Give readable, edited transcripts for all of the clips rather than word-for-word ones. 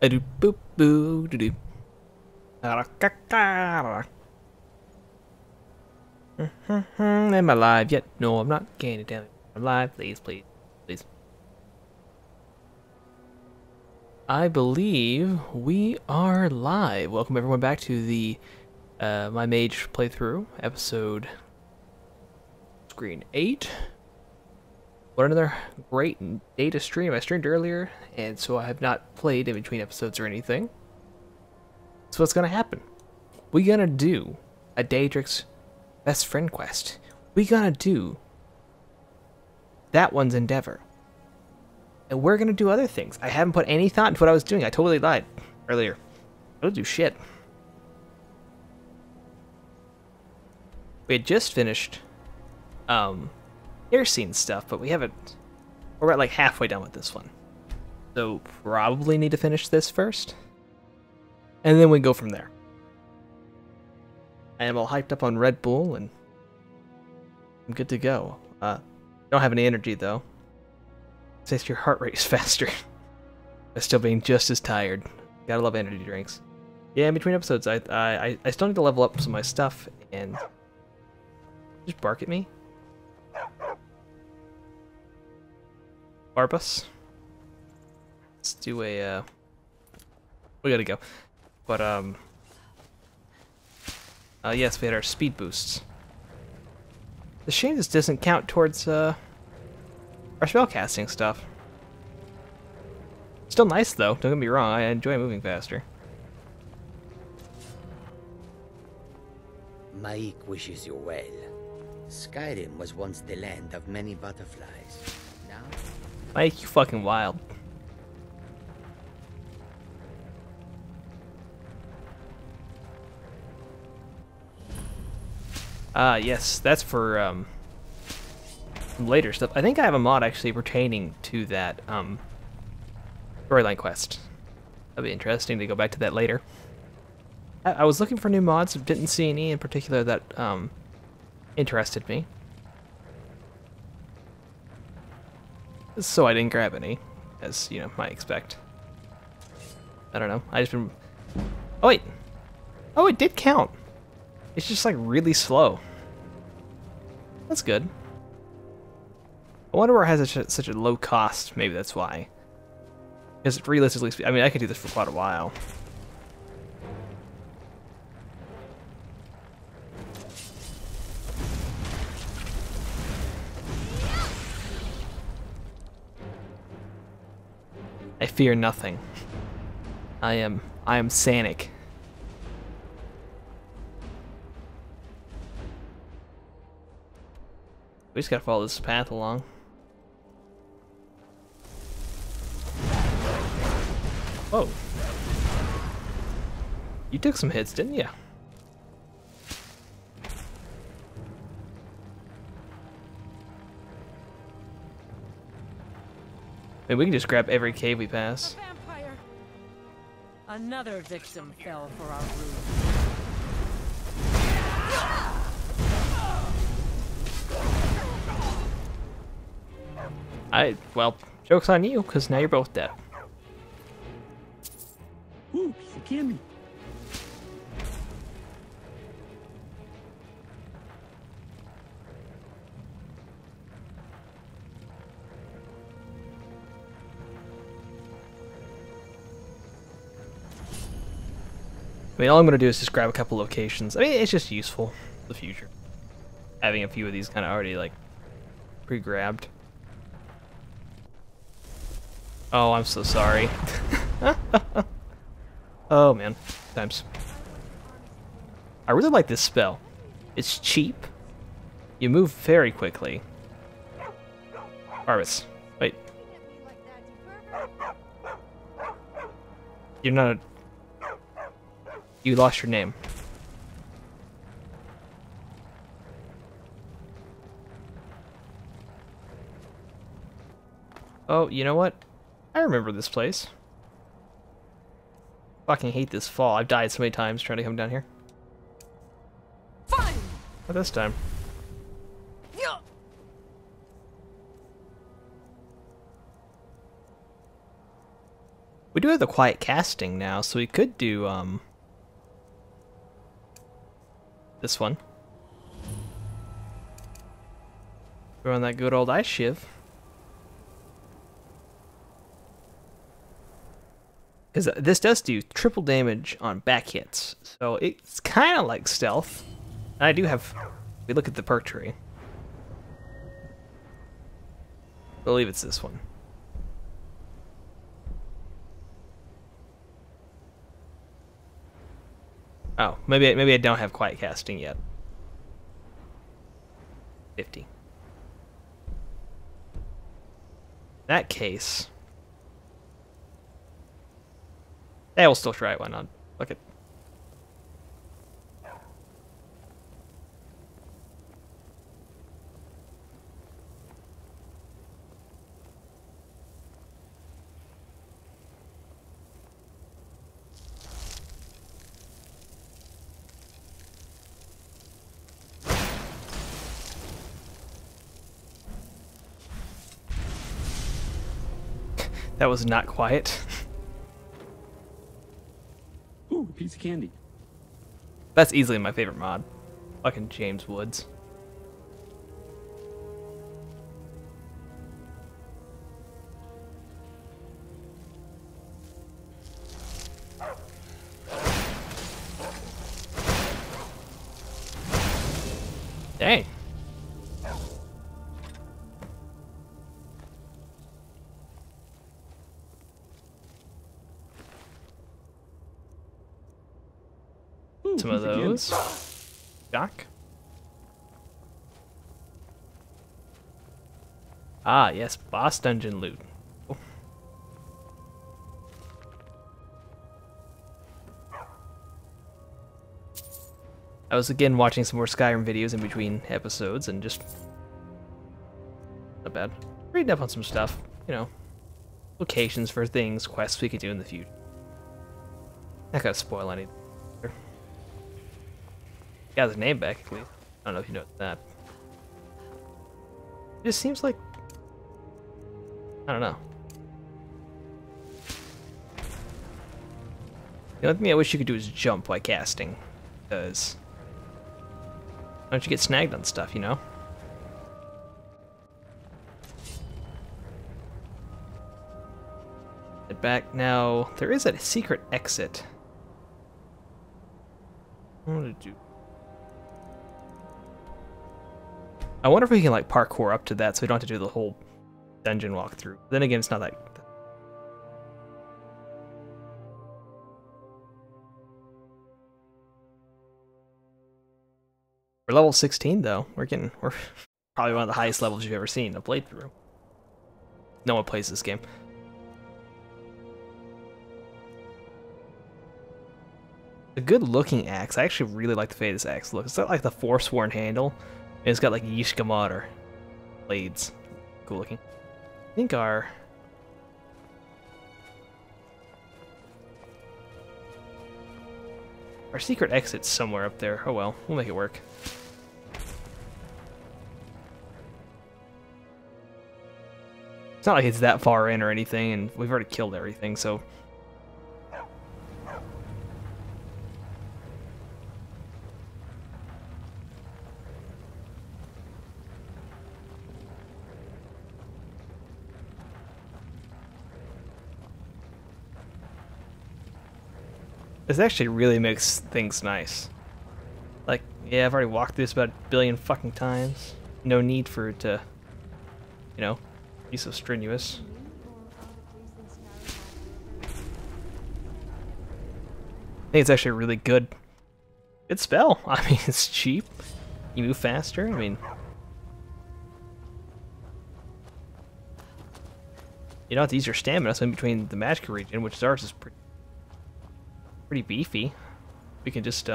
A-do boop boo doo doo. Am I alive yet? No, I'm not gaining damage. I'm alive, please, please, please. I believe we are live. Welcome everyone back to the my Mage playthrough, episode screen 8. What another great day to stream. I streamed earlier, and so I have not played in between episodes or anything. So what's gonna happen? We gonna do a Daedric's best friend quest. We gonna do that one's endeavor. And we're gonna do other things. I haven't put any thought into what I was doing. I totally lied earlier. I don't do shit. We had just finished air scene stuff, but we haven't. We're at like halfway done with this one. So probably need to finish this first. And then we go from there. I am all hyped up on Red Bull and I'm good to go. Don't have any energy though. Says your heart rate is faster. But still being just as tired. Gotta love energy drinks. Yeah, in between episodes I still need to level up some of my stuff and just bark at me. Barbus. Let's do a we gotta go. But yes, we had our speed boosts. The shame this doesn't count towards our spellcasting stuff. Still nice though, don't get me wrong, I enjoy moving faster. Mage wishes you well. Skyrim was once the land of many butterflies. Now, Mike, you fucking wild. Yes, that's for some later stuff. I think I have a mod actually pertaining to that storyline quest. That'd be interesting to go back to that later. I was looking for new mods, didn't see any in particular that interested me. So I didn't grab any, as you know, might expect. I don't know. I just been. Oh wait. Oh, it did count. It's just like really slow. That's good. I wonder where it has such a low cost. Maybe that's why. Because realistically, I mean, I could do this for quite a while. I fear nothing. I am Sanic. We just gotta follow this path along. Whoa. You took some hits, didn't you? Maybe we can just grab every cave we pass. Vampire. Another victim fell for our ruse. Well, joke's on you, because now you're both dead. Ooh, you kill me. I mean, all I'm going to do is just grab a couple locations. I mean, it's just useful for the future. Having a few of these kind of already, like, pre-grabbed. Oh, I'm so sorry. Oh, man. Times. I really like this spell. It's cheap. You move very quickly. Barbus. Wait. You're not a... You lost your name. Oh, you know what? I remember this place. Fucking hate this fall. I've died so many times trying to come down here. Fine. Not this time. We do have the quiet casting now, so we could do this one. Throw on that good old ice shiv. Because this does do triple damage on back hits, so it's kind of like stealth. And I do have. We look at the perk tree. I believe it's this one. Oh, maybe I don't have quiet casting yet. 50. In that case. Yeah, we'll still try it. Why not? Look at. That was not quiet. Ooh, a piece of candy. That's easily my favorite mod. Fucking James Woods. Dang. Some of those. Doc. Ah, yes, boss dungeon loot. Oh. I was again watching some more Skyrim videos in between episodes and just not bad. Reading up on some stuff, you know. Locations for things, quests we could do in the future. Not gonna spoil anything. Got his name back at least. I don't know if you know that. It just seems like I don't know. The only thing I wish you could do is jump while casting, because why don't you get snagged on stuff, you know? Head back now. There is a secret exit. What did you do? I wonder if we can like parkour up to that so we don't have to do the whole dungeon walkthrough. Then again, it's not like. We're level 16 though. We're probably one of the highest levels you've ever seen a playthrough. No one plays this game. A good looking axe. I actually really like the way this axe looks. It's got like the Forsworn handle. And it's got like Yishkamar blades. Cool looking. I think our secret exit's somewhere up there. Oh well, we'll make it work. It's not like it's that far in or anything, and we've already killed everything, so. This actually really makes things nice. Like, yeah, I've already walked through this about a billion fucking times. No need for it to, you know, be so strenuous. I think it's actually a really good spell. I mean, it's cheap. You move faster. I mean, you don't have to use your stamina. So in between the magic region, which ours is pretty beefy, we can just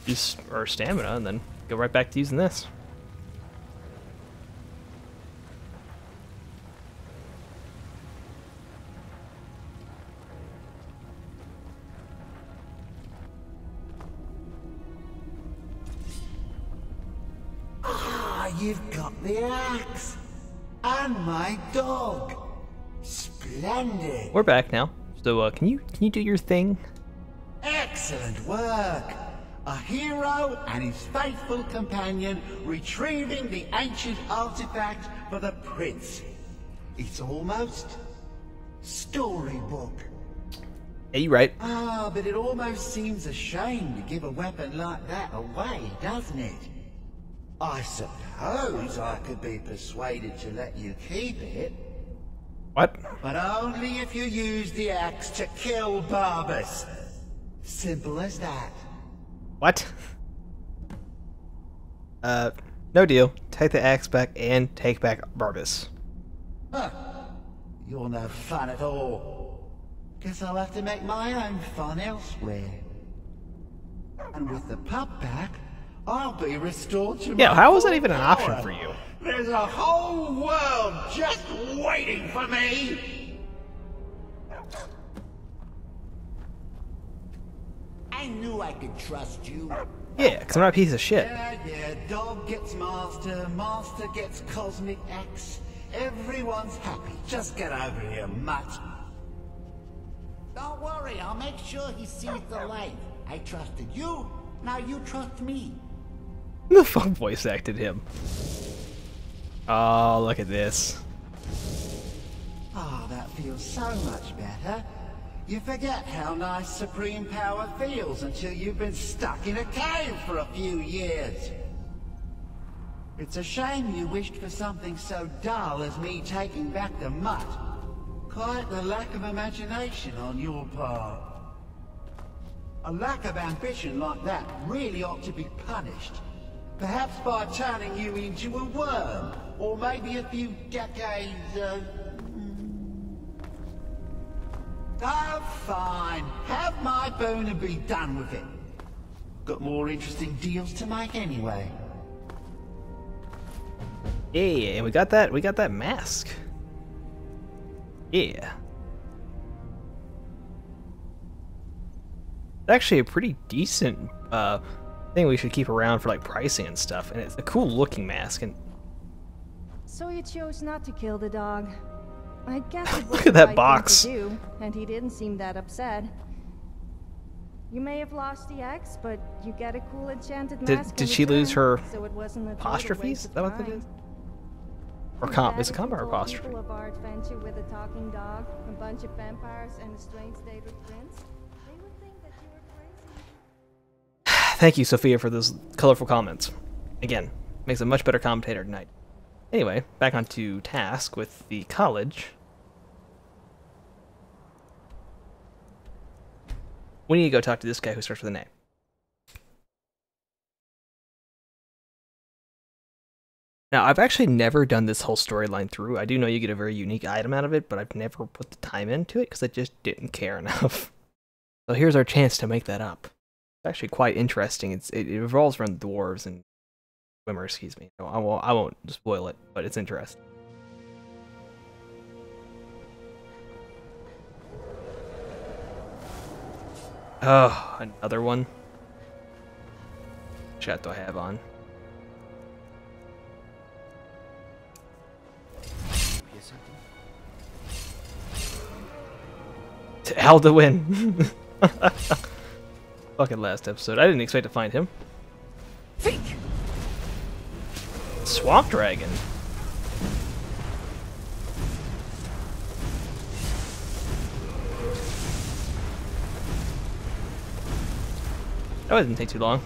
use our stamina and then go right back to using this. You've got the axe and my dog. Spare Splendid. We're back now. So, can you do your thing? Excellent work. A hero and his faithful companion retrieving the ancient artifact for the prince. It's almost storybook. Yeah, you right. Ah, but it almost seems a shame to give a weapon like that away, doesn't it? I suppose I could be persuaded to let you keep it. What? But only if you use the axe to kill Barbas. Simple as that. What? No deal. Take the axe back and take back Barbas. Huh. You're no fun at all. Guess I'll have to make my own fun elsewhere. And with the pup back, I'll be restored to my How was that even an full option power. for you? There's a whole world just waiting for me! I knew I could trust you. Yeah, because I'm not a piece of shit. Yeah, dog gets master, master gets cosmic axe. Everyone's happy. Just get over here, mutt. Don't worry, I'll make sure he sees the light. I trusted you, now you trust me. Who the fuck voice acted him? Oh, look at this. Ah, that feels so much better. You forget how nice supreme power feels until you've been stuck in a cave for a few years. It's a shame you wished for something so dull as me taking back the mutt. Quite the lack of imagination on your part. A lack of ambition like that really ought to be punished. Perhaps by turning you into a worm, or maybe a few decades of... Oh, fine. Have my boon and be done with it. Got more interesting deals to make anyway. Yeah, and we got that mask. Yeah. It's actually a pretty decent thing we should keep around for like pricing and stuff, and it's a cool looking mask. And So you chose not to kill the dog. I guess it was Look the at that right box. thing to do, and he didn't seem that upset. You may have lost the axe, but you get a cool enchanted mask. Did in she lose return, her so it wasn't a total apostrophes? waste Is of that what that time. is? Or Too is it bad comma or if you told apostrophe? people of our adventure with a talking dog, a bunch of vampires, and a strange dated prince, they would think that you were crazy. Thank you, Sophia, for those colorful comments. Again, makes a much better commentator tonight. Anyway, back onto task with the college. We need to go talk to this guy who starts with an A. Now, I've actually never done this whole storyline through. I do know you get a very unique item out of it, but I've never put the time into it because I just didn't care enough. So here's our chance to make that up. It's actually quite interesting. It revolves around dwarves and swimmers, excuse me. I won't spoil it, but it's interesting. Oh, another one. What chat do I have on? To Alduin. Fucking last episode. I didn't expect to find him. Think! Swamp Dragon. That didn't take too long.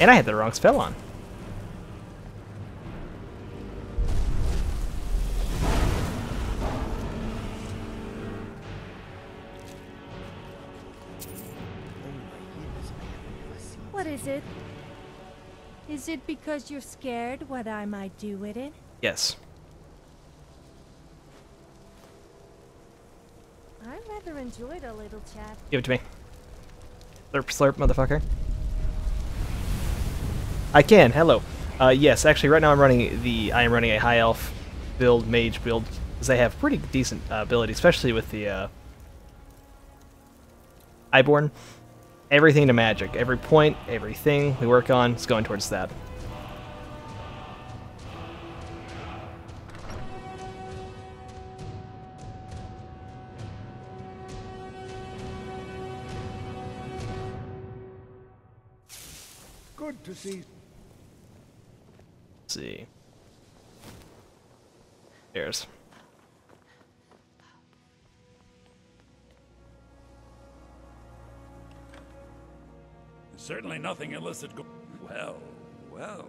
And I had the wrong spell on. What is it? Is it because you're scared what I might do with it? Yes. I rather enjoyed a little chat. Give it to me. Slurp, slurp, motherfucker. I can. Hello. Yes, actually, right now I am running a high elf build, mage build, because they have pretty decent ability, especially with the Iborn. Everything to magic. Every point, everything we work on is going towards that. good to see. Let's see. There's. Certainly nothing illicit. Well, well.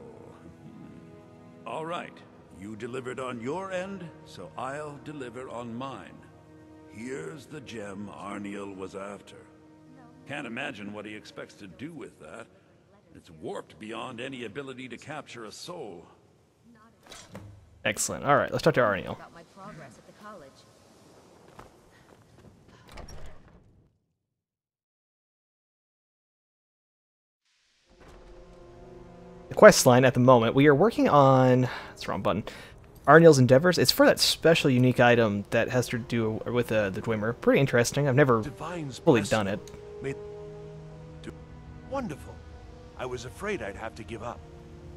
All right. You delivered on your end, so I'll deliver on mine. Here's the gem Arniel was after. Can't imagine what he expects to do with that. It's warped beyond any ability to capture a soul. Excellent. All right, let's talk to Arniel. About my progress at the college. The quest line at the moment, we are working on... That's the wrong button. Arniel's Endeavors. It's for that special unique item that has to do with the Dwemer. Pretty interesting. I've never fully done it. Wonderful. I was afraid I'd have to give up.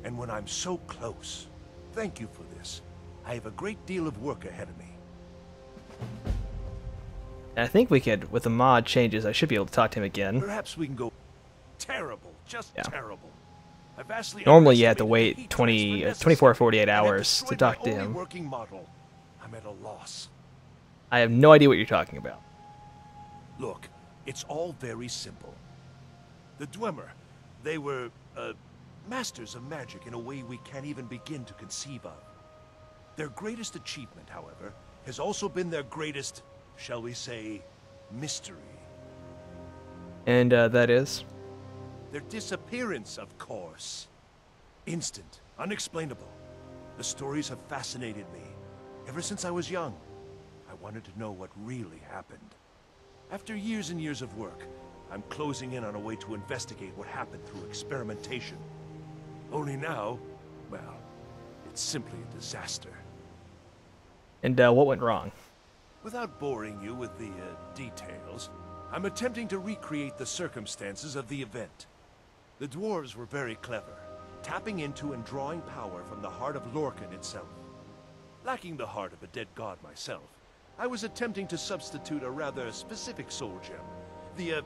And when I'm so close, thank you for this. I have a great deal of work ahead of me. And I think we could, with the mod changes, I should be able to talk to him again. Perhaps we can go... Terrible. Just terrible. I vastly Normally you have to wait underestimated the 20, heat transfer 24 or necessary, 48 and it hours to destroyed talk my to only him. working model. I'm at a loss. I have no idea what you're talking about. Look, it's all very simple. The Dwemer, they were, masters of magic in a way we can't even begin to conceive of. Their greatest achievement, however, has also been their greatest, shall we say, mystery. And that is? Their disappearance, of course. Instant, unexplainable. The stories have fascinated me. Ever since I was young, I wanted to know what really happened. After years and years of work, I'm closing in on a way to investigate what happened through experimentation. Only now, well, it's simply a disaster. And what went wrong? Without boring you with the details, I'm attempting to recreate the circumstances of the event. The dwarves were very clever, tapping into and drawing power from the heart of Lorcan itself. Lacking the heart of a dead god myself, I was attempting to substitute a rather specific soul gem, the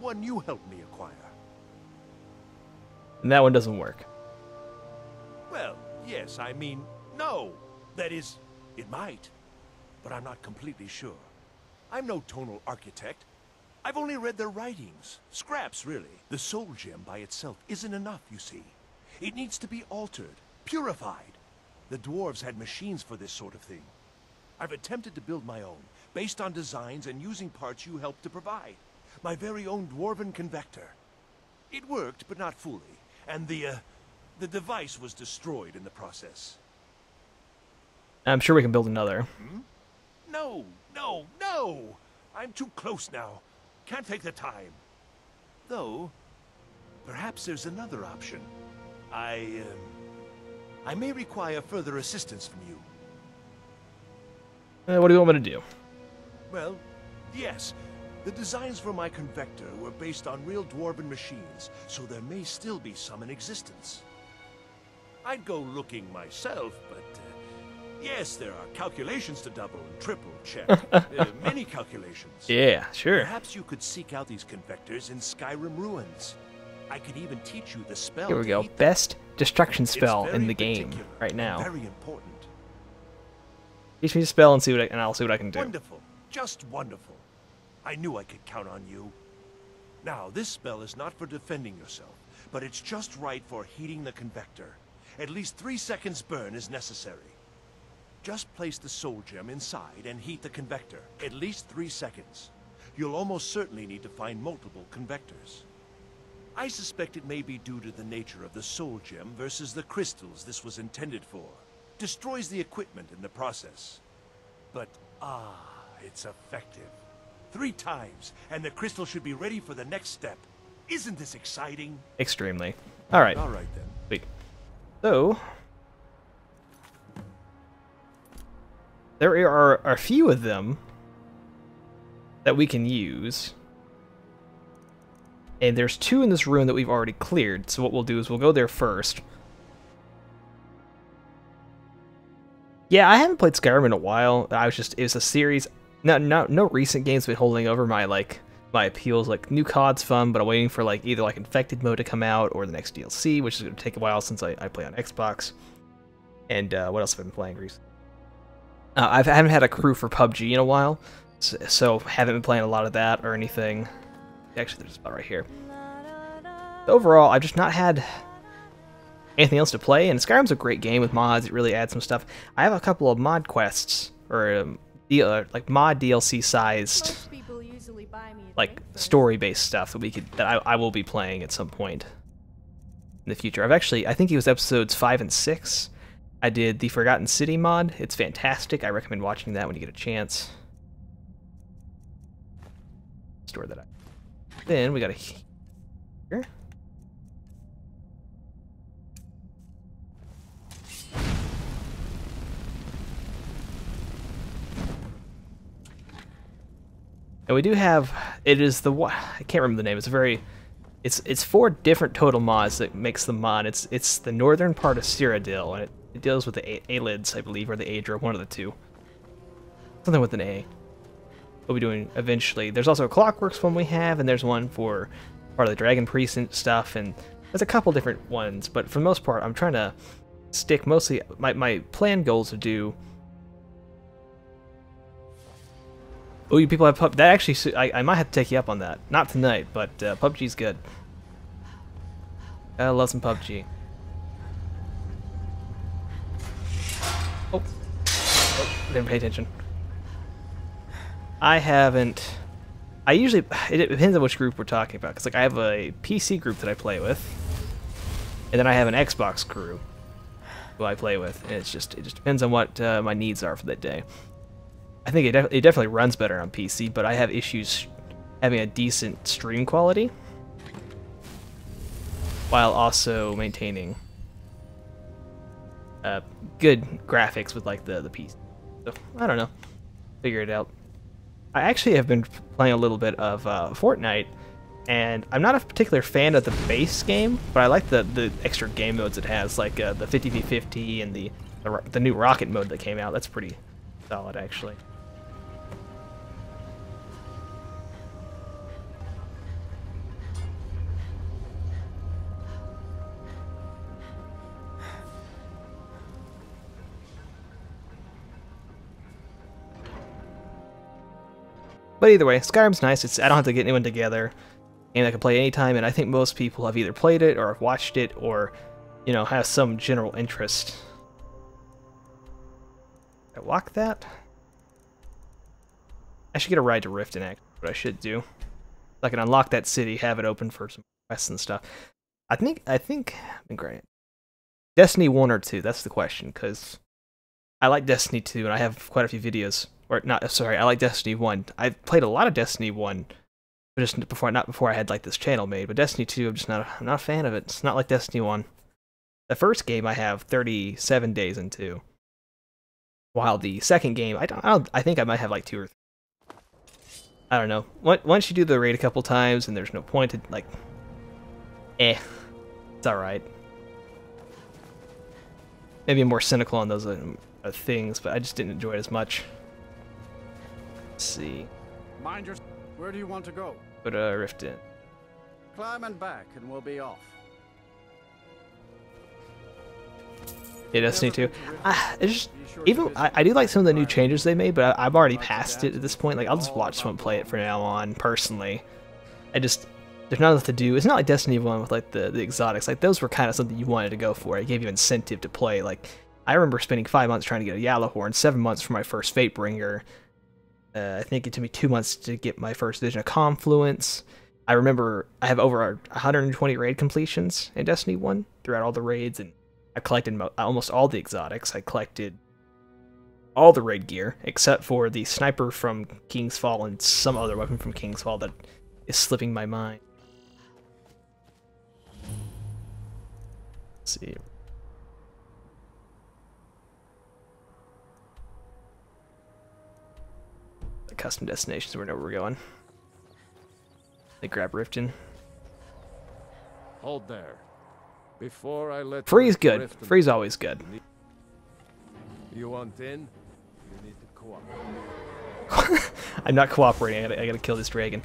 one you helped me acquire. And that one doesn't work. Well, yes, I mean, no. That is, it might, but I'm not completely sure. I'm no tonal architect. I've only read their writings. Scraps, really. The soul gem by itself isn't enough, you see. It needs to be altered, purified. The dwarves had machines for this sort of thing. I've attempted to build my own, based on designs and using parts you helped to provide. My very own dwarven convector. It worked, but not fully, and the device was destroyed in the process. I'm sure we can build another. No, no, no! I'm too close now. Can't take the time. Though, perhaps there's another option. I may require further assistance from you. What do you want me to do? Well, yes. The designs for my convector were based on real dwarven machines, so there may still be some in existence. I'd go looking myself, but yes, there are calculations to double and triple check. Many calculations. Yeah, sure. Perhaps you could seek out these convectors in Skyrim ruins. I could even teach you the spell. Here we to go. heat them. Best destruction It's spell very in the game particular right and now. Very important. Teach me the spell and I'll see what I can do. Wonderful. Just wonderful. I knew I could count on you. Now, this spell is not for defending yourself, but it's just right for heating the convector. At least 3 seconds burn is necessary. Just place the soul gem inside and heat the convector. At least 3 seconds. You'll almost certainly need to find multiple convectors. I suspect it may be due to the nature of the soul gem versus the crystals this was intended for. Destroys the equipment in the process. But, it's effective. 3 times, and the crystal should be ready for the next step. Isn't this exciting? Extremely. Alright. All right, then. Sweet. So, there are a few of them that we can use. And there's 2 in this room that we've already cleared. So what we'll do is we'll go there first. Yeah, I haven't played Skyrim in a while. It was a series. No recent games been holding over my my appeals. Like, new COD's fun, but I'm waiting for like either like Infected mode to come out or the next DLC, which is going to take a while since I play on Xbox. And what else have I been playing recently? I haven't had a crew for PUBG in a while, so haven't been playing a lot of that or anything. Actually, there's a spot right here. Overall, I've just not had anything else to play, and Skyrim's a great game with mods. It really adds some stuff. I have a couple of mod quests, or like mod DLC sized, like story-based stuff that I will be playing at some point in the future. I think it was episodes 5 and 6. I did the Forgotten City mod. It's fantastic. I recommend watching that when you get a chance. Store that up. Then we got a here. And we do have, it is the, I can't remember the name, it's 4 different total mods that makes the mod. It's the northern part of Cyrodiil, and it deals with the Aelids, I believe, or the Aedra, one of the two. Something with an A. We'll be doing eventually. There's also a Clockworks one we have, and there's one for part of the Dragon Precinct stuff, and there's a couple different ones, but for the most part, I'm trying to stick mostly, my plan goals to do. Oh, you people have PUBG. That actually, I might have to take you up on that. Not tonight, but PUBG's good. I love some PUBG. Oh. Didn't pay attention. I haven't... it depends on which group we're talking about, because like I have a PC group that I play with, and then I have an Xbox crew who I play with, and it just depends on what my needs are for that day. I think it definitely runs better on PC, but I have issues having a decent stream quality while also maintaining good graphics with like the PC. So I don't know, figure it out. I actually have been playing a little bit of Fortnite, and I'm not a particular fan of the base game, but I like the extra game modes it has, like the 50v50 and the new rocket mode that came out. That's pretty solid, actually. But either way, Skyrim's nice. I don't have to get anyone together, and I can play anytime. And I think most people have either played it or have watched it, or have some general interest. Did I lock that? I should get a ride to Riften, actually. What I should do, I can unlock that city, have it open for some quests and stuff. I think great. Destiny 1 or 2. That's the question, because I like Destiny 2, and I have quite a few videos. Or not, sorry, I like Destiny 1. I played a lot of Destiny 1, but just not before I had like this channel made. But Destiny 2, I'm not a fan of it. It's not like Destiny 1. The first game I have 37 days into, while the second game I think I might have like 2 or 3. I don't know. Once you do the raid a couple times and there's no point to like, it's all right. Maybe I'm more cynical on those things, but I just didn't enjoy it as much. Let's see. Mind your... Where do you want to go? Put a rift in. Climb and back, and we'll be off. Yeah, Destiny 2. It's just, I do like some of the new changes they made, but I'm already past it at this point. Like, I'll just watch someone play it from now on, personally. There's not enough to do. It's not like Destiny 1 with like the exotics. Like, those were kind of something you wanted to go for. It gave you incentive to play. Like, I remember spending 5 months trying to get a Yalahorn, 7 months for my first Fatebringer. I think it took me 2 months to get my first Vision of Confluence. I remember I have over 120 raid completions in Destiny 1 throughout all the raids, and I collected almost all the exotics. I collected all the raid gear, except for the sniper from King's Fall and some other weapon from King's Fall that is slipping my mind. Let's see. Custom destinations, we know where we're going. They grab Riften. Hold there. Before I let Free's good. Free's always good. You want in? You need to cooperate. I'm not cooperating. I gotta kill this dragon.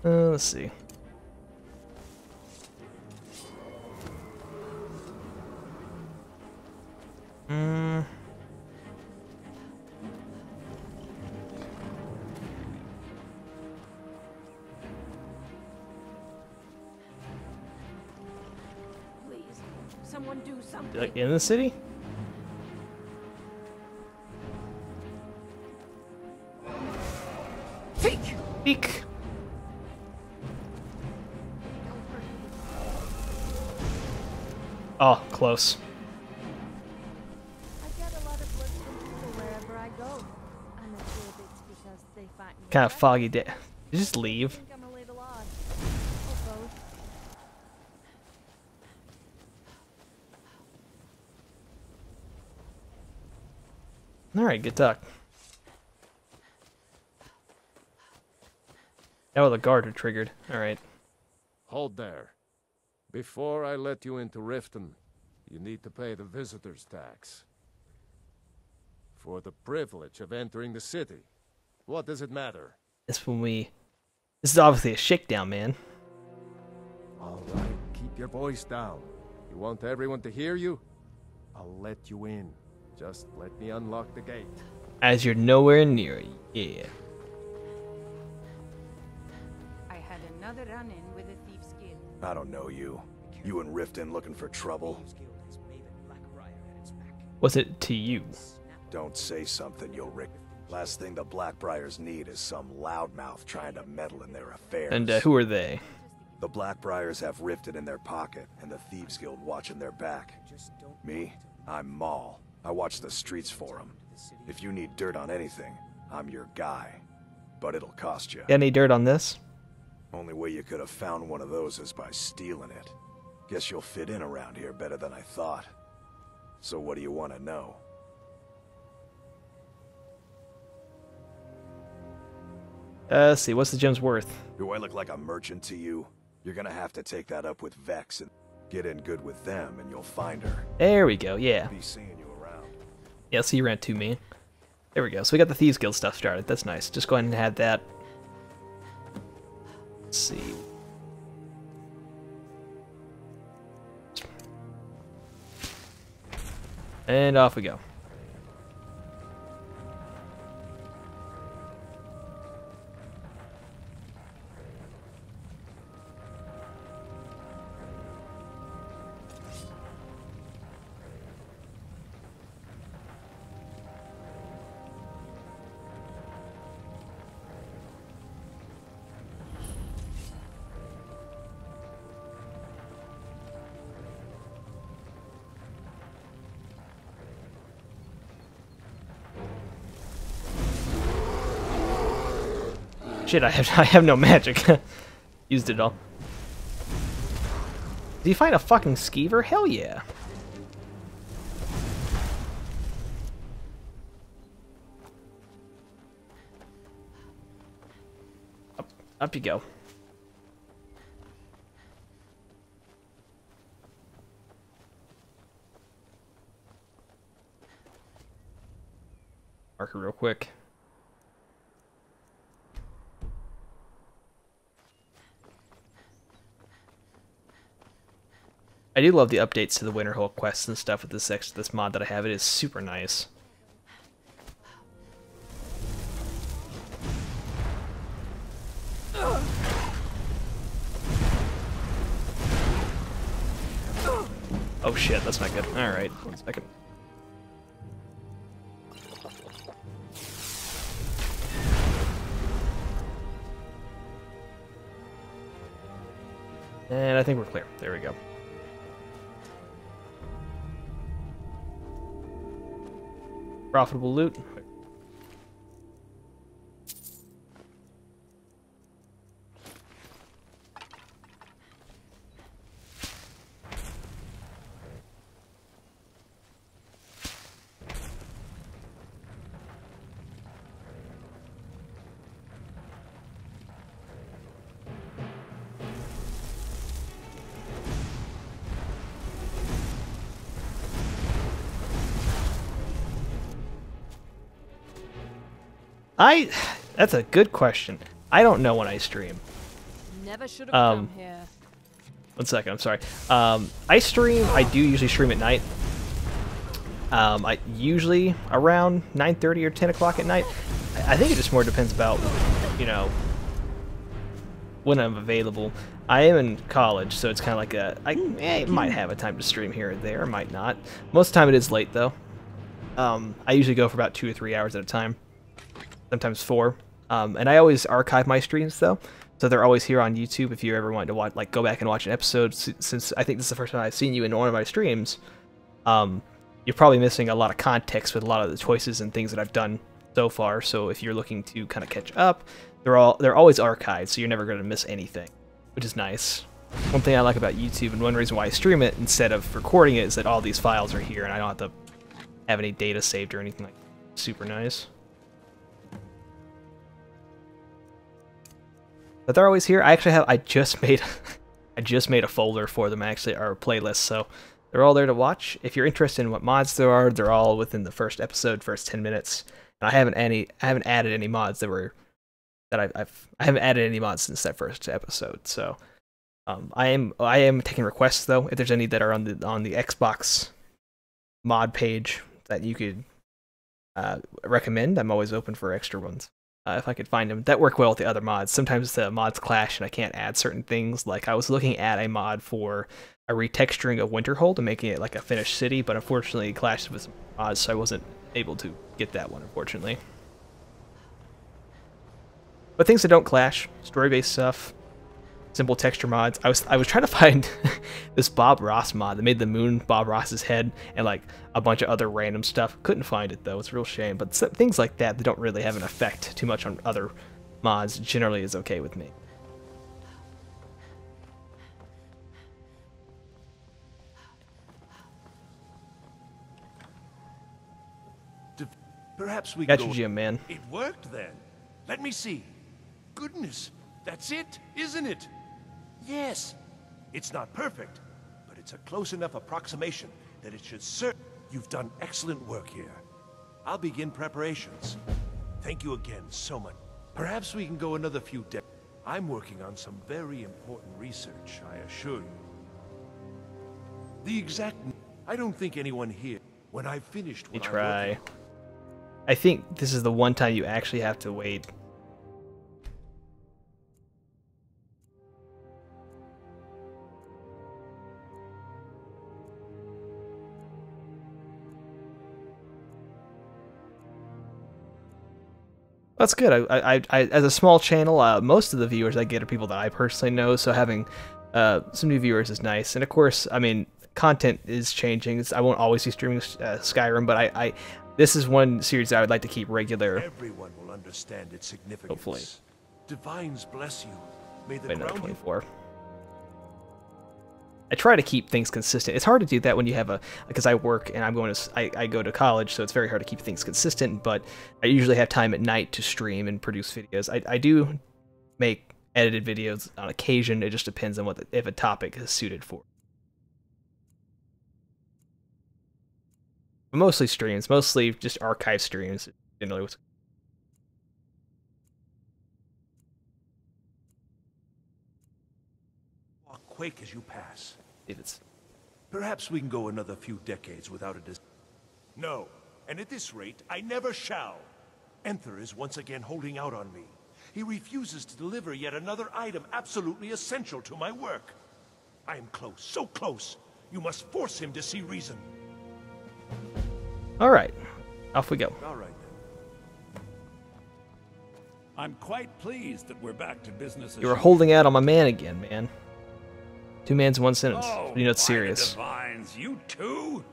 Let's see. Please, someone do something. Like in the city? Peek. Oh, close. I get a lot of looks from people wherever I go. I'm not sure if it's because they find me Kind of attractive foggy day. Just or leave. think I'm a little odd. Or both. Alright, good talk. Oh, the guard are triggered. Alright. Hold there. Before I let you into Riften, you need to pay the visitor's tax. For the privilege of entering the city. What does it matter? This when we... This is obviously a shakedown, man. All right, keep your voice down. You want everyone to hear you? I'll let you in. Just let me unlock the gate. As you're nowhere near it. Yeah. I had another run-in with a thief's guild. I don't know you. You and Riften looking for trouble? What's it to you? Don't say something, you'll Rick. Last thing the Blackbriars need is some loudmouth trying to meddle in their affairs. And who are they? The Blackbriars have Riften in their pocket, and the Thieves Guild watching their back. Me? I'm Maul. I watch the streets for them. If you need dirt on anything, I'm your guy. But it'll cost you. Got any dirt on this? Only way you could have found one of those is by stealing it. Guess you'll fit in around here better than I thought. So what do you want to know? Let's see, what's the gem's worth? Do I look like a merchant to you? You're gonna have to take that up with Vex and get in good with them and you'll find her. There we go, yeah. Be seeing you around. Yeah, see you around too, man. There we go. So we got the Thieves Guild stuff started. That's nice. Just go ahead and add that. Let's see. And off we go. Shit, I have no magic. Used it all. Did you find a fucking skeever? Hell yeah. Up you go. Marker real quick. I do love the updates to the Winterhold quests and stuff with this mod that I have. It is super nice. Oh shit, that's not good. Alright, 1 second. And I think we're clear. There we go. Profitable loot. That's a good question. I don't know when I stream. Never should have come here. 1 second, I'm sorry. I do usually stream at night. I usually around 9:30 or 10 o'clock at night. I think it just more depends about, you know, when I'm available. I am in college, so it's kind of like I might have a time to stream here or there, might not. Most of the time it is late, though. I usually go for about 2 or 3 hours at a time, sometimes 4. And I always archive my streams, though, so they're always here on YouTube if you ever want to watch, like, go back and watch an episode. Since I think this is the first time I've seen you in one of my streams, you're probably missing a lot of context with a lot of the choices and things that I've done so far. So if you're looking to kind of catch up, they're always archived, so you're never going to miss anything, which is nice. One thing I like about YouTube, and one reason why I stream it instead of recording it, is that all these files are here, and I don't have to have any data saved or anything like that. Super nice. But they're always here. I just made a folder for them, actually, or a playlist, so they're all there to watch. If you're interested in what mods there are, they're all within the first episode, first 10 minutes. And I haven't added any mods I haven't added any mods since that first episode. So I am taking requests, though. If there's any that are on the Xbox mod page that you could recommend, I'm always open for extra ones. If I could find them that work well with the other mods. Sometimes the mods clash and I can't add certain things. Like I was looking at a mod for a retexturing of Winterhold and making it like a finished city, but unfortunately it clashed with some mods, so I wasn't able to get that one, unfortunately. But things that don't clash, story-based stuff, simple texture mods. I was trying to find this Bob Ross mod that made the moon Bob Ross's head and like a bunch of other random stuff. Couldn't find it though. It's a real shame. But things like that don't really have an effect too much on other mods generally is okay with me. Perhaps we got go... you, Jim, man. It worked then. Let me see. Goodness, that's it, isn't it? Yes. It's not perfect, but it's a close enough approximation that it should serve. You've done excellent work here. I'll begin preparations. Thank you again so much. Perhaps we can go another few days. I'm working on some very important research, I assure you. The exact... I don't think anyone here... When I've finished what You try. I think this is the one time you actually have to wait. That's good. I as a small channel, most of the viewers I get are people that I personally know, so having some new viewers is nice. And of course, I mean, content is changing. I won't always be streaming Skyrim, but this is one series I would like to keep regular. Everyone will understand its significance. Hopefully. Divines bless you. May the Wait, no, ground 24. I try to keep things consistent. It's hard to do that when you have because I work and I go to college, so it's very hard to keep things consistent, but I usually have time at night to stream and produce videos. I do make edited videos on occasion. It just depends on if a topic is suited for. But mostly streams, mostly just archive streams. Generally, quake as you pass. if it's Perhaps we can go another few decades without a No, and at this rate, I never shall. Enther is once again holding out on me. He refuses to deliver yet another item absolutely essential to my work. I am close, so close. You must force him to see reason. all right. Off we go. All right, then. I'm quite pleased that we're back to business as You were usual. holding out on my man again, man. 2 mans, 1 sentence. Oh, You know it's by the serious. divines, you too?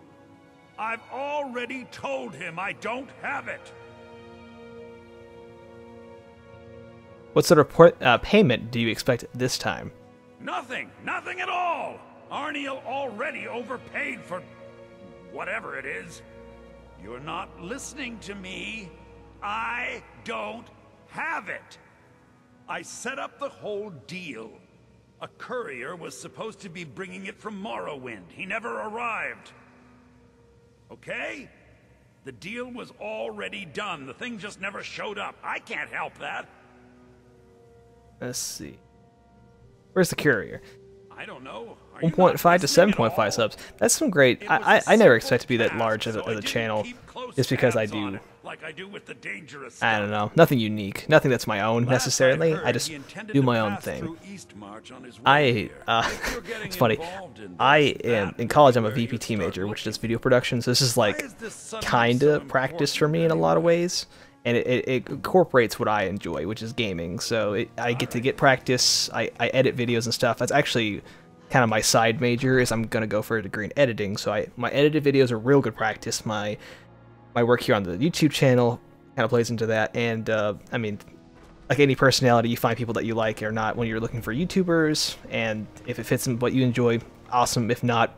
I've already told him I don't have it. What sort of payment do you expect this time? Nothing at all. Arniel already overpaid for whatever it is. You're not listening to me. I don't have it. I set up the whole deal. A courier was supposed to be bringing it from Morrowind. He never arrived. Okay? The deal was already done. The thing just never showed up. I can't help that. Let's see. Where's the courier? I don't know. 1.5 to 7.5 subs. That's some great. I never expect to be that large as a channel, just because I do. Like I do with the dangerous I don't know. Nothing unique. Nothing that's my own necessarily. I just do my own thing. It's funny. I am in college. I'm a VPT major, which does video production. So this is like kinda practice for me in a lot of ways, and it incorporates what I enjoy, which is gaming. So I get to get practice. I edit videos and stuff. That's actually kind of my side major. Is I'm gonna go for a degree in editing. So my edited videos are real good practice. My work here on the YouTube channel kind of plays into that, and I mean, like any personality, you find people that you like or not when you're looking for YouTubers, and if it fits in what you enjoy, awesome. If not,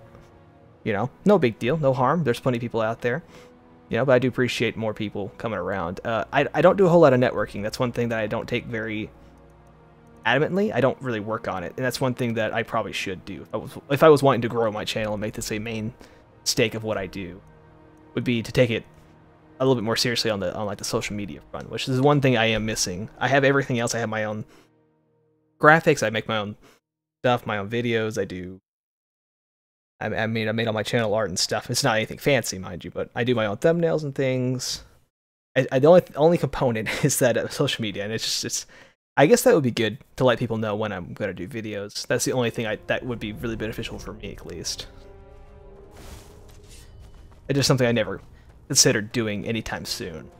you know, no big deal, no harm. There's plenty of people out there, you know, but I do appreciate more people coming around. I don't do a whole lot of networking. That's one thing that I don't take very adamantly. I don't really work on it, and that's one thing that I probably should do. If I was wanting to grow my channel and make this a main stake of what I do, would be to take it a little bit more seriously on like the social media front, which is one thing I am missing. I have everything else. I have my own graphics. I make my own stuff, my own videos. I made all my channel art and stuff. It's not anything fancy, mind you, but I do my own thumbnails and things. The only component is that social media, and it's. I guess that would be good to let people know when I'm going to do videos. That's the only thing that would be really beneficial for me, at least. It's just something I never considered doing anytime soon.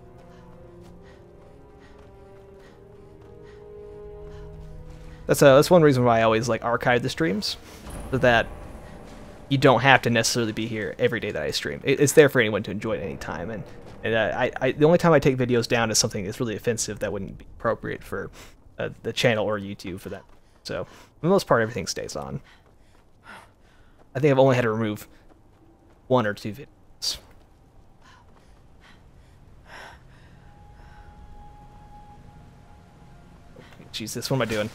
That's one reason why I always like archive the streams, so that you don't have to necessarily be here every day that I stream. It's there for anyone to enjoy at any time, and the only time I take videos down is something that's really offensive that wouldn't be appropriate for the channel or YouTube for that. So for the most part, everything stays on. I think I've only had to remove 1 or 2 videos. Jesus, what am I doing?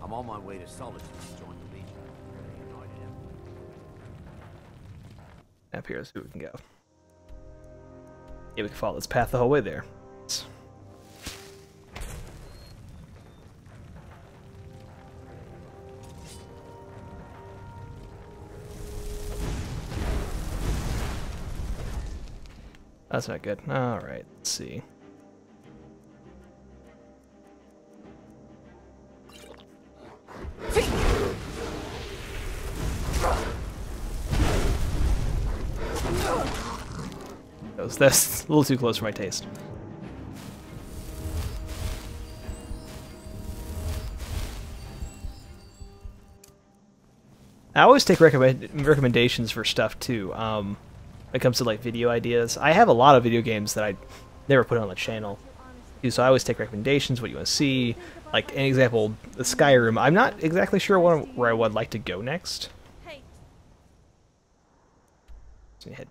I'm on my way to Solitude to join the Legion. Up here, let's see where we can go. Yeah, we can follow this path the whole way there. That's not good. Alright, let's see. That's a little too close for my taste. I always take recommendations for stuff too. When it comes to like video ideas, I have a lot of video games that I never put on the channel, so I always take recommendations. What you want to see, like an example, the Skyrim. I'm not exactly sure where I would like to go next. Head,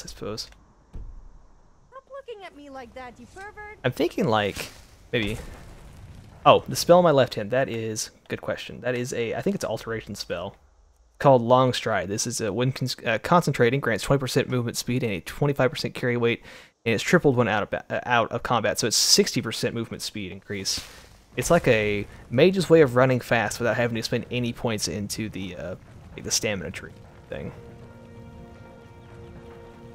I suppose. Stop looking at me like that, you pervert. I'm thinking like maybe. Oh, the spell on my left hand. That is good question. That is I think it's an alteration spell called Long Stride. This is when concentrating grants 20% movement speed and a 25% carry weight, and it's tripled when out of combat. So it's 60% movement speed increase. It's like a mage's way of running fast without having to spend any points into the like the stamina tree thing.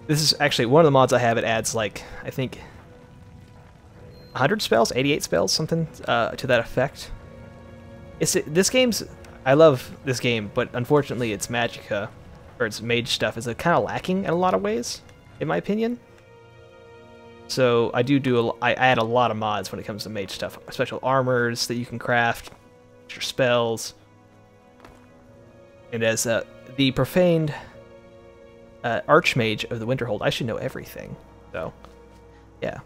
This is actually one of the mods I have. It adds like I think 100 spells, 88 spells, something to that effect. This game's. I love this game, but unfortunately its Magicka, or its mage stuff, is kind of lacking in a lot of ways, in my opinion. So I I add a lot of mods when it comes to mage stuff. Special armors that you can craft, extra spells. And as the profaned Archmage of the Winterhold, I should know everything. So, yeah.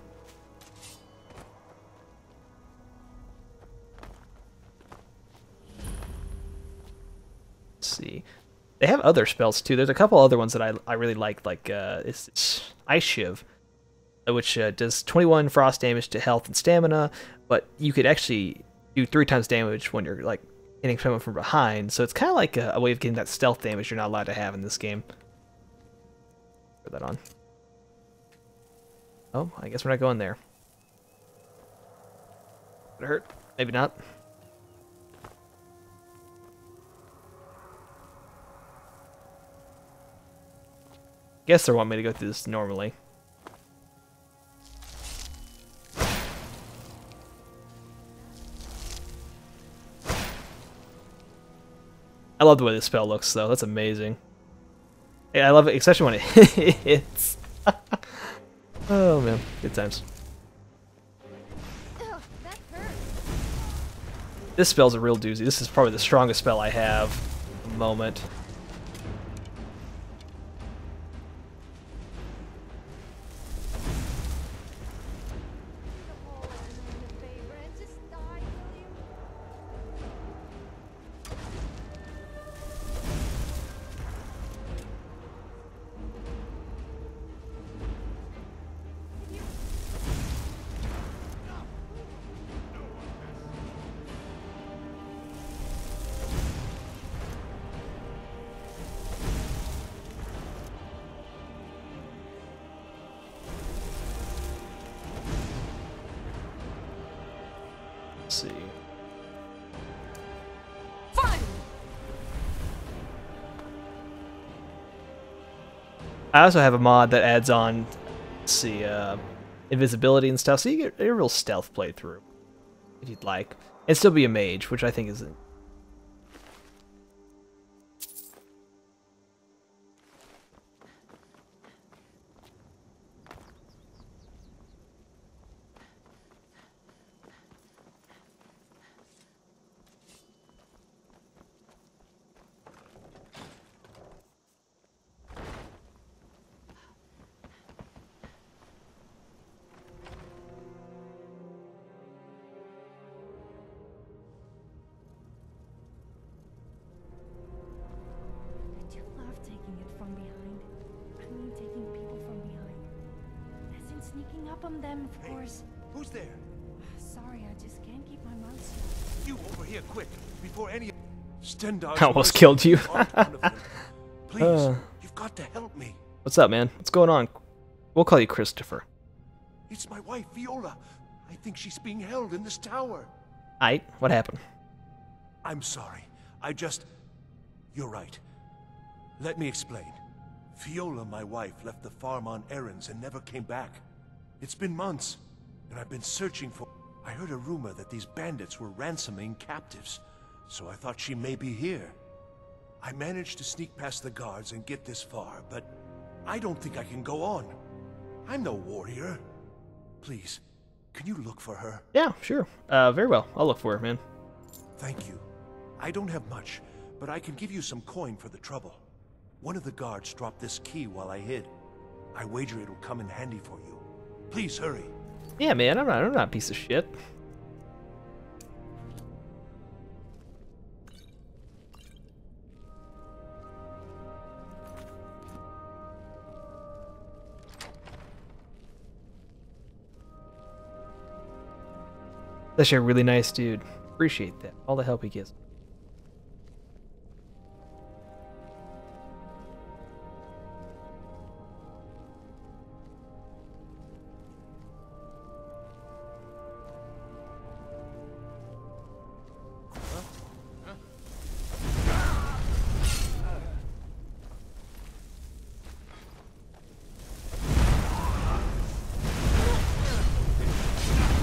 See, they have other spells too. There's a couple other ones that I really like it's Ice Shiv, which does 21 frost damage to health and stamina, but you could actually do 3 times damage when you're like hitting someone from behind, so it's kind of like a way of getting that stealth damage you're not allowed to have in this game. Put that on. Oh, I guess we're not going there. Would it hurt? Maybe not. Guess they want me to go through this normally. I love the way this spell looks, though. That's amazing. Yeah, I love it, especially when it hits. Oh man, good times. Ugh, that hurt. This spell's a real doozy. This is probably the strongest spell I have at the moment. Oh, do me a favor and just die, will you? Let's see. Fine. I also have a mod that adds on, let's see, invisibility and stuff, so you get a real stealth playthrough, if you'd like. And still be a mage, which I think is... I do love taking it from behind. I mean, taking people from behind. As in sneaking up on them, of course. Who's there? Sorry, I just can't keep my mouth shut. You over here, quick, before any... Stendhal's I almost mercenaries killed you. aren't one of them. Please, you've got to help me. What's up, man? What's going on? We'll call you Christopher. It's my wife, Viola. I think she's being held in this tower. Aight, what happened? I'm sorry. You're right. Let me explain. Viola, my wife, left the farm on errands and never came back. It's been months, and I've been searching for... I heard a rumor that these bandits were ransoming captives, so I thought she may be here. I managed to sneak past the guards and get this far, but I don't think I can go on. I'm no warrior. Please, can you look for her? Yeah, sure. Very well. I'll look for her, man. Thank you. I don't have much, but I can give you some coin for the trouble. One of the guards dropped this key while I hid. I wager it'll come in handy for you. Please hurry. Yeah, man, I'm not a piece of shit. That's actually a really nice dude. Appreciate that. All the help he gives.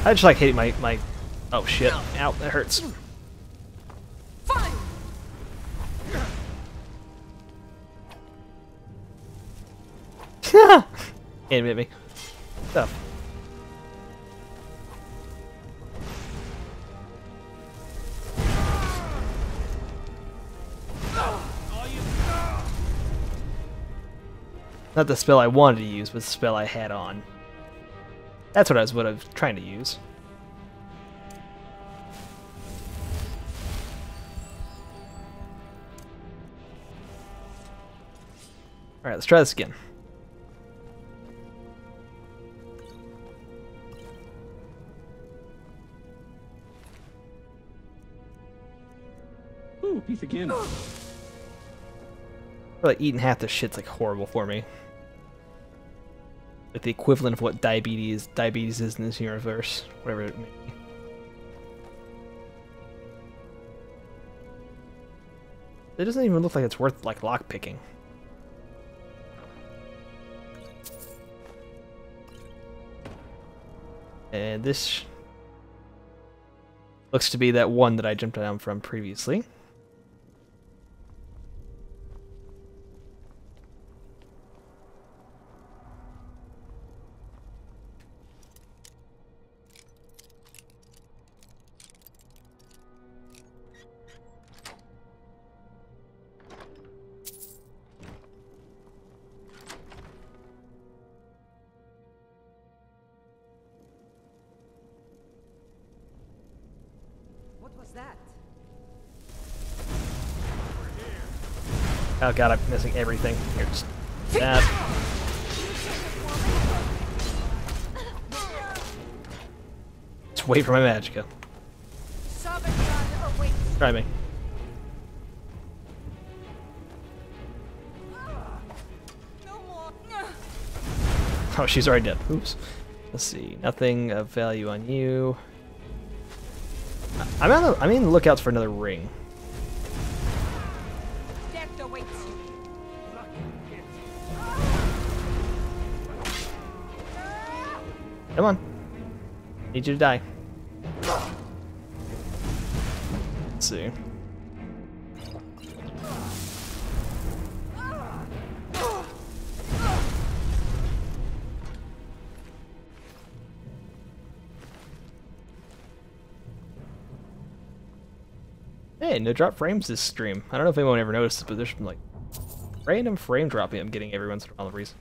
I just like hitting my oh shit. Ow, that hurts. Fine. Can't hit me. Stuff. Not the spell I wanted to use, but the spell I had on. That's what I was trying to use. Alright, let's try this again. teeth again. I feel like eating half the shit's like horrible for me. Like the equivalent of what diabetes is in this universe, whatever it may be. It doesn't even look like it's worth like lockpicking. And this looks to be that one that I jumped down from previously. What was that? Oh god, I'm missing everything. Here, just that. Just wait for my magicka. Try me. Oh, she's already dead. Oops. Let's see. Nothing of value on you. I'm in the lookouts for another ring. Death awaits you. Come on. Need you to die. Let's see. Hey, no drop frames this stream. I don't know if anyone ever noticed, but there's some like random frame dropping I'm getting every once in a while. Reason.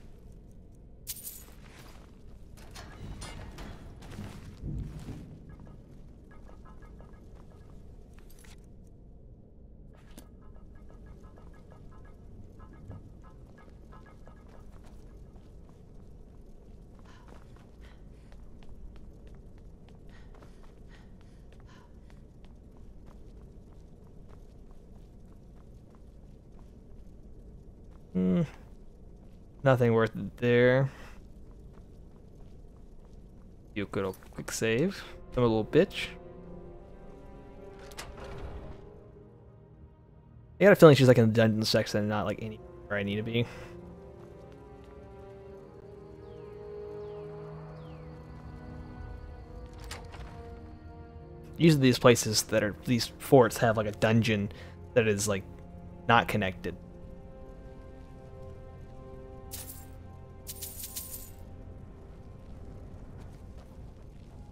Nothing worth it there. You good old quick save. I'm a little bitch. I got a feeling she's like in the dungeon section and not like anywhere I need to be. Usually these places that are, these forts have like a dungeon that is like not connected.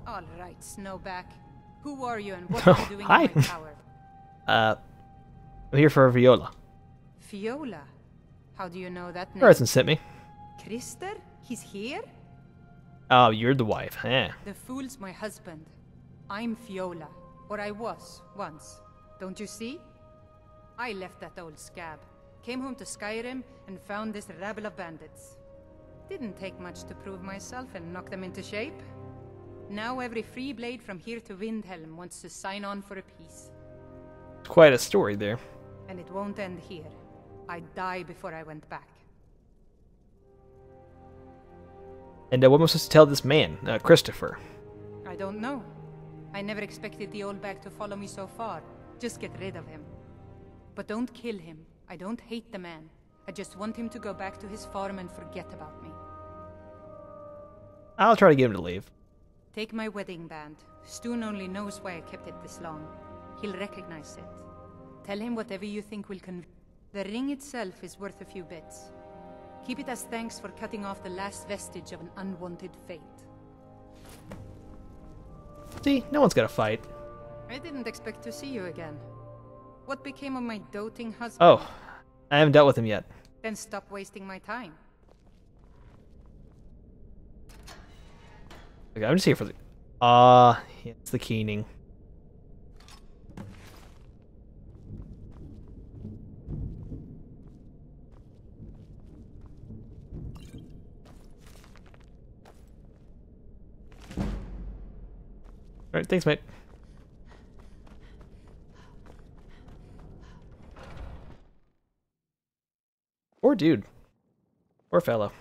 All right, Snowback. Who are you and what are you doing Hi. in my tower? I'm here for Viola. Fiola? How do you know that name? Person sent me. Krister? He's here? Oh, you're the wife, huh? The fool's my husband. I'm Fiola. Or I was, once. Don't you see? I left that old scab, came home to Skyrim, and found this rabble of bandits. Didn't take much to prove myself and knock them into shape. Now every free blade from here to Windhelm wants to sign on for a peace. Quite a story there. And it won't end here. I'd die before I went back. And what am I supposed to tell this man, Christopher? I don't know. I never expected the old bag to follow me so far. Just get rid of him. But don't kill him. I don't hate the man. I just want him to go back to his farm and forget about me. I'll try to get him to leave. Take my wedding band. Stoon only knows why I kept it this long. He'll recognize it. Tell him whatever you think will The ring itself is worth a few bits. Keep it as thanks for cutting off the last vestige of an unwanted fate. See, no one's got to fight. I didn't expect to see you again. What became of my doting husband? Oh, I haven't dealt with him yet. Then stop wasting my time. Okay, I'm just here for the... it's the keening. Alright, thanks, mate. Poor dude. Poor fellow.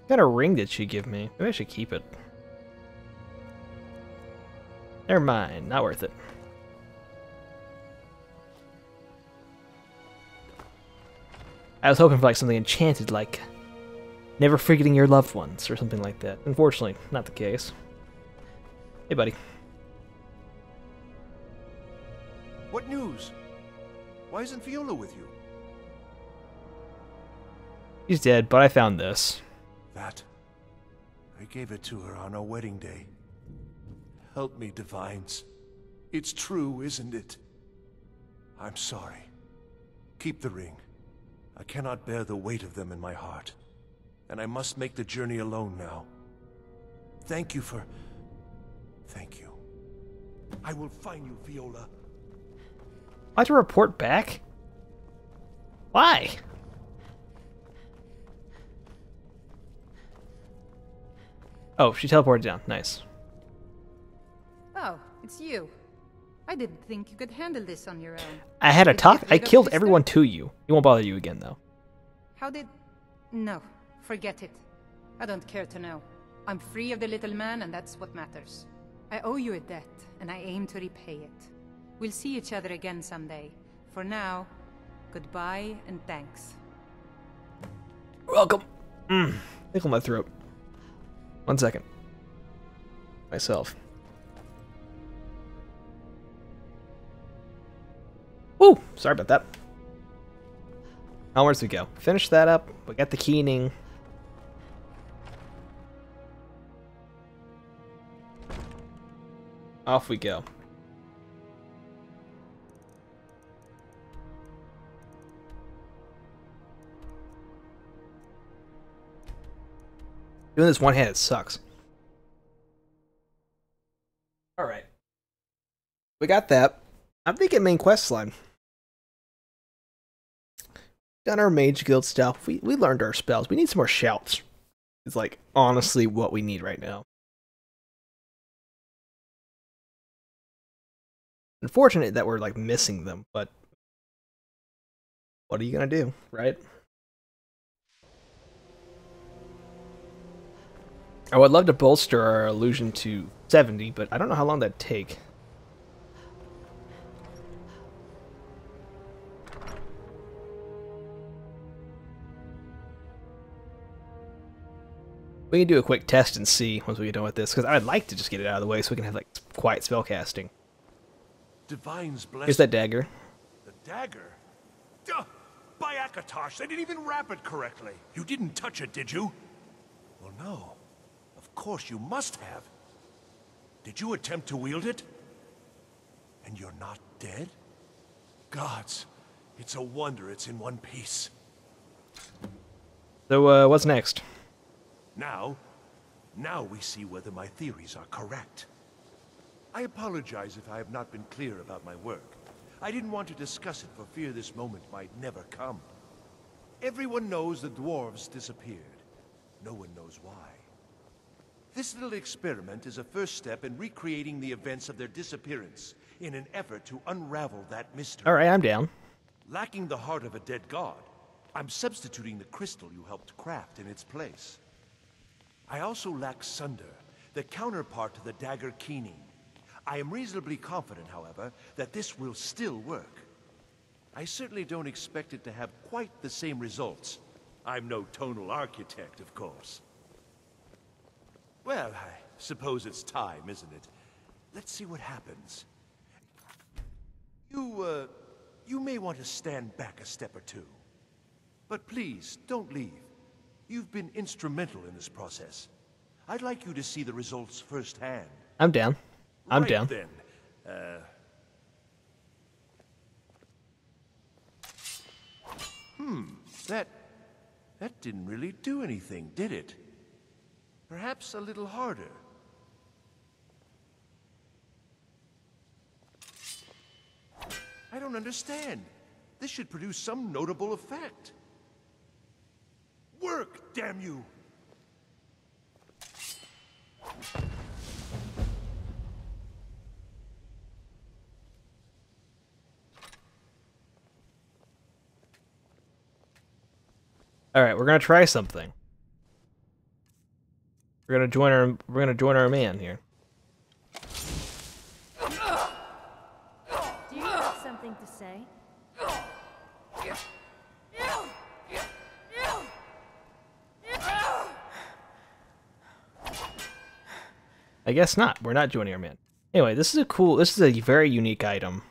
What kind of ring did she give me? Maybe I should keep it. Never mind, not worth it. I was hoping for like something enchanted, like never forgetting your loved ones or something like that. Unfortunately, not the case. Hey, buddy. What news? Why isn't Viola with you? He's dead, but I found this. That. I gave it to her on our wedding day. Help me, Divines. It's true, isn't it? I'm sorry. Keep the ring. I cannot bear the weight of them in my heart. And I must make the journey alone now. Thank you for... Thank you. I will find you, Viola. I have to report back? Why? Oh, she teleported down. Nice. Oh, it's you. I didn't think you could handle this on your own. I had a Did you talk. get I rid of killed Mister? everyone to you. He won't bother you again, though. How did... No, forget it. I don't care to know. I'm free of the little man, and that's what matters. I owe you a debt, and I aim to repay it. We'll see each other again someday. For now, goodbye and thanks. Welcome. Tickle my throat. 1 second. Myself. Woo! Sorry about that. Onwards we go. Finish that up. We got the keening. Off we go. Doing this one-handed sucks. Alright. We got that. I'm thinking main quest line. Done our Mage Guild stuff. We learned our spells. We need some more shouts. It's like, honestly, what we need right now. Unfortunate that we're, like, missing them, but... what are you gonna do, right? I would love to bolster our illusion to 70, but I don't know how long that'd take. We can do a quick test and see once we get done with this, because I'd like to just get it out of the way so we can have like quiet spellcasting. Divine's blessing. Here's that dagger. The dagger? Duh! By Akatosh, they didn't even wrap it correctly. You didn't touch it, did you? Well, no. Of course you must have. Did you attempt to wield it? And you're not dead? Gods, it's a wonder it's in one piece. So, what's next? Now we see whether my theories are correct. I apologize if I have not been clear about my work. I didn't want to discuss it for fear this moment might never come. Everyone knows the dwarves disappeared. No one knows why. This little experiment is a first step in recreating the events of their disappearance in an effort to unravel that mystery. Alright, I'm down. Lacking the heart of a dead god, I'm substituting the crystal you helped craft in its place. I also lack Sunder, the counterpart to the dagger keening. I am reasonably confident, however, that this will still work. I certainly don't expect it to have quite the same results. I'm no tonal architect, of course. Well, I suppose it's time, isn't it? Let's see what happens. You may want to stand back a step or two. But please, don't leave. You've been instrumental in this process. I'd like you to see the results firsthand. I'm down. I'm Right down. Then. That didn't really do anything, did it? Perhaps a little harder. I don't understand. This should produce some notable effect. Work, damn you! All right, we're gonna try something. We're gonna join our man here. Do you have something to say? I guess not. We're not joining our man. Anyway, this is a very unique item.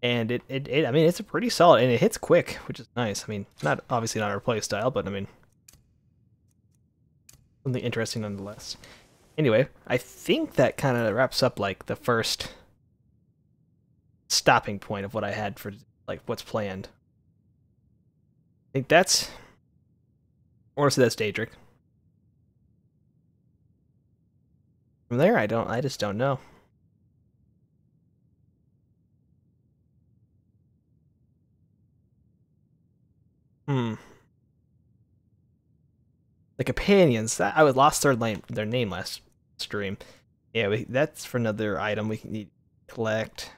And it I mean, it's a pretty solid, and it hits quick, which is nice. I mean, obviously not our play style, but I mean, something interesting nonetheless. Anyway, I think that kind of wraps up like the first stopping point of what I had for like what's planned. I think that's, or so that's Daedric. From there, I just don't know. The companions, I was lost their name last stream. Yeah, that's for another item we can need to collect.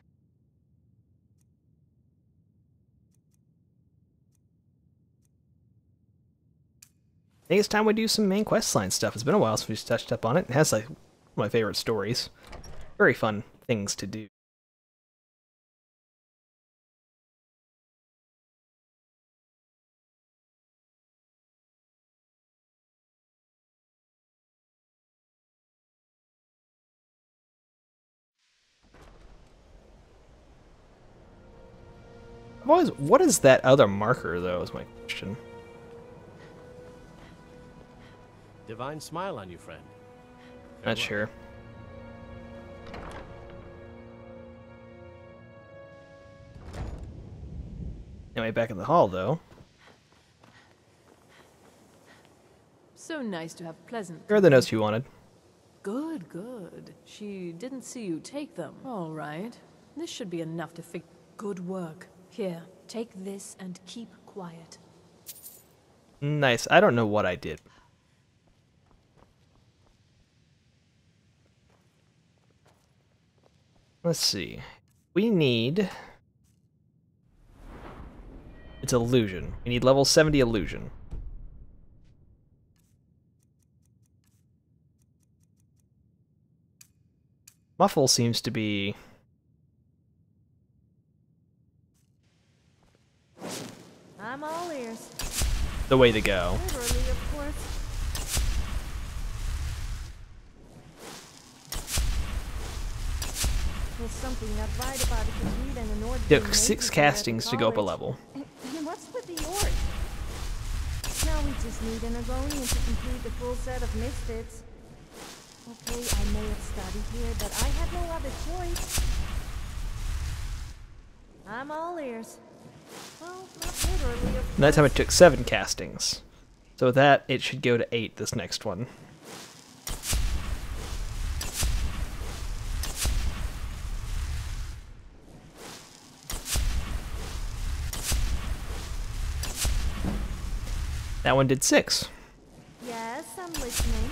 I think it's time we do some main questline stuff. It's been a while since we've touched up on it. It has like one of my favorite stories. Very fun things to do. What is that other marker, though, is my question. Divine smile on you, friend. Not sure. Anyway, back in the hall, though. So nice to have pleasant. Here are the notes you wanted. Good, good. She didn't see you take them. All right. This should be enough to fix. Good work. Here, take this and keep quiet. Nice. I don't know what I did. Let's see. We need... It's illusion. We need level 70 illusion. Muffle seems to be... I'm all ears. the way to go. Literally, of course. There's something not right about it to read and an order. Took 6 castings to go up a level. And what's with the orc? Now we just need an Argonian to complete the full set of misfits. Okay, I may have studied here, but I had no other choice. I'm all ears. Well, not literally, of That time it took 7 castings. So with that, it should go to 8 this next one. That one did 6. Yes, I'm listening.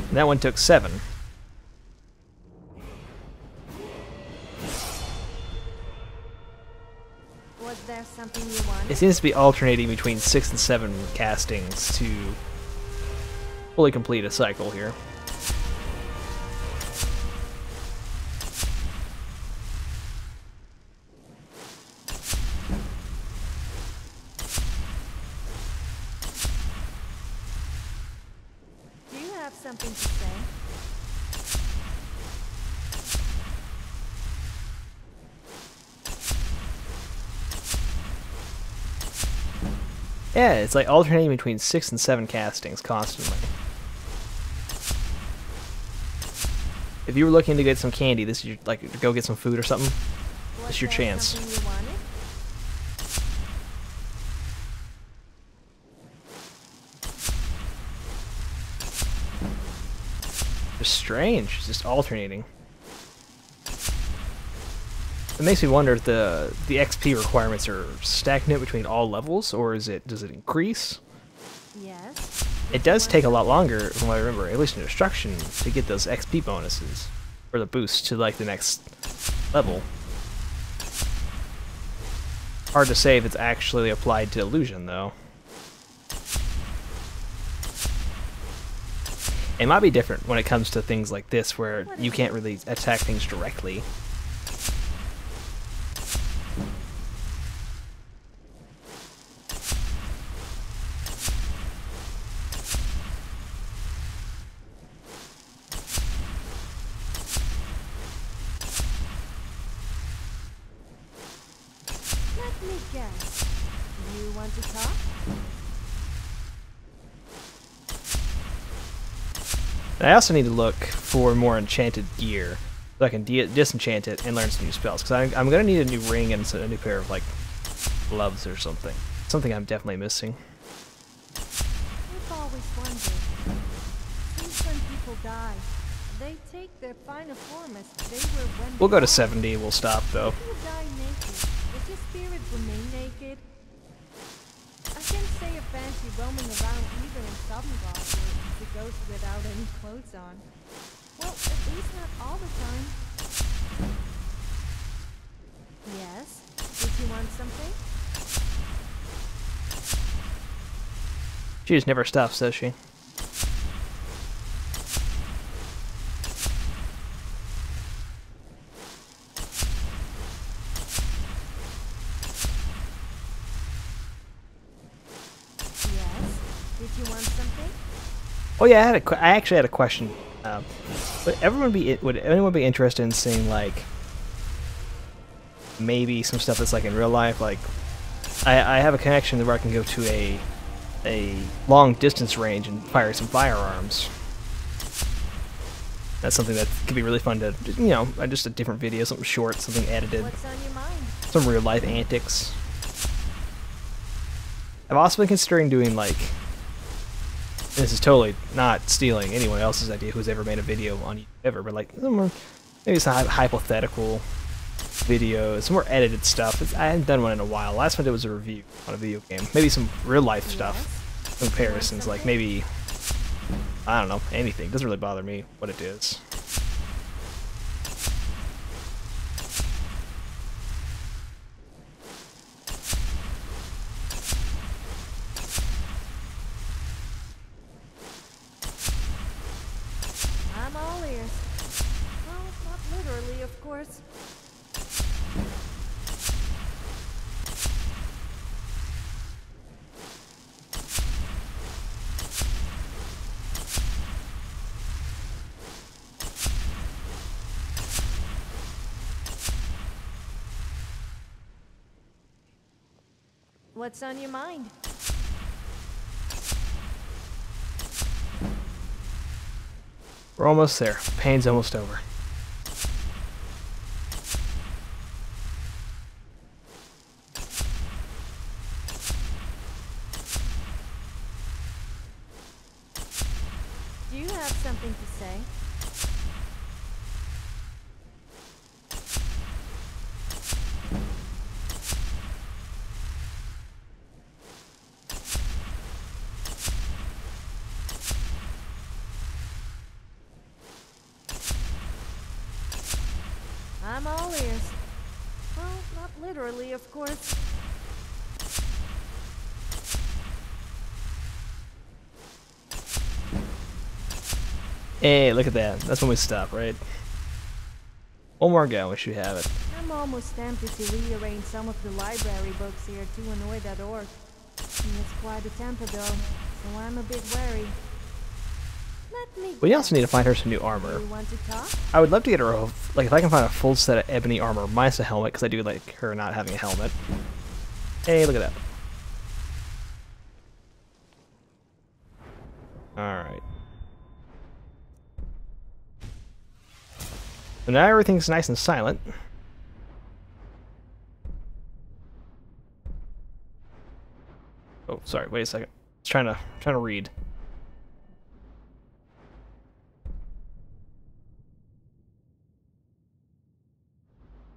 And that one took 7. Was there something you wanted? It seems to be alternating between 6 and 7 castings to fully complete a cycle here. Do you have something to say? Yeah, it's like alternating between 6 and 7 castings constantly. If you were looking to get some candy, this is your, like, to go get some food or something, this is your chance. Something you wanted? It's strange, it's just alternating. It makes me wonder if the XP requirements are stagnant between all levels, or does it increase? Yes. It does take a lot longer, from what I remember, at least in Destruction, to get those XP bonuses, or the boost to like the next level. Hard to say if it's actually applied to Illusion, though. It might be different when it comes to things like this, where you can't really attack things directly. Let me guess. You want to talk? I also need to look for more enchanted gear, so I can disenchant it and learn some new spells, because I'm going to need a new ring and a new pair of, like, gloves or something. Something I'm definitely missing. I've always wondered. Since when people die, they take their final form as they were when We'll they go to died. 70, we'll stop, though. If you die naked, does your spirit remain naked? I can't say a fancy roaming around either in Sovngarde where the ghost without any clothes on. Well, at least not all the time. Yes? Did you want something? She just never stops, does she? Yes. Did you want something? Oh yeah, I actually had a question. Would anyone be interested in seeing, like, maybe some stuff that's like in real life? Like, I have a connection where I can go to a long distance range and fire some firearms. That's something that could be really fun to, you know, just a different video, something short, something edited, What's on your mind? some real life antics. I've also been considering doing, like, this is totally not stealing anyone else's idea who's ever made a video on YouTube ever, but like maybe some hypothetical videos, some more edited stuff. I haven't done one in a while. Last one I did was a review on a video game. Maybe some real life stuff, comparisons, like maybe, I don't know, anything. It doesn't really bother me what it is. I'm all ears. Well, not literally, of course. What's on your mind? We're almost there. Pain's almost over. Do you have something to say? I'm all ears. Well, not literally, of course. Hey, look at that. That's when we stop, right? One more go, we should have it. I'm almost tempted to rearrange some of the library books here to annoy that orc. He has quite a temper though, so I'm a bit wary. Let me We also guess. need to find her some new armor. You want to talk? I would love to get her a, like, if I can find a full set of ebony armor minus a helmet, because I do like her not having a helmet. Hey, look at that. Alright. So now everything's nice and silent. Oh, sorry, wait a second. I was trying to read.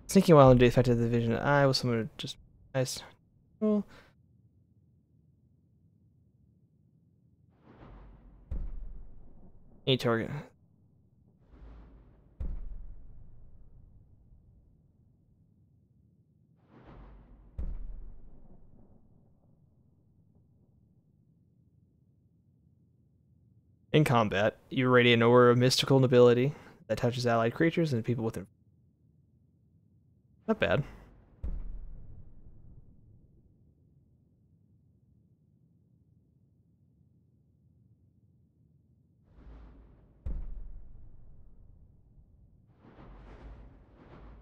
Sneaking while under the effect of the vision of the eye was someone just nice. Cool. Any target. In combat, you radiate an aura of mystical nobility that touches allied creatures and people within. Not bad.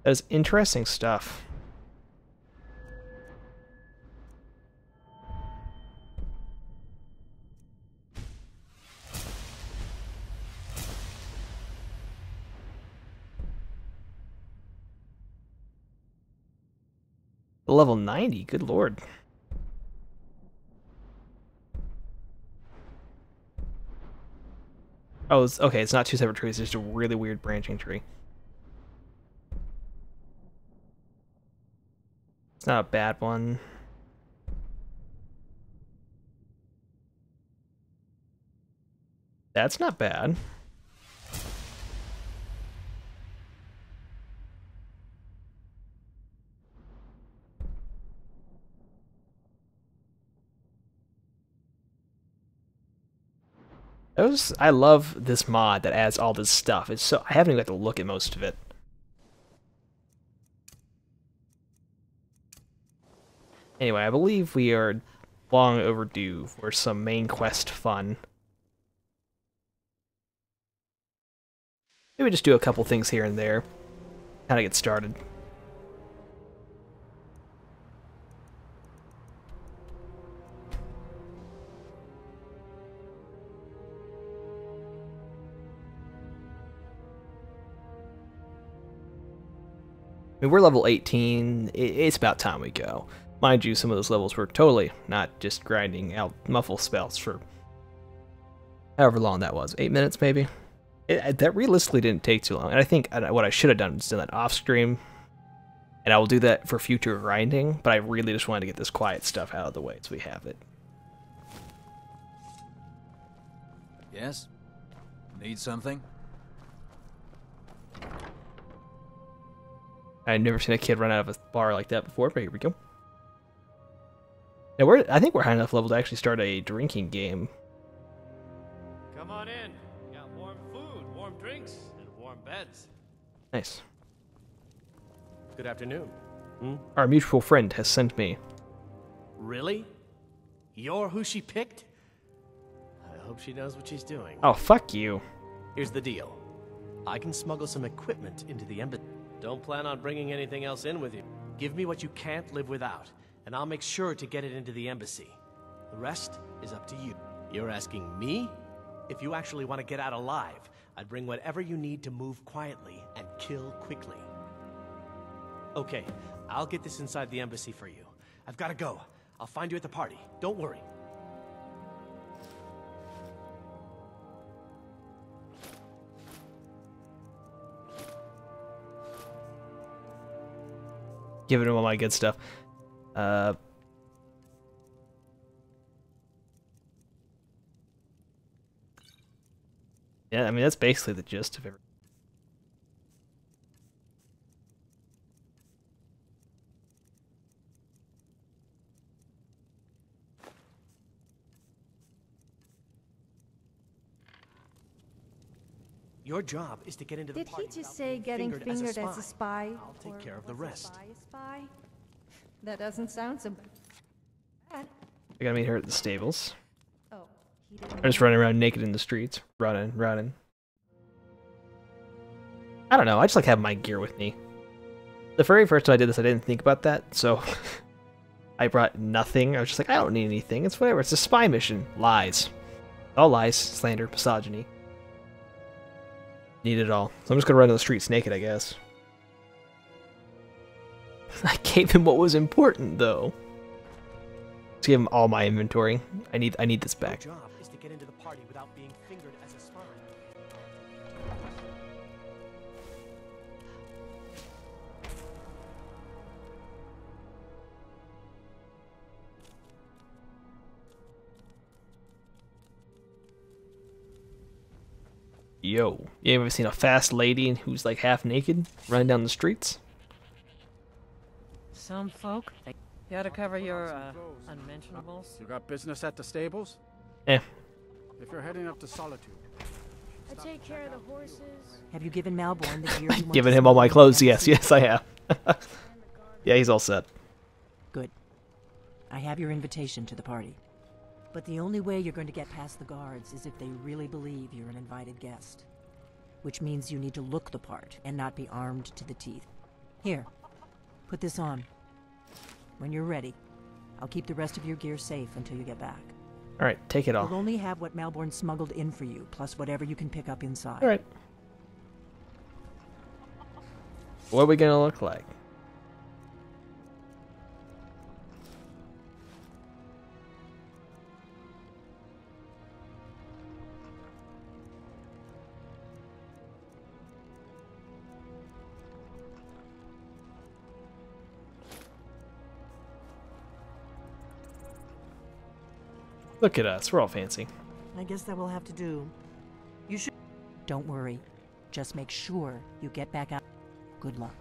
That is interesting stuff. Level 90, good lord. Oh, okay, it's not two separate trees, it's just a really weird branching tree. It's not a bad one. That's not bad. I love this mod that adds all this stuff. It's so I haven't even got to look at most of it. Anyway, I believe we are long overdue for some main quest fun. Maybe just do a couple things here and there. Kind of get started. I mean, we're level 18. It's about time we go. Mind you, some of those levels were totally not just grinding out muffle spells for however long that was. 8 minutes, maybe? That realistically didn't take too long. And I think what I should have done was done that off stream. And I will do that for future grinding. But I really just wanted to get this quiet stuff out of the way so we have it. Yes? Need something? I've never seen a kid run out of a bar like that before, but here we go. Now I think we're high enough level to actually start a drinking game. Come on in. We got warm food, warm drinks, and warm beds. Nice. Good afternoon. Our mutual friend has sent me. Really? You're who she picked? I hope she knows what she's doing. Oh, fuck you. Here's the deal. I can smuggle some equipment into the embassy. Don't plan on bringing anything else in with you. Give me what you can't live without, and I'll make sure to get it into the embassy. The rest is up to you. You're asking me? If you actually want to get out alive, I'd bring whatever you need to move quietly and kill quickly. Okay, I'll get this inside the embassy for you. I've got to go. I'll find you at the party. Don't worry. Giving him all my good stuff. Yeah, I mean, that's basically the gist of everything. Your job is to get into the Did party. he just say getting fingered as a spy? I'll take care of the rest. A spy? That doesn't sound so bad. I gotta meet her at the stables. Oh, he didn't. I'm just running around naked in the streets. Running. I don't know, I just like having my gear with me. The very first time I did this, I didn't think about that, so I brought nothing. I was just like, I don't need anything. It's whatever. It's a spy mission. Lies. All lies, slander, misogyny. Need it all. So I'm just gonna run to the streets naked, I guess. I gave him what was important, though. Let's give him all my inventory. I need this back. Your job is to get into the party without being fingered as a spy. Yo, you ever seen a fast lady who's like half naked running down the streets? Some folk. You gotta cover your unmentionables. You got business at the stables? Eh. If you're heading up to Solitude. I take care of the horses. Have you given Malborn the gear you want? Giving him all my clothes, yes, I have. Yeah, he's all set. Good. I have your invitation to the party. But the only way you're going to get past the guards is if they really believe you're an invited guest. Which means you need to look the part and not be armed to the teeth. Here, put this on. When you're ready, I'll keep the rest of your gear safe until you get back. Alright, take it all. You'll only have what Malborn smuggled in for you, plus whatever you can pick up inside. Alright. What are we gonna look like? Look at us, we're all fancy. I guess that will have to do. You should... Don't worry. Just make sure you get back out. Good luck.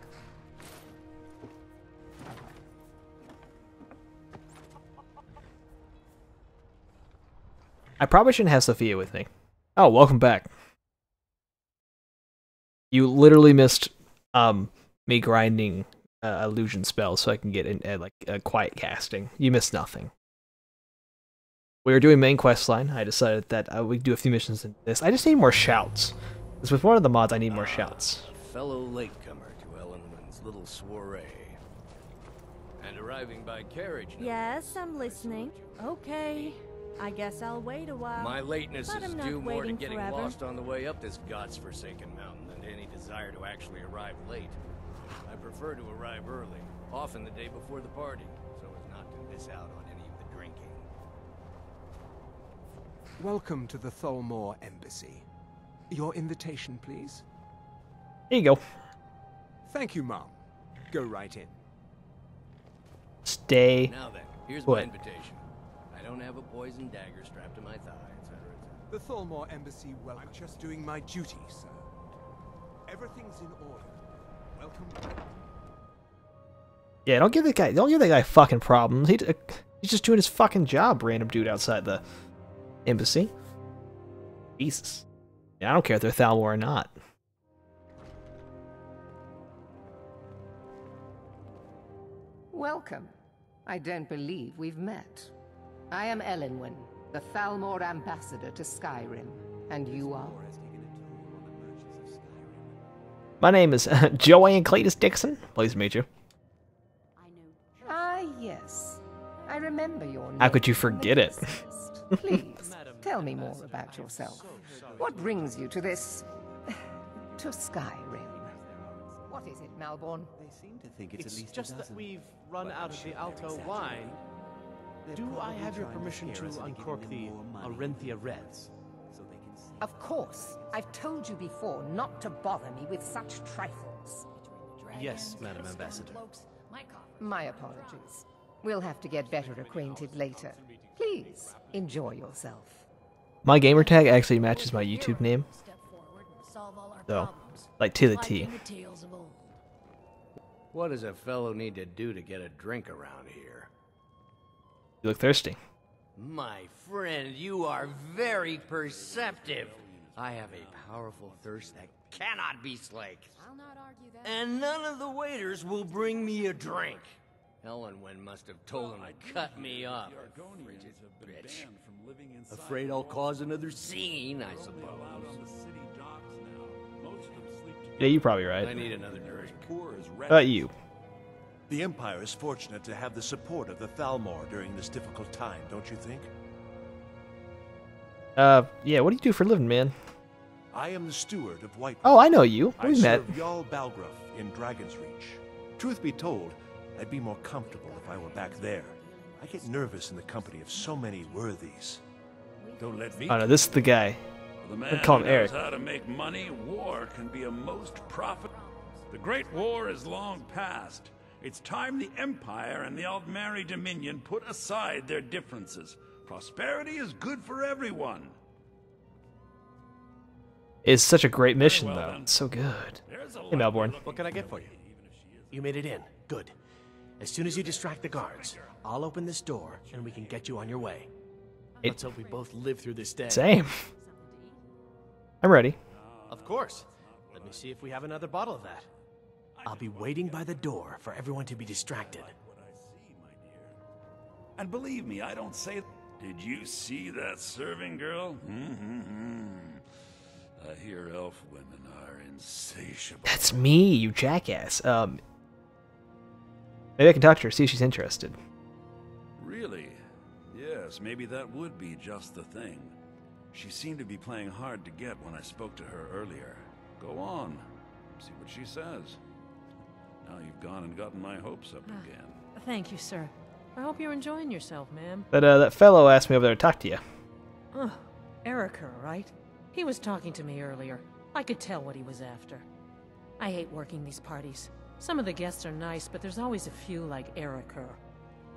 I probably shouldn't have Sophia with me. Oh, welcome back. You literally missed me grinding illusion spells so I can get in like a quiet casting. You missed nothing. We were doing main quest line. I decided that we could do a few missions in this. I just need more shouts. Because with one of the mods, I need more shouts. Fellow latecomer to Ellenwood's little soiree. And arriving by carriage. Yes, I'm listening. Okay. I guess I'll wait a while. My lateness but is I'm not due more to waiting getting forever. lost on the way up this god's-forsaken mountain than to any desire to actually arrive late. I prefer to arrive early, often the day before the party, so as not to miss out on any of the drinking. Welcome to the Tholmor Embassy. Your invitation, please? Here you go. Thank you, Mom. Go right in. Stay Now then, here's put. my invitation. I don't have a poison dagger strapped to my thigh, etc. The Tholmor Embassy welcome. I'm just doing my duty, sir. Everything's in order. Welcome. Yeah, don't give that guy fucking problems. He's just doing his fucking job, random dude outside the embassy. Jesus. Yeah, I don't care if they're Thalmor or not. Welcome. I don't believe we've met. I am Elenwen, the Thalmor ambassador to Skyrim, and you are? My name is Joanne Cletus Dixon. Pleased to meet you. Ah, yes. I remember your name. How could you forget it? Please, tell me more about yourself. What brings you to this... to Skyrim? What is it, Malborn? They seem to think it's just that we've run out of the Alto wine. Do I have your permission to uncork the Arinthia Reds? Of course. I've told you before not to bother me with such trifles. Yes, Madam Ambassador. My apologies. We'll have to get better acquainted later. Please, enjoy yourself. My gamer tag actually matches my YouTube name. So, like to the T. What does a fellow need to do to get a drink around here? You look thirsty. My friend, you are very perceptive. I have a powerful thirst that cannot be slaked. I'll not argue that. And none of the waiters will bring me a drink. Ellenwen must have told him to cut me off. Frigid bitch. Afraid I'll cause another scene, I suppose. Yeah, you're probably right. I need another drink. How about you? The Empire is fortunate to have the support of the Thalmor during this difficult time, don't you think? Yeah, what do you do for a living, man? I am the steward of White. Oh, I know you. I We met. serve Jarl Balgruuf in Dragon's Reach. Truth be told, I'd be more comfortable if I were back there. I get nervous in the company of so many worthies. Don't let me. Oh no, this is the guy. The man I'd call who him knows Eric. how to make money, war can be a most profitable. The Great War is long past. It's time the Empire and the Altmeri Dominion put aside their differences. Prosperity is good for everyone. is such a great mission, though. It's so good. Hey, Melbourne. What can I get for you? You made it in. Good. As soon as you distract the guards, I'll open this door and we can get you on your way. Let's hope we both live through this day. Same. I'm ready. Of course. Let me see if we have another bottle of that. I'll be waiting by the door for everyone to be distracted. And believe me, I don't say... Did you see that serving girl? I hear elf women are insatiable. That's me, you jackass. Maybe I can talk to her, see if she's interested. Really? Yes, maybe that would be just the thing. She seemed to be playing hard to get when I spoke to her earlier. Go on, see what she says. Now you've gone and gotten my hopes up again. Thank you, sir. I hope you're enjoying yourself, ma'am. But that fellow asked me over there to talk to you. Oh, Erica, right? He was talking to me earlier. I could tell what he was after. I hate working these parties. Some of the guests are nice, but there's always a few like Erica.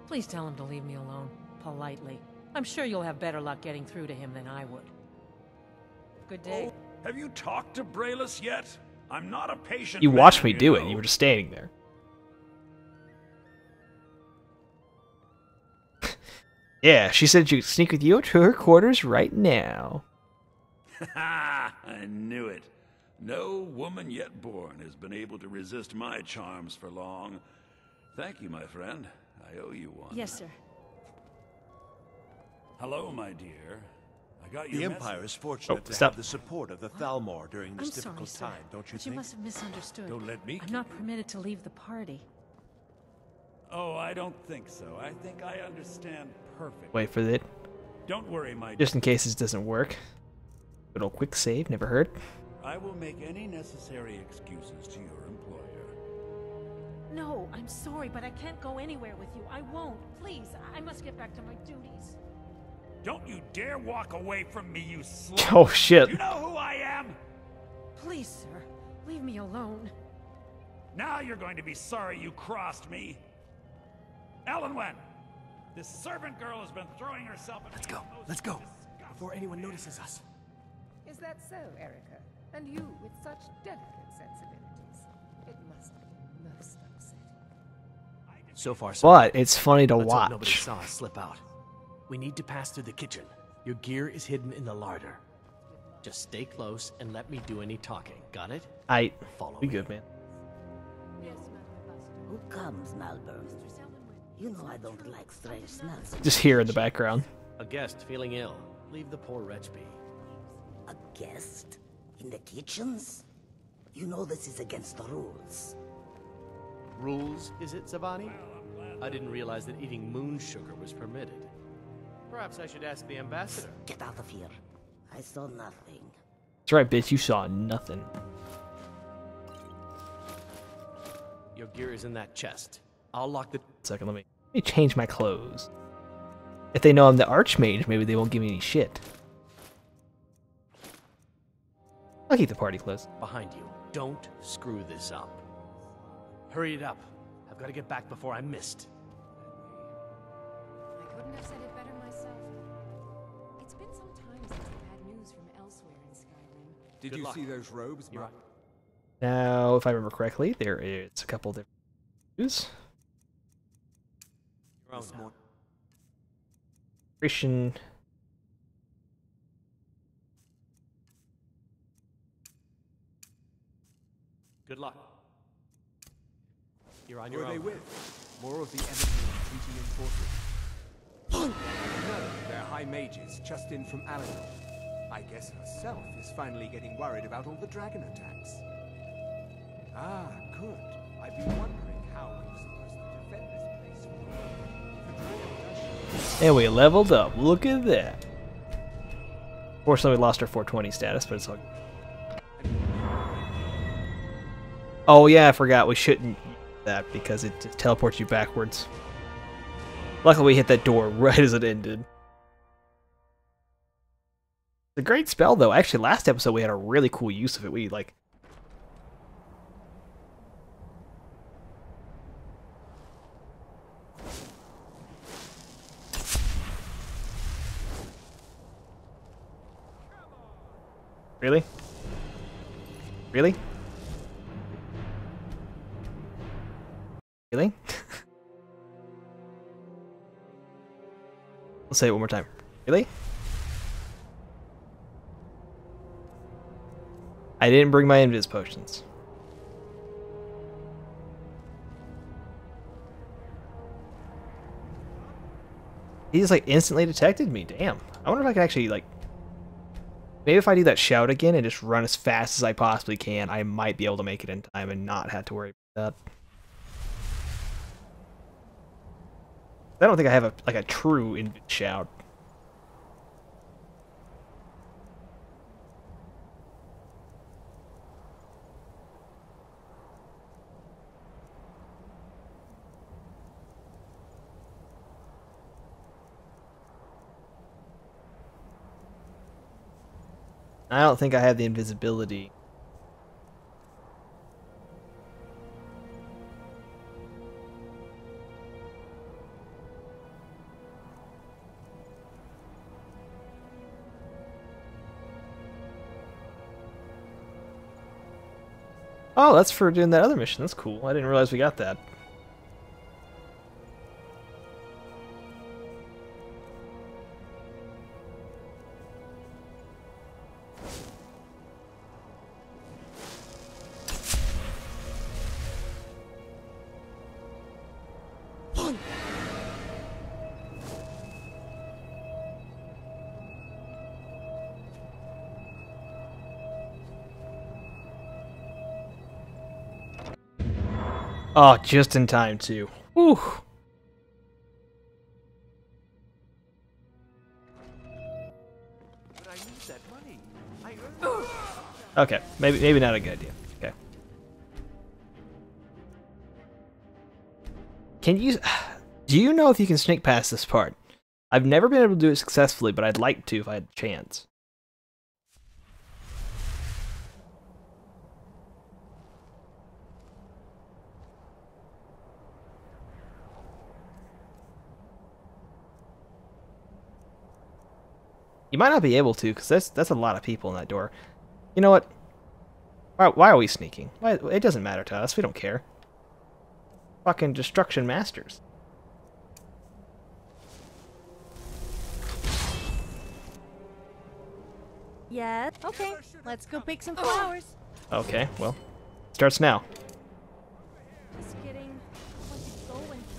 Please tell him to leave me alone, politely. I'm sure you'll have better luck getting through to him than I would. Good day. Oh, have you talked to Brayless yet? I'm not a patient. You watched me do it. You were just standing there. Yeah, she said she could sneak with you to her quarters right now. I knew it. No woman yet born has been able to resist my charms for long. Thank you, my friend. I owe you one. Yes, sir. Hello, my dear. I got your The message. Empire is fortunate to have the support of the Thalmor during this difficult time, don't you But think? you must have misunderstood. Don't let me I'm not permitted to leave the party. Oh, I don't think so. I think I understand perfectly. Wait for it. Don't worry, my Just in case this doesn't work. Good old quick save, never hurt. I will make any necessary excuses to your employer. No, I'm sorry, but I can't go anywhere with you. I won't. Please, I must get back to my duties. Don't you dare walk away from me, you slut! Oh, shit. You know who I am? Please, sir, leave me alone. Now you're going to be sorry you crossed me. Ellenwen, this servant girl has been throwing herself at me. Let's go. Before anyone notices us. Is that so, Erica? And you with such delicate sensibilities? It must be most upsetting. So far, so But it's funny to Let's hope nobody watch. saw us slip out. We need to pass through the kitchen. Your gear is hidden in the larder. Just stay close and let me do any talking. Got it? Follow We me. good, man. Who comes, Malburn? You know I don't like strange smells. Just here in the background. A guest feeling ill. Leave the poor wretch be. A guest? In the kitchens? You know this is against the rules. Rules, is it, Zavani? I didn't realize that eating moon sugar was permitted. Perhaps I should ask the ambassador. Get out of here. I saw nothing. That's right, bitch. You saw nothing. Your gear is in that chest. I'll lock the... Second, let me change my clothes. If they know I'm the Archmage, maybe they won't give me any shit. I'll keep the party clothes. Behind you. Don't screw this up. Hurry it up. I've got to get back before I'm missed. I couldn't have said it better myself. It's been some time since I've had news from elsewhere in Skyrim. Did you see those robes, Mark? Now, if I remember correctly, there is a couple different views. Christian. Good luck. You're on Who your are they own. with? More of the emissary treaty enforcers. No, they're high mages, just in from Alador. I guess herself is finally getting worried about all the dragon attacks. Ah, good. I've been wondering how we're supposed to defend this place from the dragon does. And we leveled up. Look at that. Fortunately, we lost our 420 status, but it's all. Oh yeah, I forgot we shouldn't use that because it just teleports you backwards. Luckily, we hit that door right as it ended. It's a great spell, though. Actually, last episode we had a really cool use of it. We like. Really? Really? Really? Let's say it one more time. Really? I didn't bring my invis potions. He just like instantly detected me. Damn. I wonder if I can actually like... Maybe if I do that shout again and just run as fast as I possibly can, I might be able to make it in time and not have to worry about that. I don't think I have a true invis shout. I don't think I have the invisibility. Oh, that's for doing that other mission. That's cool. I didn't realize we got that. Oh, just in time, too. Whew. But I need that money. Okay, maybe not a good idea. Okay. Can you... Do you know if you can sneak past this part? I've never been able to do it successfully, but I'd like to if I had the chance. You might not be able to, because that's a lot of people in that door. You know what? Why are we sneaking? Why, it doesn't matter to us. We don't care. Fucking destruction masters. Yeah, okay. Let's go pick some flowers. Okay, well, starts now. Just kidding. I want to go and do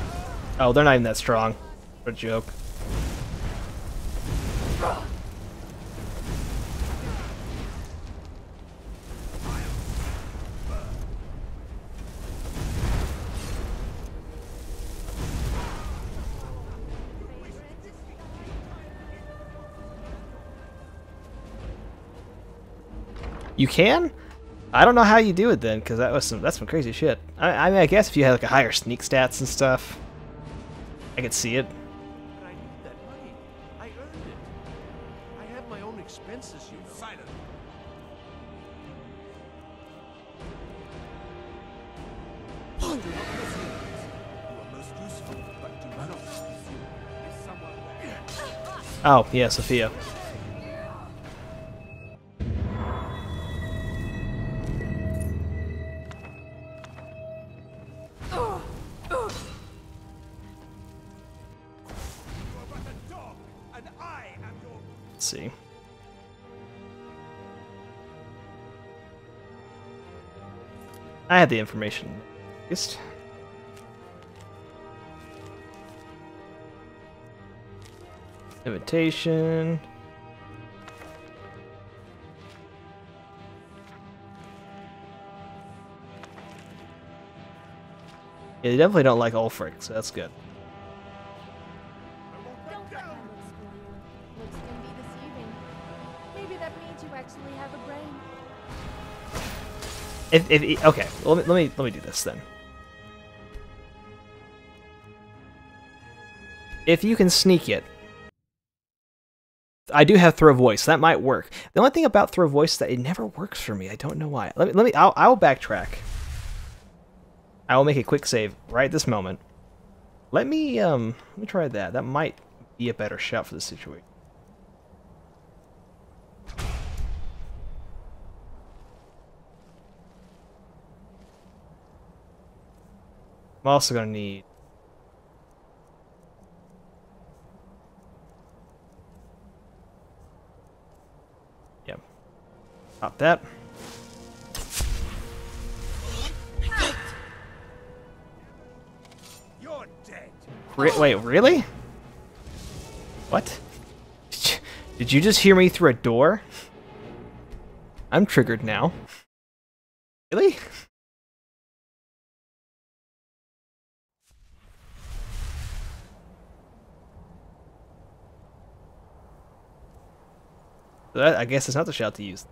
something. Oh, they're not even that strong. What a joke. You can? I don't know how you do it then, because that's some crazy shit. I mean, I guess if you had like a higher sneak stats and stuff, I could see it. But I need that money. I earned it. I have my own expenses, you know. Silent. Do not pursue it. You are most useful, but do not pursue it. Is someone there? Oh, yeah, Sophia. Let's see. I had the information. Just invitation. Yeah, they definitely don't like Ulfric, so that's good. Don't let him look school you. Looks can be deceiving. Maybe that means you actually have a brain. Okay, well, let me do this then. If you can sneak it, I do have throw voice. That might work. The only thing about throw voice is that it never works for me. I don't know why. I'll backtrack. I will make a quick save right this moment. Let me try that. That might be a better shot for the situation. I'm also gonna need... Yep. Pop that. You're dead. Wait, really? What? Did you just hear me through a door? I'm triggered now. Really? I guess it's not the shout to use.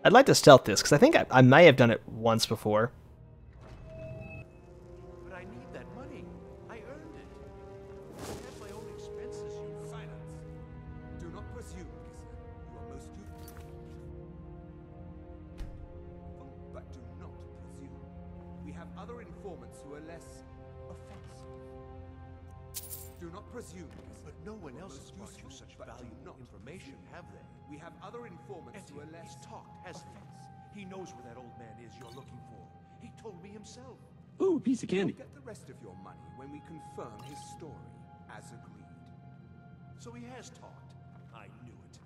I'd like to stealth this, because I think I may have done it once before. But I need that money. I earned it. I have my own expenses, you silence. Do not presume, Kisser. You are most useful. But do not presume. We have other informants who are less offensive. Do not presume, Kisser. But no one else has brought you such valuable information, have they? We have other informants who are less He's talked, hasn't he? He knows where that old man is you're looking for. He told me himself. Ooh, a piece of candy. You'll get the rest of your money when we confirm his story, as agreed. So he has talked. I knew it.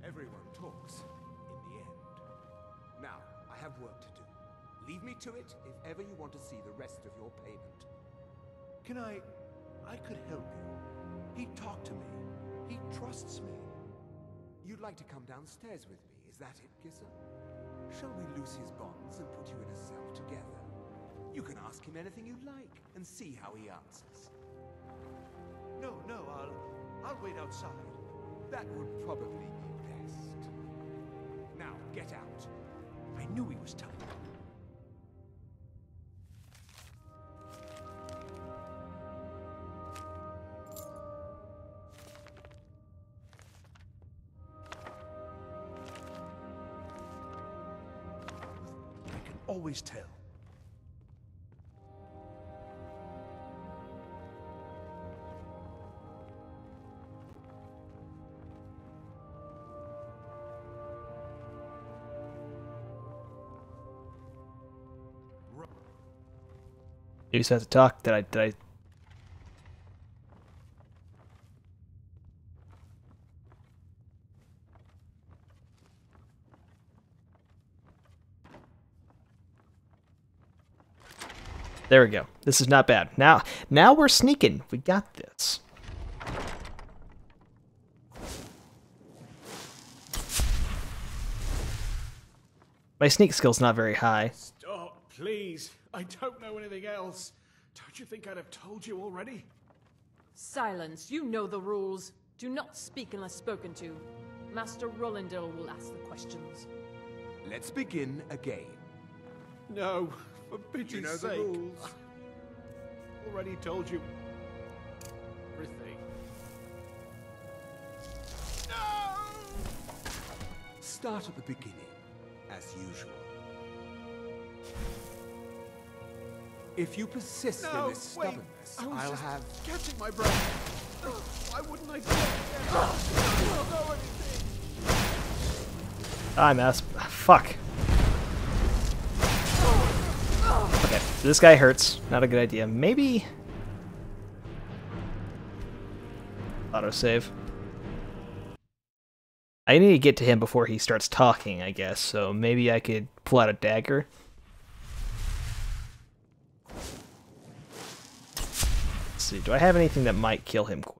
Everyone talks, in the end. Now, I have work to do. Leave me to it if ever you want to see the rest of your payment. Can I could help you. He talked to me. He trusts me. You'd like to come downstairs with me, is that it, Kisser? Shall we loose his bonds and put you in a cell together? You can ask him anything you like and see how he answers. No, I'll wait outside. That would probably be best. Now, get out. I knew he was telling me. Always tell. You just have to talk. Did I? There we go. This is not bad. Now we're sneaking. We got this. My sneak skill's not very high. Stop, please. I don't know anything else. Don't you think I'd have told you already? Silence. You know the rules. Do not speak unless spoken to. Master Rollindale will ask the questions. Let's begin again. No, for pity's You know sake. the rules. Already told you everything. Start at the beginning, as usual. If you persist in this stubbornness, I was I'll just have... catching my breath. Why wouldn't I do it? I don't know anything. I'm fuck. Okay, so this guy hurts. Not a good idea. Maybe... autosave. I need to get to him before he starts talking, I guess, so maybe I could pull out a dagger. Let's see, do I have anything that might kill him quick?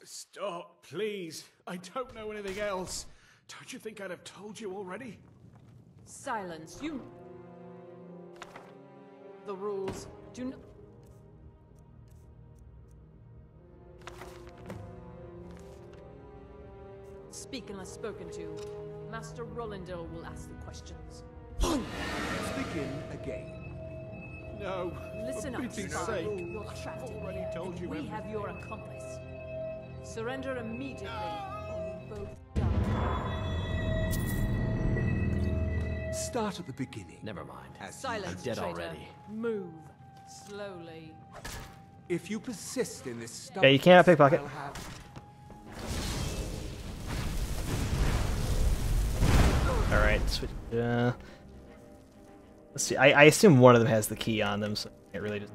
Stop, please. I don't know anything else. Don't you think I'd have told you already? Silence. You... The rules. Do not... Speak unless spoken to. Master Rollindale will ask the questions. Let's begin again. No. Listen for up, pity's Sky. sake. You're trapped in Already here, told and you we everything. have your accomplice. Surrender immediately, or you both die. Start at the beginning. Never mind. Silence, I'm dead traitor. already. Move. Slowly. If you persist in this stuff, Yeah, you cannot pickpocket. I'll have... Alright, switch. Let's see. I assume one of them has the key on them, so I can't really just.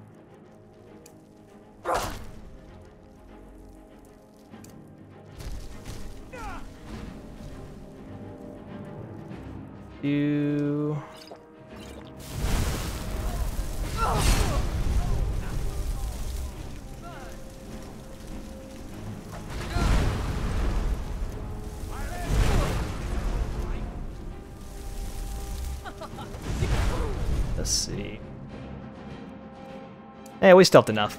You. Let's see. Hey, we stealthed enough.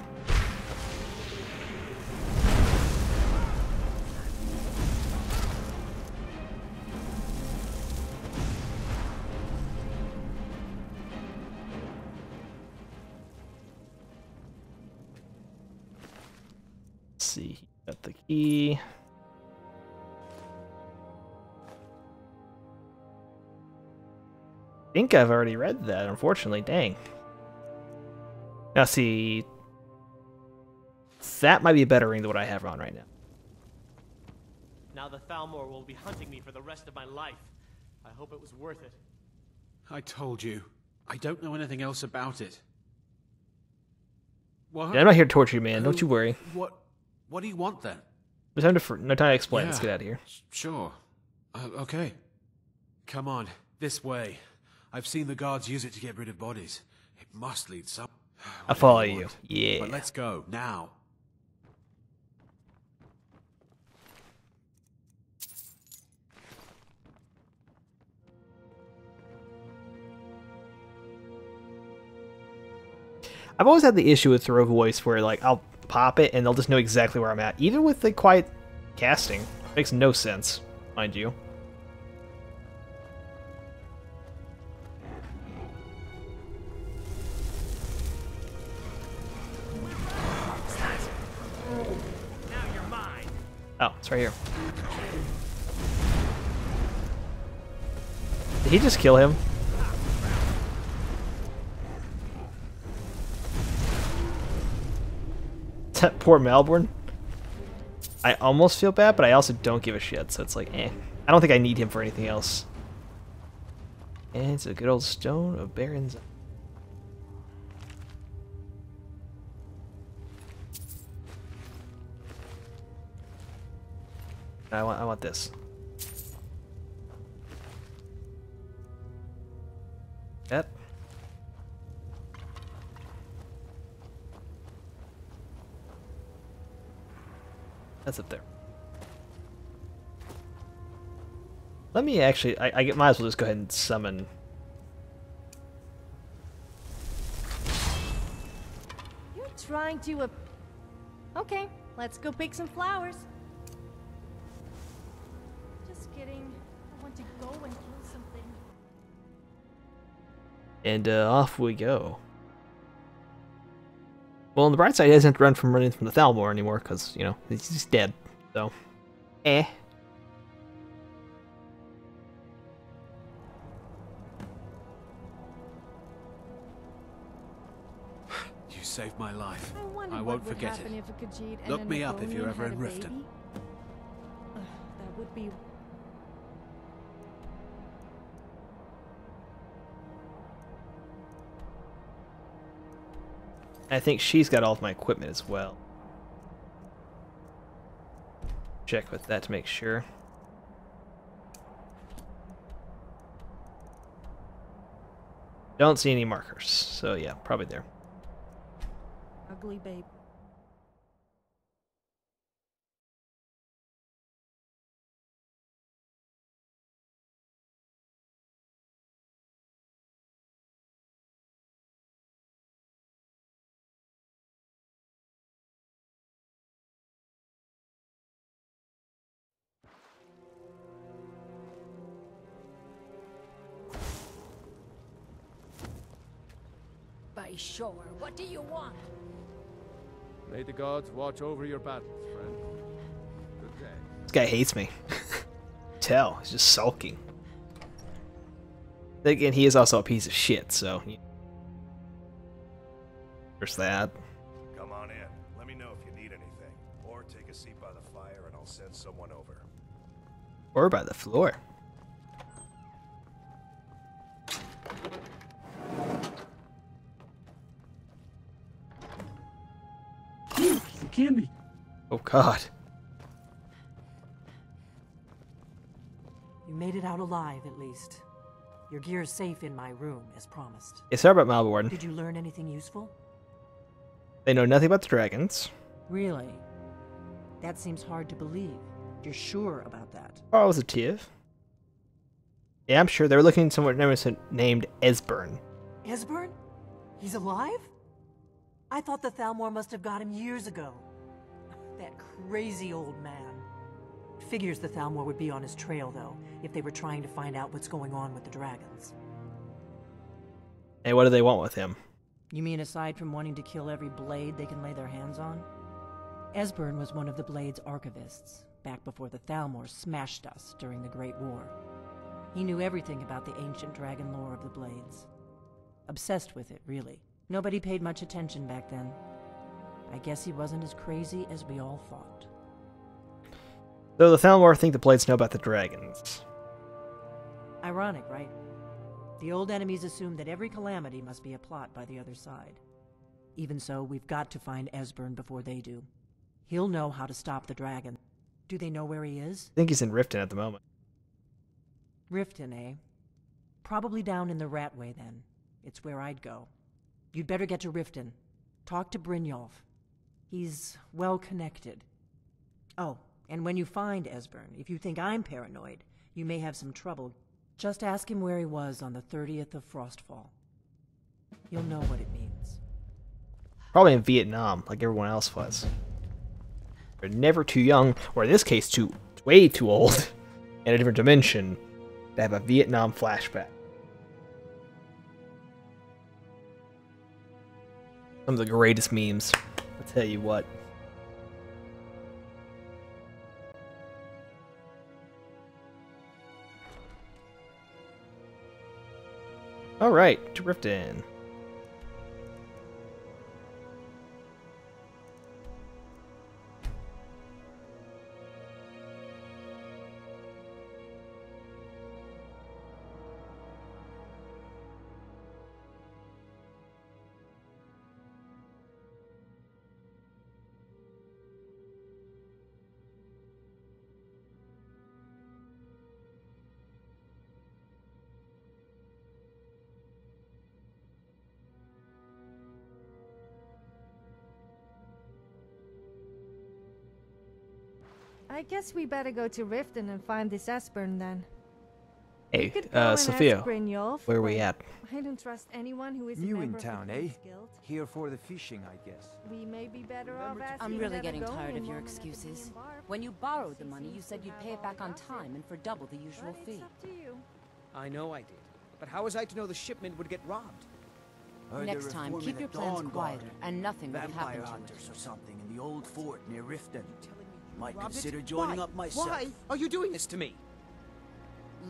Let's see. Got the key. I think I've already read that, unfortunately. Dang. Now, see. That might be a better ring than what I have on right now. Now the Thalmor will be hunting me for the rest of my life. I hope it was worth it. I told you. I don't know anything else about it. What? Yeah, I'm not here to torture you, man. Don't you worry. What do you want then? No time to explain. Let's get out of here. Sure. Okay. Come on, this way. I've seen the guards use it to get rid of bodies. It must lead some. I'll follow you. Yeah. But let's go now. I've always had the issue with throw voice where like I'll pop it and they'll just know exactly where I'm at. Even with the quiet casting. Makes no sense, mind you. Now you're mine. Oh, it's right here. Did he just kill him? That poor Malborn. I almost feel bad, but I also don't give a shit, so it's like, eh. I don't think I need him for anything else. And it's a good old stone of Baron's. I want this. Yep. That's up there. Let me actually, I might as well just go ahead and summon. You're trying to, Okay, let's go pick some flowers. Just kidding. I want to go and kill something. And off we go. Well, on the bright side, he doesn't have to run from running from the Thalmor anymore, because, you know, he's dead. So, eh. You saved my life. wondered I what won't would forget happen it. if a Khajiit and Look an me up if you're Argonian ever had in a Riften. baby. That would be. I think she's got all of my equipment as well. Check with that to make sure. Don't see any markers, so yeah, probably there. Ugly babe. By sure. What do you want? May the gods watch over your battles, friend. Good day. This guy hates me. Tell, he's just sulking. Then again, he is also a piece of shit, so... There's that. Come on in. Let me know if you need anything. Or take a seat by the fire and I'll send someone over. Or by the floor. Some candy. Oh god. You made it out alive, at least. Your gear's safe in my room, as promised. Yeah, sorry about Malborn. Did you learn anything useful? They know nothing about the dragons. Really? That seems hard to believe. You're sure about that? Positive. Yeah, I'm sure. They were looking at someone named Esbern. Esbern? He's alive? I thought the Thalmor must have got him years ago. That crazy old man. Figures the Thalmor would be on his trail, though, if they were trying to find out what's going on with the dragons. Hey, what do they want with him? You mean aside from wanting to kill every blade they can lay their hands on? Esbern was one of the Blade's archivists, back before the Thalmor smashed us during the Great War. He knew everything about the ancient dragon lore of the Blades. Obsessed with it, really. Nobody paid much attention back then. I guess he wasn't as crazy as we all thought. So the Thalmor think the Blades know about the dragons. Ironic, right? The old enemies assume that every calamity must be a plot by the other side. Even so, we've got to find Esbern before they do. He'll know how to stop the dragon. Do they know where he is? I think he's in Riften at the moment. Riften, eh? Probably down in the Ratway, then. It's where I'd go. You'd better get to Riften. Talk to Brynjolf. He's well-connected. Oh, and when you find Esbern, if you think I'm paranoid, you may have some trouble. Just ask him where he was on the 30th of Frostfall. You'll know what it means. Probably in Vietnam, like everyone else was. They're never too young, or in this case, way too old, in a different dimension, to have a Vietnam flashback. Some of the greatest memes, I'll tell you what. Alright, to Riften. I guess we better go to Riften and find this Esbern then. Hey, Sophia, where are we at? I don't trust anyone who is New a in member town, of the eh? Thieves Guild. Here for the fishing, I guess. We may be better off asking I'm really that getting Argonian tired of your woman at the excuses. Bean Bar. When you borrowed the money, you said you'd pay it back on time and for double the usual But fee. it's up to you. I know I did. But how was I to know the shipment would get robbed? Next time, keep your plans quieter, and nothing will happen Vampire to hunters us. or something in the old fort near Riften. Might Robbed it? consider joining Why? up myself. Why are you doing this to me?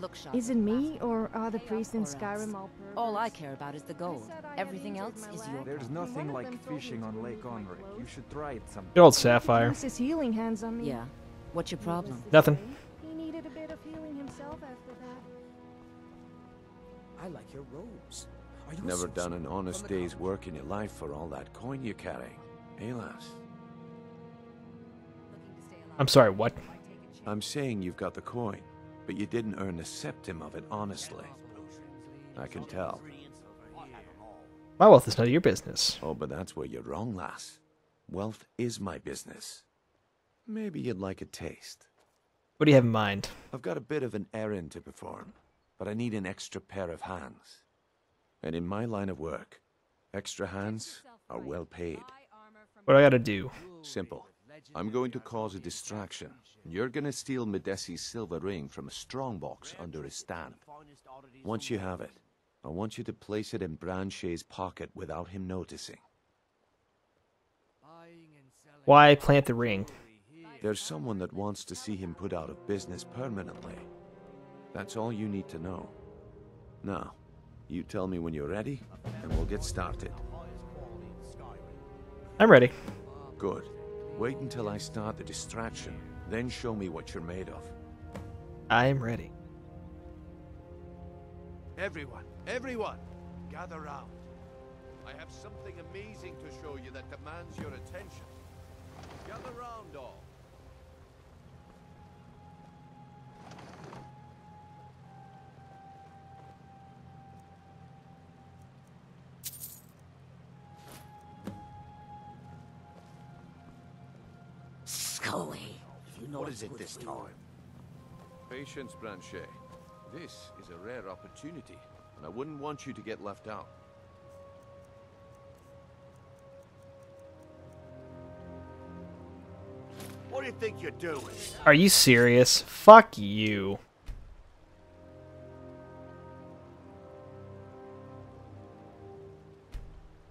Look, Shop. Is it me, or are the priests in Skyrim all perverts? All I care about is the gold. Everything else is your There's problem. nothing like fishing on Lake Onric. You should try it sometime. Good old Sapphire. Use his healing hands on me. Yeah. What's your problem? Nothing. He needed a bit of healing himself after that. I like your robes. Are you a Never done sorcerer? an honest day's work in your life for all that coin you carry. Eh, lass? I'm sorry, what? I'm saying you've got the coin, but you didn't earn a septim of it honestly. I can tell. My wealth is none of your business. Oh, but that's where you're wrong, lass. Wealth is my business. Maybe you'd like a taste. What do you have in mind? I've got a bit of an errand to perform, but I need an extra pair of hands. And in my line of work, extra hands are well paid. What do I gotta do? Simple. I'm going to cause a distraction. You're gonna steal Medesi's silver ring from a strongbox under his stand. Once you have it, I want you to place it in Branchet's pocket without him noticing. Why plant the ring? There's someone that wants to see him put out of business permanently. That's all you need to know. Now, you tell me when you're ready, and we'll get started. I'm ready. Good. Wait until I start the distraction, then show me what you're made of. I'm ready. Everyone, gather round. I have something amazing to show you that demands your attention. Gather round, all. Scully, you know What is it this time? Patience, Branchet. This is a rare opportunity, and I wouldn't want you to get left out. What do you think you're doing? Are you serious? Fuck you.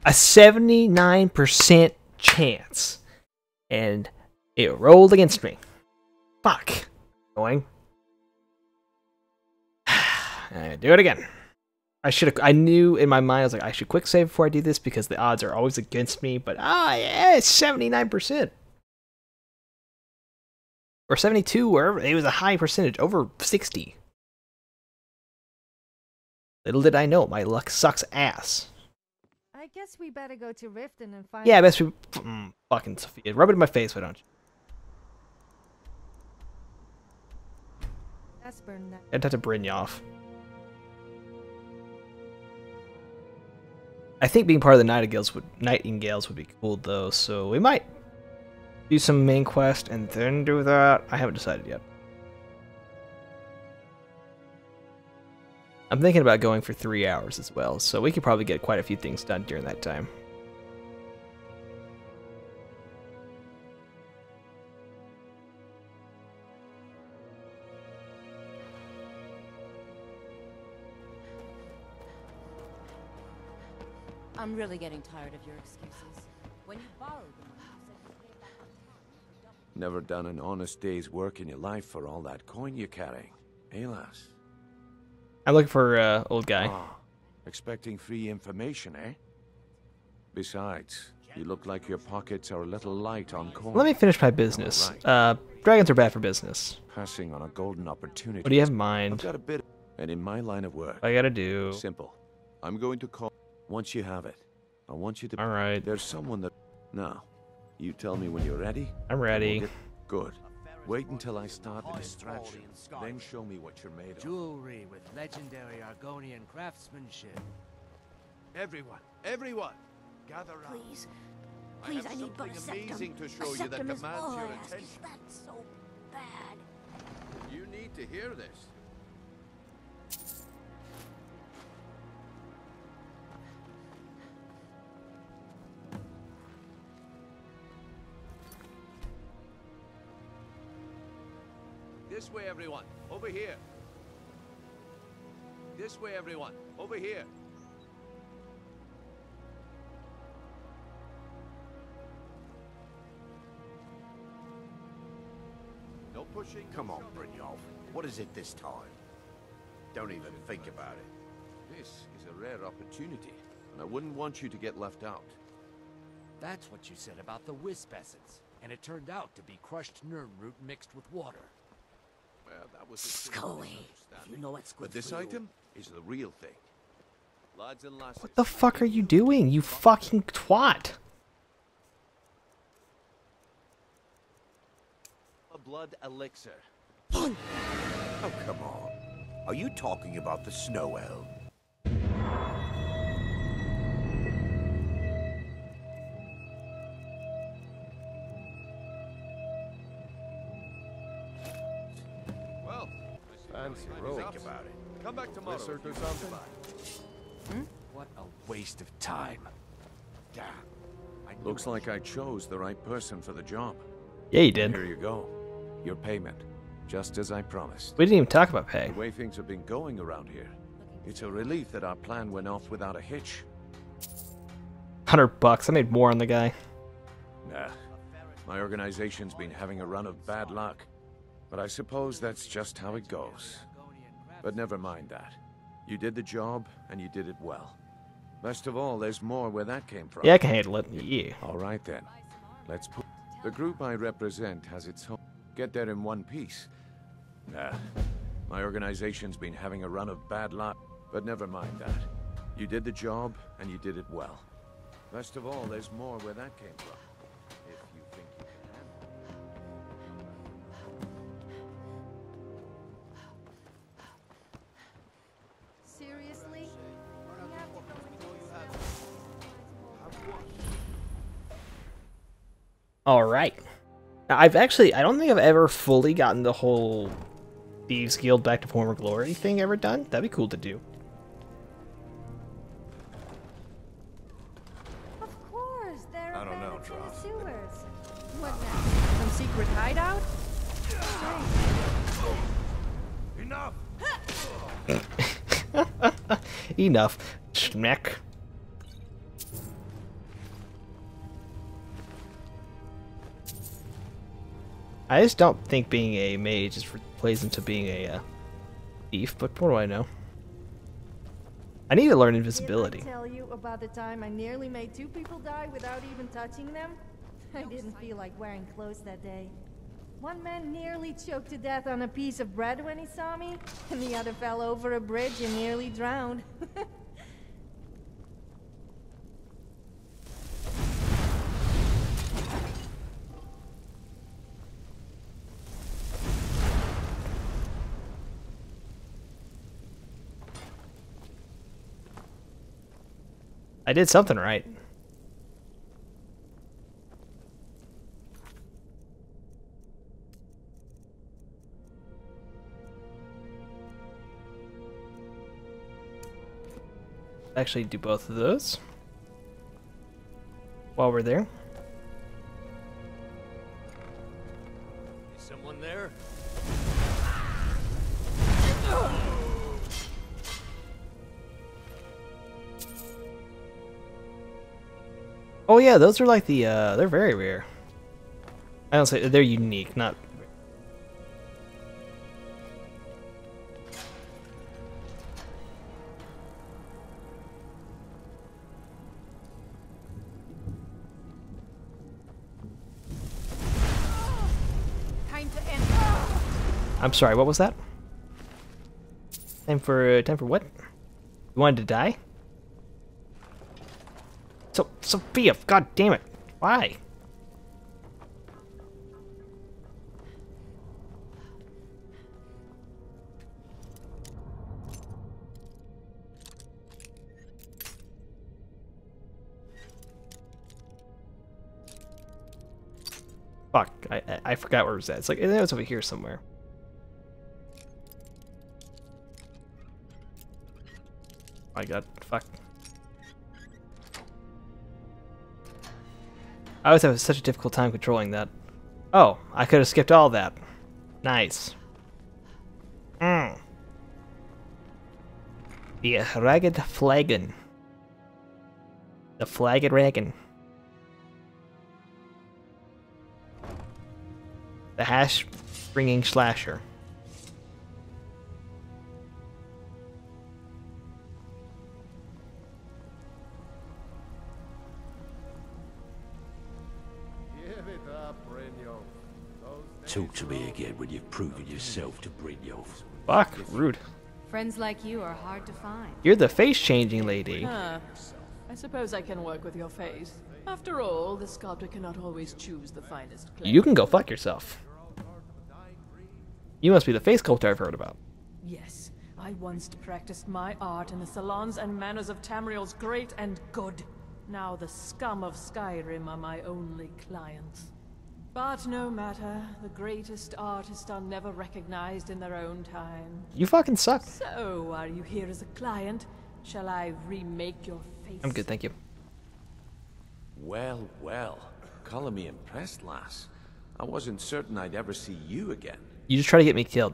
A 79% chance. And it rolled against me. Fuck. Going. Do it again. I knew in my mind, I was like, I should quick save before I do this because the odds are always against me, but yeah, it's 79%. Or 72, wherever. It was a high percentage, over 60. Little did I know, my luck sucks ass. I guess we better go to Riften and find. Yeah, best we. Fucking Sophia. Rub it in my face, why don't you? That's burned that. I'd have to Brynjolf. I think being part of the Nightingales would be cool though, so we might do some main quest and then do that. I haven't decided yet. I'm thinking about going for 3 hours as well, so we could probably get quite a few things done during that time. I'm really getting tired of your excuses. When you borrowed them, you said you paid back on time. Never done an honest day's work in your life for all that coin you're carrying, eh, lass? I'm looking for old guy. Expecting free information, eh? Besides, you look like your pockets are a little light on coin. Let me finish my business. Dragons are bad for business. Passing on a golden opportunity. What do you have in mind? I've got a bit, and in my line of work, What I gotta do. simple. I'm going to call. Once you have it, I want you to. All right. There's someone that. Now, you tell me when you're ready. I'm ready. Good. Wait until I start the distraction, then show me what you're made of. Jewelry with legendary Argonian craftsmanship. Everyone, gather round. Please, I need but a septum. amazing to show A you that septum is demands all your I ask. attention. That's so bad. You need to hear this. This way, everyone. Over here. This way, everyone. Over here. No pushing. Come on, Brynjolf. What is it this time? Don't even think about it. This is a rare opportunity, and I wouldn't want you to get left out. That's what you said about the wisp essence. And it turned out to be crushed nerm root mixed with water. Well, that was a Scully, you know what's good But this for you. item is the real thing. Lads and lasses. What the fuck are you doing, you fucking twat? A blood elixir. Oh, come on. Are you talking about the snow elf? Well, fancy roll. Think about it. Come back tomorrow. Blizzard or something? What a waste of time. Damn. Looks like I chose the right person for the job. Yeah, you did. Here you go. Your payment. Just as I promised. We didn't even talk about pay. The way things have been going around here, It's a relief that our plan went off without a hitch. $100. I made more on the guy. Nah, my organization's been having a run of bad luck. But I suppose that's just how it goes. But never mind that. You did the job, and you did it well. Best of all, there's more where that came from. Yeah, I can handle it. Yeah. All right then. Let's put... The group I represent has its own... Get there in one piece. Nah, my organization's been having a run of bad luck. But never mind that. You did the job, and you did it well. Best of all, there's more where that came from. If you think you can handle it. Seriously? All right. I don't think I've ever fully gotten the whole Thieves Guild Back to Former Glory thing ever done. That'd be cool to do. Of course, they're I don't know, abandoned in Droth. the sewers. What now? Some secret hideout? Enough! Enough. Schmeck. I just don't think being a mage just plays into being a thief, but what do I know? I need to learn invisibility. Did I tell you about the time I nearly made 2 people die without even touching them? I didn't feel like wearing clothes that day. One man nearly choked to death on a piece of bread when he saw me, and the other fell over a bridge and nearly drowned. I did something right. Actually do both of those while we're there. Is someone there? Oh yeah, those are like the they're very rare. I don't say they're unique, not Time to end. I'm sorry, what was that? Time for what? You wanted to die? Sophia, god damn it. Why? Fuck, I forgot where it was at. It's like, it was over here somewhere. My god, fuck. I always have such a difficult time controlling that. Oh, I could have skipped all that. Nice. The ragged flagon. The flagged ragon. The hash-bringing slasher. Talk to me again when you've proven yourself to Brynjolf. Fuck, rude. Friends like you are hard to find. You're the face-changing lady. Huh. I suppose I can work with your face. After all, the sculptor cannot always choose the finest clay. You can go fuck yourself. You must be the face sculptor I've heard about. Yes, I once practiced my art in the salons and manners of Tamriel's great and good. Now the scum of Skyrim are my only clients. But no matter, the greatest artists are never recognized in their own time. You fucking suck. So, are you here as a client? Shall I remake your face? I'm good, thank you. Well, well. Color me impressed, lass. I wasn't certain I'd ever see you again. You just try to get me killed.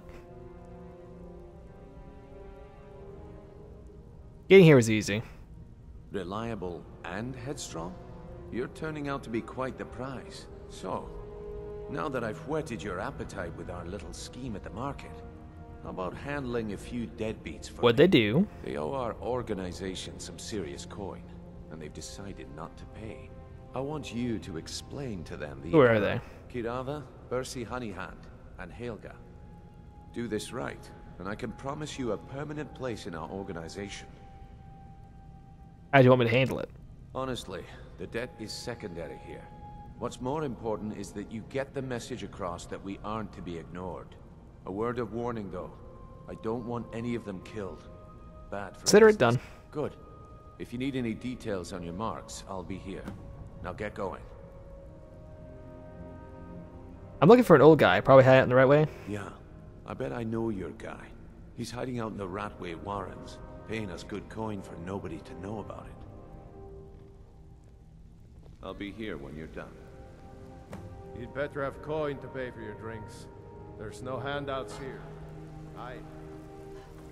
Getting here was easy. Reliable and headstrong? You're turning out to be quite the prize. So, now that I've whetted your appetite with our little scheme at the market, how about handling a few deadbeats for What'd me? they do? They owe our organization some serious coin, and they've decided not to pay. I want you to explain to them the... Who are they? Kirava, Bersi Honeyhand, and Helga. Do this right, and I can promise you a permanent place in our organization. How do you want me to handle it? Honestly, the debt is secondary here. What's more important is that you get the message across that we aren't to be ignored. A word of warning, though. I don't want any of them killed. Bad for Consider it business. done. Good. If you need any details on your marks, I'll be here. Now get going. I'm looking for an old guy. Probably had it in the right way. Yeah. I bet I know your guy. He's hiding out in the Ratway Warrens, paying us good coin for nobody to know about it. I'll be here when you're done. You'd better have coin to pay for your drinks. There's no handouts here. Aye.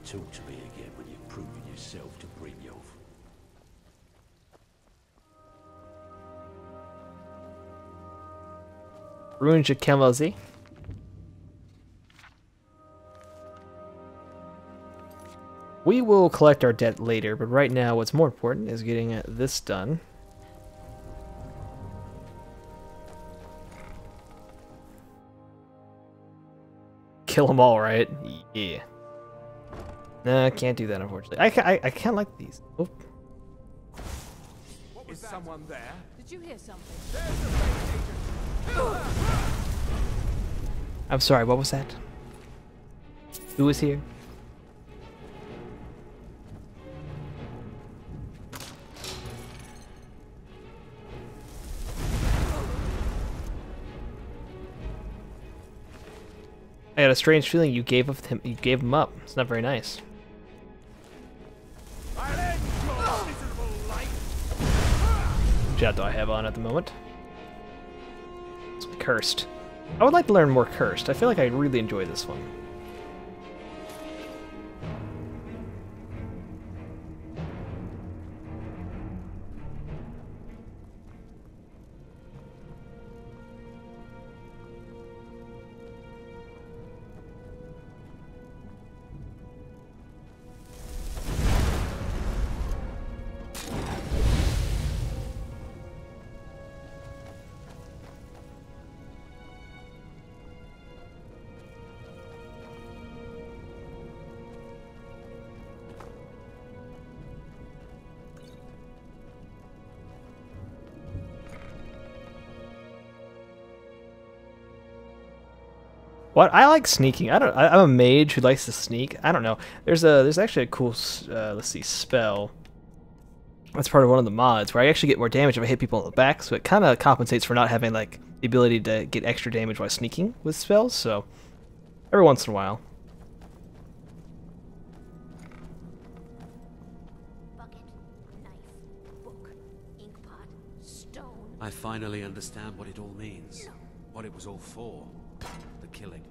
Talk to me again when you've proven yourself to Brynjolf. Ruinja Kemazi. We will collect our debt later, but right now what's more important is getting this done. Kill them all, right? Yeah. Nah, I can't do that, unfortunately. I can't like these. Oh. Is someone there? Did you hear something? I'm sorry, what was that? Who was here? I got a strange feeling you gave him up. It's not very nice. Which out do I have on at the moment? It's Cursed. I would like to learn more Cursed. I feel like I really enjoy this one. What? I like sneaking. I'm a mage who likes to sneak. I don't know. There's actually a cool let's see, spell. That's part of one of the mods where I actually get more damage if I hit people in the back, so it kind of compensates for not having like the ability to get extra damage while sneaking with spells. So every once in a while. I finally understand what it all means. What it was all for. The killing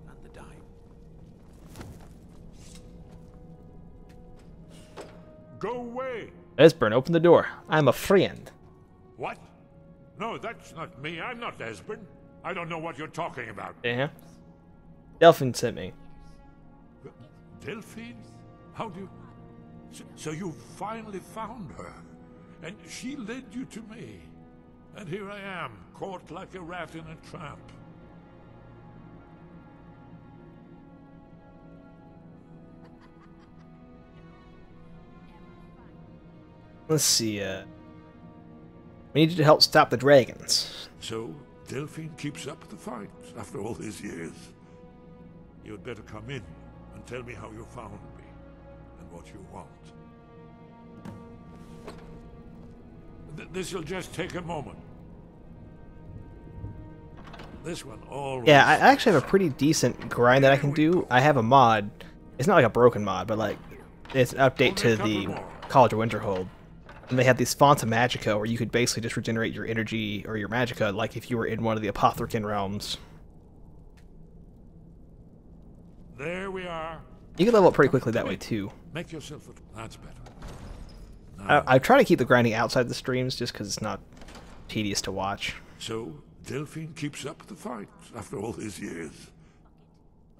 and the dying. Go away! Esbern, open the door. I'm a friend. What? No, that's not me. I'm not Esbern. I don't know what you're talking about. Yeah. Delphine sent me. Delphine? How do you... So you finally found her, and she led you to me. And here I am, caught like a rat in a trap. Let's see, we need you to help stop the dragons. So, Delphine keeps up the fight after all these years. You'd better come in and tell me how you found me, and what you want. This'll just take a moment. This one always... Yeah, I actually have a pretty decent grind that I can do. I have a mod. It's not like a broken mod, but like, it's an update to the College of Winterhold. And they have these fonts of Magicka where you could basically just regenerate your energy or your Magicka like if you were in one of the Apothrican realms. There we are. You can level up pretty quickly that way too. Make yourself that's better. I try to keep the grinding outside the streams just because it's not tedious to watch. So, Delphine keeps up the fight after all these years.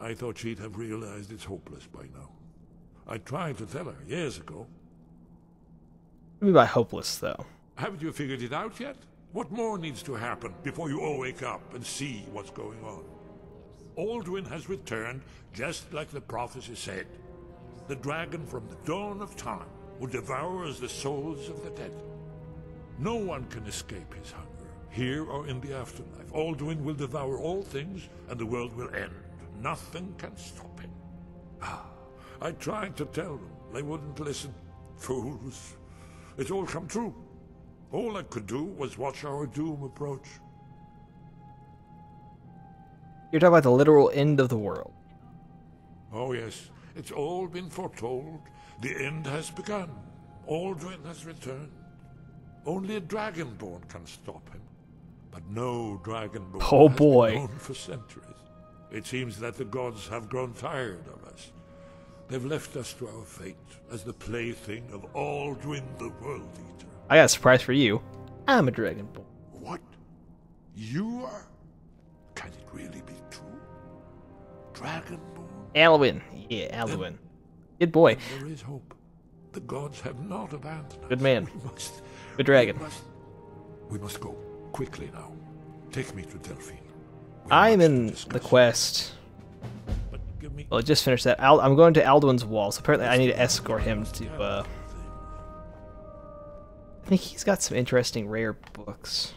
I thought she'd have realized it's hopeless by now. I tried to tell her years ago. What do you mean by hopeless, though? Haven't you figured it out yet? What more needs to happen before you all wake up and see what's going on? Alduin has returned just like the prophecy said. The dragon from the dawn of time will devour the souls of the dead. No one can escape his hunger, here or in the afterlife. Alduin will devour all things, and the world will end. Nothing can stop him. I tried to tell them. They wouldn't listen. Fools. It's all come true. All I could do was watch our doom approach. You're talking about the literal end of the world. Oh yes, it's all been foretold. The end has begun. Alduin has returned. Only a dragonborn can stop him. But no dragonborn Oh has boy. been known for centuries. It seems that the gods have grown tired of us. They've left us to our fate as the plaything of Alduin the World Eater. I got a surprise for you. I'm a dragonborn. What? You are? Can it really be true? Dragonborn? Alduin. Yeah, Alduin. Good boy. There is hope. The gods have not abandoned us. Good man. We must, Good dragon. we must go quickly now. Take me to Delphine. I'm in the quest. Well, I just finished that. I'm going to Alduin's wall, so apparently I need to escort him to, I think he's got some interesting rare books.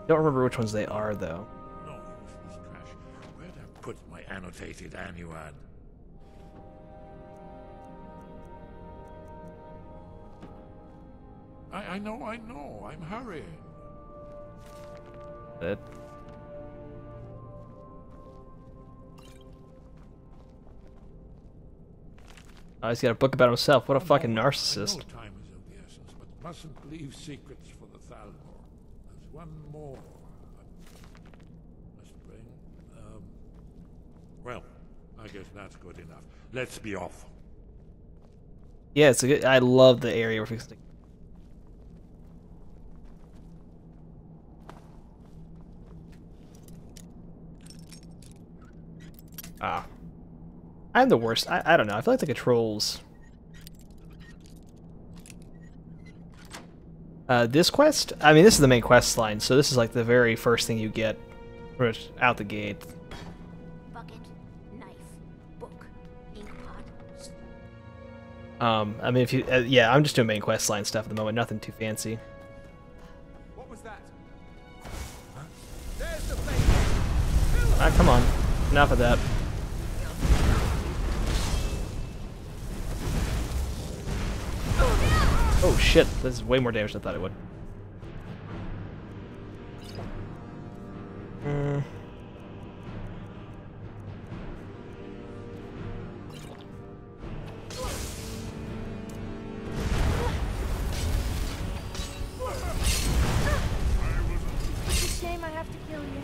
Don't remember which ones they are, though. No, useless trash. Where'd I put my annotated annuad? I know. I'm hurrying. That. Oh, he's got a book about himself. What a fucking narcissist. I know time is of the essence, but mustn't leave secrets for the Thalmor. There's one more I must bring. Well, I guess that's good enough. Let's be off. Yeah, it's a good. I love the area we're fixing. Ah. I'm the worst. I don't know. I feel like the controls. This quest? I mean, this is the main quest line, so this is like the very first thing you get pretty much out the gate. Bucket, knife, book, ink pot. I mean, if you, yeah, I'm just doing main quest line stuff at the moment. Nothing too fancy. What was that? There's the place. Ah, come on. Enough of that. Oh shit, this is way more damage than I thought it would. It's a shame I have to kill you.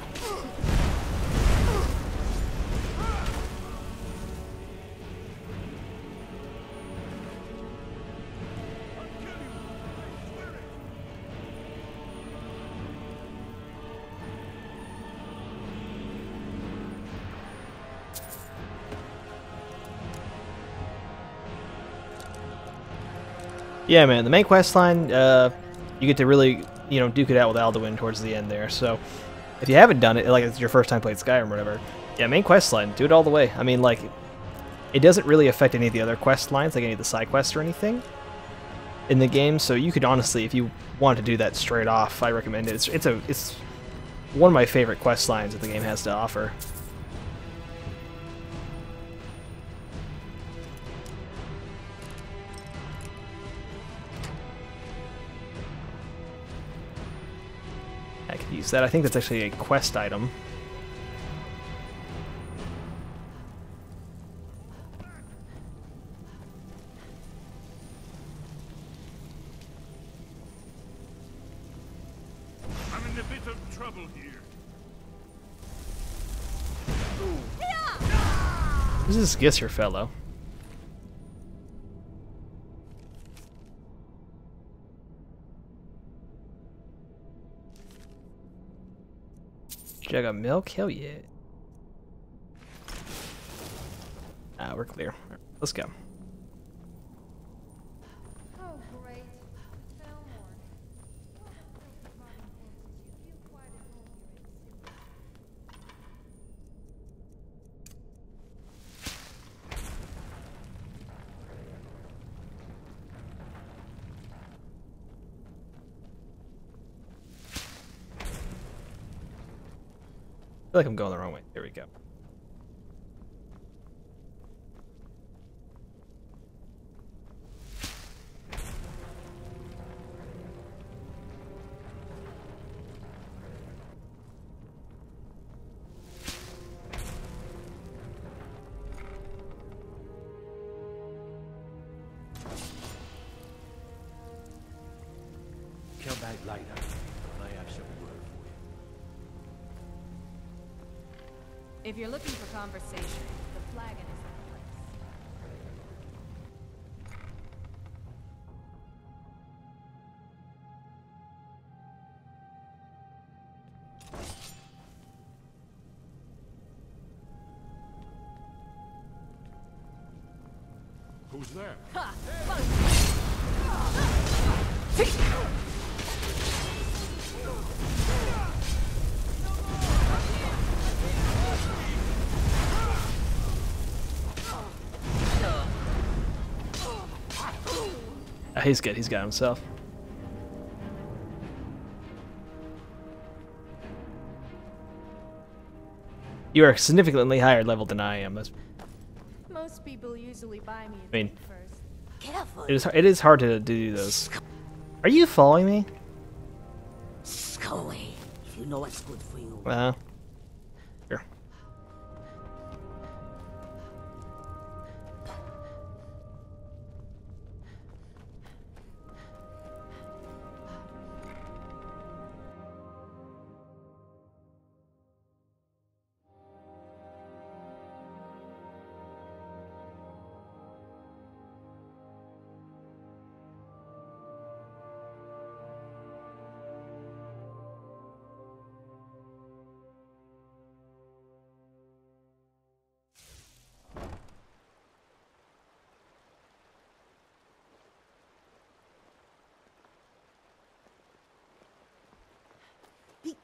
Yeah, man, the main quest line, you get to really, you know, duke it out with Alduin towards the end there. So, if you haven't done it, like it's your first time playing Skyrim or whatever, yeah, main quest line, do it all the way. I mean, like, it doesn't really affect any of the other quest lines, like any of the side quests or anything in the game. So you could honestly, if you want to do that straight off, I recommend it. It's one of my favorite quest lines that the game has to offer. I could use that. I think that's actually a quest item. I'm in a bit of trouble here. Who's this Gisser fellow? Jug of milk? Hell yeah. Ah, we're clear. Right, let's go. Oh, great. Tell more. What a filthy rotten corpses. You feel quite at home here in the city. I feel like I'm going the wrong way. There we go. Come back later. I have some word for you. If you're looking for conversation, the flagon is the place. Who's there? He's good. He's got himself. You are significantly higher level than I am. That's, Most people usually buy me a I mean, drink first. Careful. it is hard to do those. Are you following me? Go away. If you know what's good for you. Here.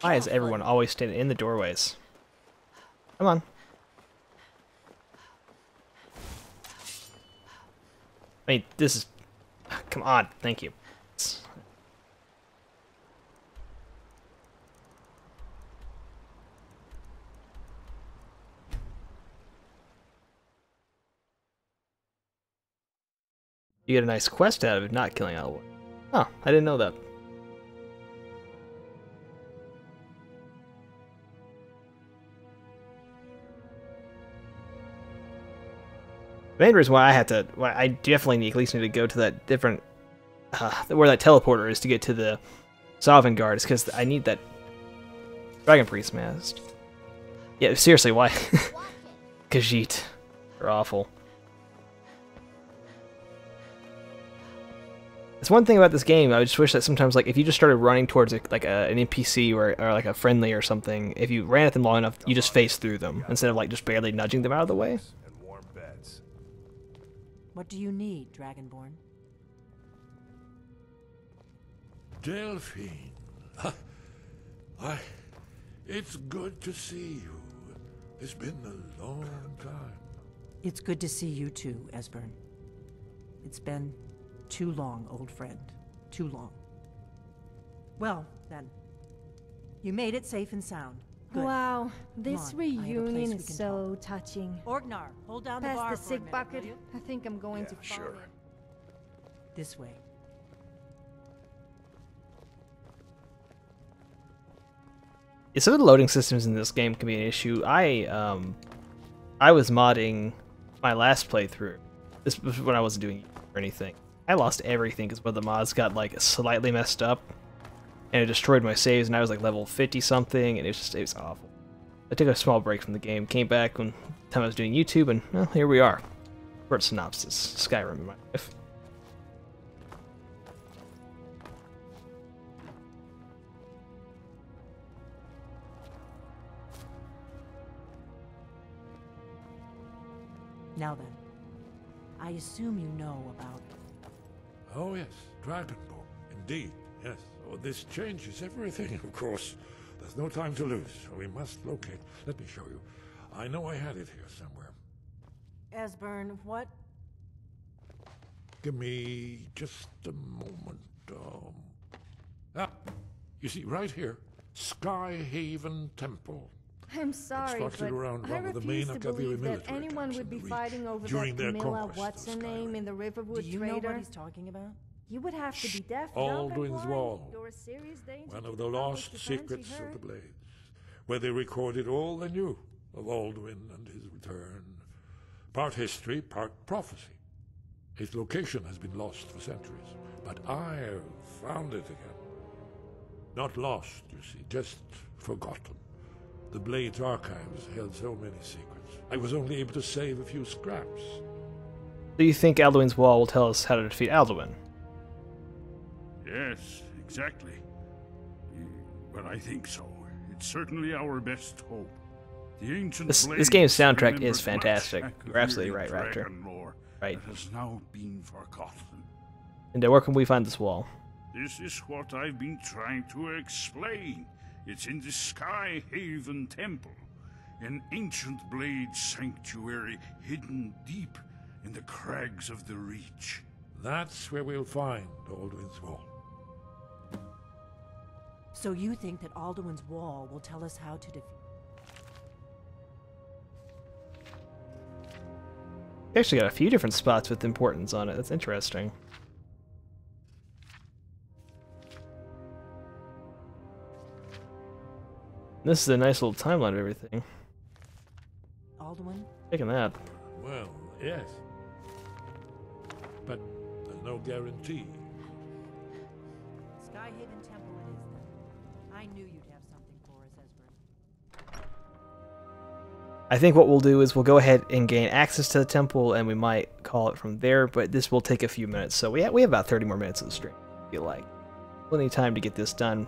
Why is everyone always standing in the doorways? Come on. I mean, this is... Come on, thank you. You get a nice quest out of it, not killing all. Oh, I didn't know that. The main reason why I definitely at least need to go to that different, where that teleporter is to get to the Sovngarde is because I need that Dragon Priest mask. Yeah, seriously, why? Khajiit. They're awful. It's one thing about this game, I just wish that sometimes, like, if you just started running towards an NPC or like a friendly or something, if you ran at them long enough, you just face through them instead of like just barely nudging them out of the way. What do you need, Dragonborn? Delphine. Why, it's good to see you. It's been a long time. It's good to see you too, Esbern. It's been too long, old friend. Too long. Well, then. You made it safe and sound. Good. Wow, this Come on, I have a place reunion we is can so touching. Orgnar, hold down the Pass bar the for a sick minute, bucket. will you? I think I'm going to fall sure. in. This way. Yeah, some of the loading systems in this game can be an issue. I was modding my last playthrough. This was when I wasn't doing or anything. I lost everything because one of the mods got like slightly messed up, and it destroyed my saves. And I was like level 50 something, and it was awful. I took a small break from the game, came back when time I was doing YouTube, and well, here we are. Short synopsis: Skyrim in my life. Now then, I assume you know about... Oh yes, Dragonborn. Indeed, yes. Oh, this changes everything, of course. There's no time to lose, so we must locate. Let me show you. I know I had it here somewhere. Esbern, what? Give me just a moment. You see, right here, Skyhaven Temple. I'm sorry, Constructed but around I one of the refuse main to Academy believe that military anyone camps would in be the fighting over during that their Camilla conquest of what's-her-name in the Riverwood Do you know Trader. what he's talking about? You would have to be deaf, dumb, and Alduin's blind. Wall, You're a serious danger one to of the the public lost defense, you secrets of heard? the Blades, where they recorded all they knew of Alduin and his return. Part history, part prophecy. Its location has been lost for centuries, but I've found it again. Not lost, you see, just forgotten. The Blades archives held so many secrets. I was only able to save a few scraps. Do you think Alduin's Wall will tell us how to defeat Alduin? Yes, exactly. But I think so. It's certainly our best hope. The ancient This game's soundtrack remembered is fantastic. much You're absolutely Academy right, Raptor. dragon lore Right. that has now been forgotten. And where can we find this wall? This is what I've been trying to explain. It's in the Skyhaven Temple, an ancient blade sanctuary hidden deep in the crags of the Reach. That's where we'll find Alduin's Wall. So you think that Alduin's Wall will tell us how to defeat... We actually got a few different spots with importance on it. That's interesting. This is a nice little timeline of everything. Alduin? Taking that. Well, yes. But there's no guarantee. Skyhaven Temple it is, then. I knew you'd have something for us, Esbern. I think what we'll do is we'll go ahead and gain access to the temple, and we might call it from there, but this will take a few minutes, so we have about 30 more minutes of the stream, I feel like. Plenty of time to get this done.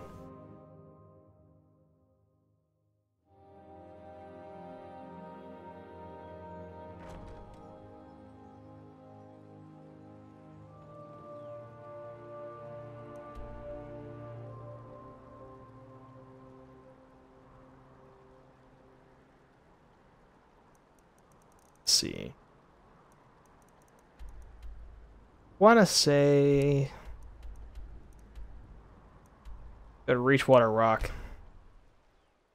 See. Wanna say go to Reachwater Rock.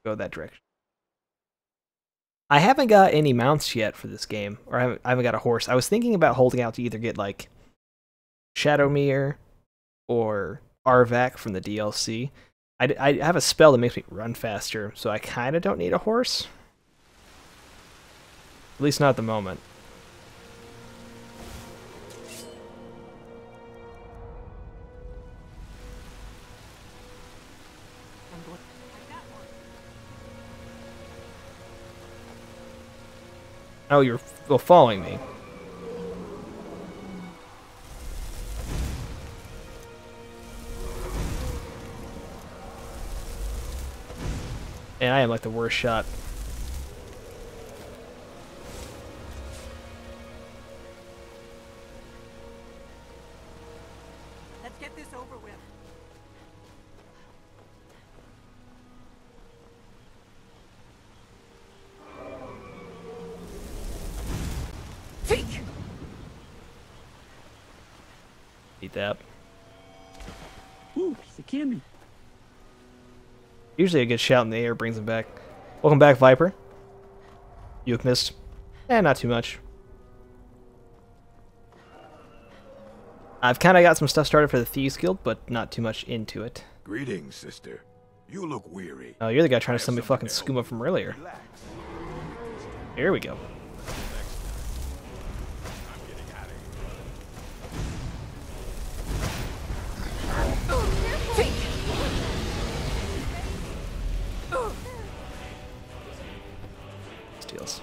Go that direction. I haven't got any mounts yet for this game, or I haven't got a horse. I was thinking about holding out to either get like Shadowmere or Arvak from the DLC. I have a spell that makes me run faster, so I kind of don't need a horse. At least not at the moment. Oh, you're following me. And I am like the worst shot. Let's get this over with. Eat that. Ooh, piece of candy. Usually a good shout in the air brings him back. Welcome back, Viper. You have missed. Not too much. I've kind of got some stuff started for the Thieves Guild, but not too much into it. Greetings, sister. You look weary. Oh, you're the guy trying to send me fucking skooma from earlier. Here we go. Steals.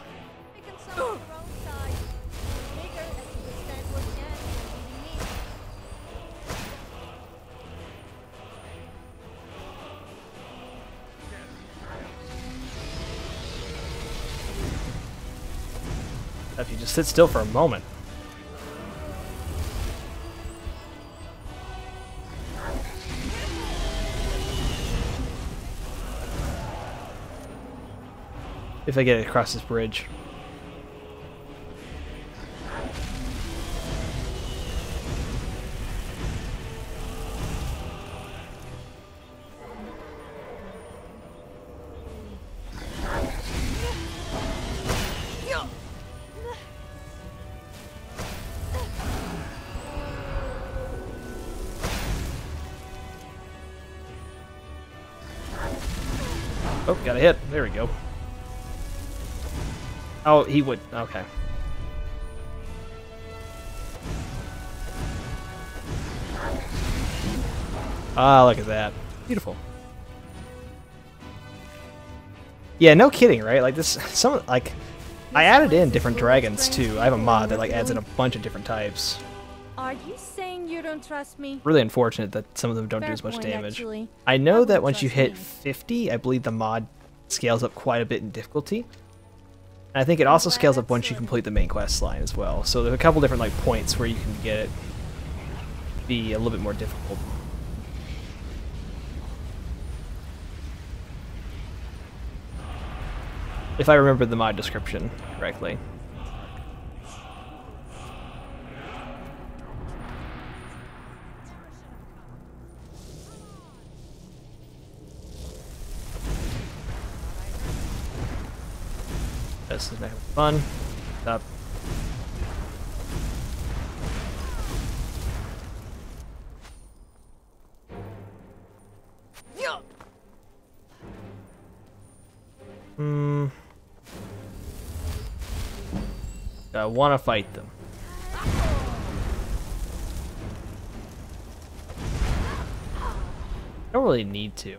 If you just sit still for a moment. If I get it across this bridge. Oh, got a hit. There we go. Oh, he would. Okay. Ah, look at that. Beautiful. Yeah, no kidding, right? Like this, I added in different dragons too. I have a mod that like adds in a bunch of different types. Are you saying you don't trust me? Really unfortunate that some of them don't do as much damage. I know that once you hit 50, I believe the mod scales up quite a bit in difficulty. And I think it also scales up once you complete the main quest line as well. So there's a couple different like points where you can get it be a little bit more difficult. If I remember the mod description correctly. This is not fun. Stop. I want to fight them. I don't really need to.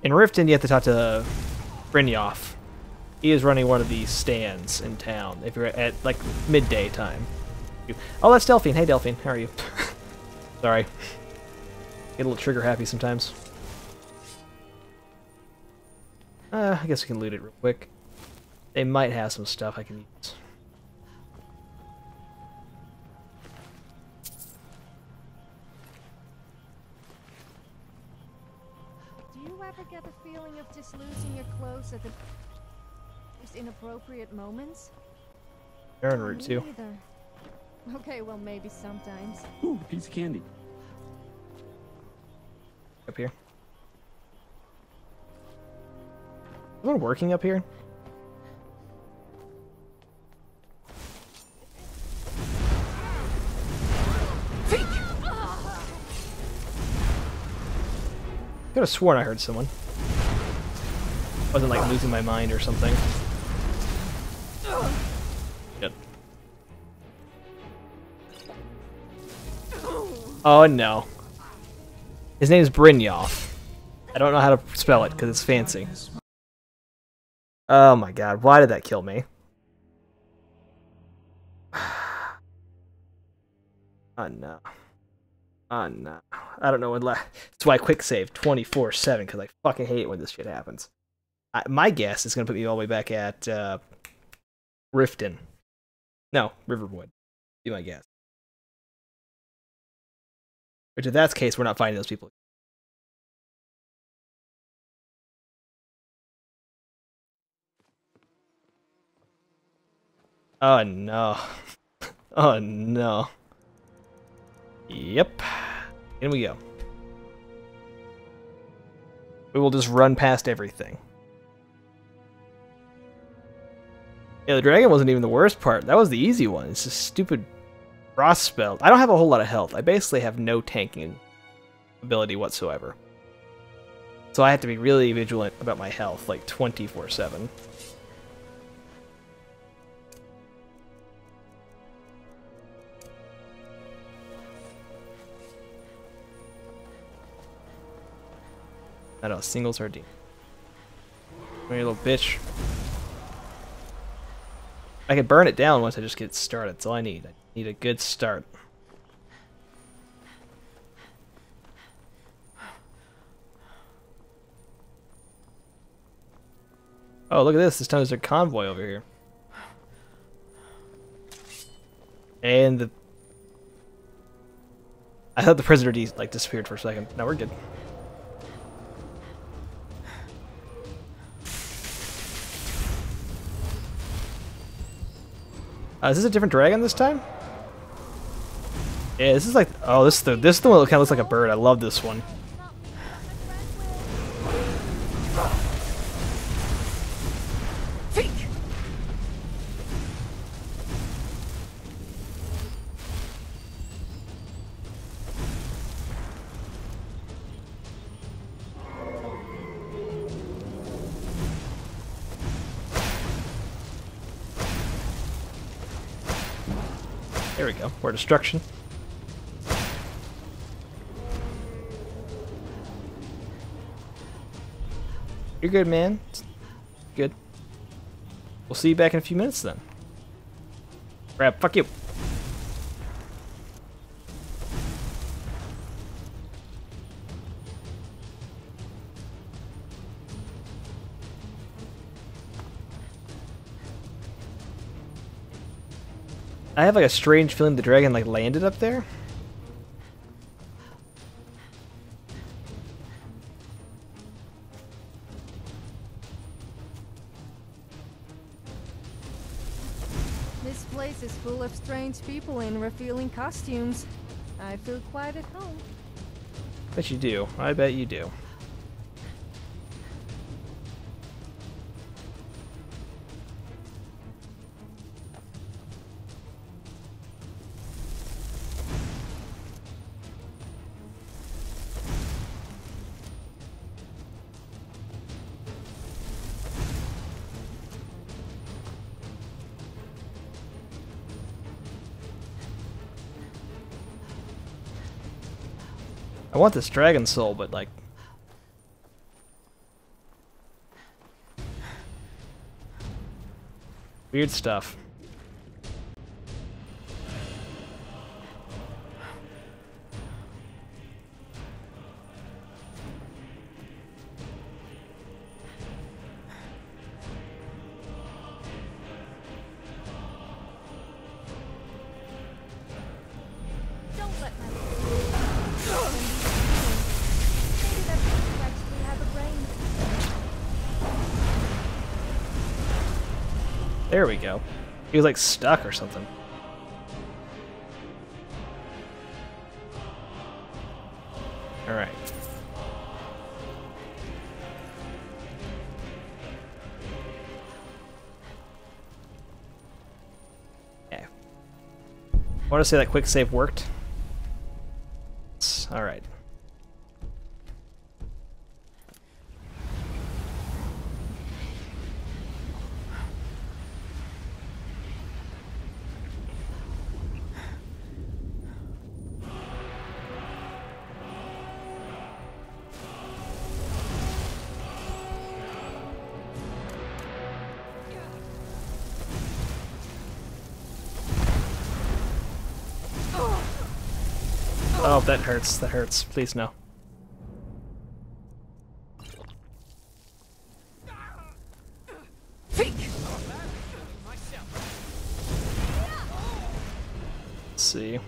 In Riften, you have to talk to Brynjolf. He is running one of these stands in town. If you're at like midday time. Oh, that's Delphine. Hey, Delphine, how are you? Sorry, get a little trigger happy sometimes. I guess we can loot it real quick. They might have some stuff I can use. Ever get the feeling of just losing your clothes at the most inappropriate moments? They're en route too. Okay, well maybe sometimes. Ooh, piece of candy. Up here. Someone working up here? I could have sworn I heard someone. Wasn't like losing my mind or something. Good. Oh no. His name's Brynjolf. I don't know how to spell it because it's fancy. Oh my god, why did that kill me? Oh no. Oh no. I don't know when that's why I quick save 24/7 because I fucking hate it when this shit happens. My guess is gonna put me all the way back at Riften. No, Riverwood. Be my guess. Which if that's the case, we're not finding those people. Oh no. Oh no. Yep. In we go. We will just run past everything. Yeah, the dragon wasn't even the worst part. That was the easy one. It's just stupid frost spell. I don't have a whole lot of health. I basically have no tanking ability whatsoever. So I have to be really vigilant about my health, like 24/7. I know, singles are deep. You little bitch. I can burn it down once I just get started. That's all I need. I need a good start. Oh, look at this. This time there's a convoy over here. And the... I thought the prisoner disappeared for a second. Now we're good. Is this a different dragon this time? Yeah, this is like... Oh, this is the one that kind of looks like a bird. I love this one. There we go. More destruction. You're good, man. Good. We'll see you back in a few minutes then. Crap, fuck you. I have like a strange feeling the dragon like landed up there. This place is full of strange people in revealing costumes. I feel quite at home. Bet you do. I bet you do. I want this dragon soul, but like... weird stuff. Don't let my There we go. He was like stuck or something. Alright. Yeah. I want to say that quick save worked. Alright. Oh, that hurts. That hurts. Please, no. Let's see.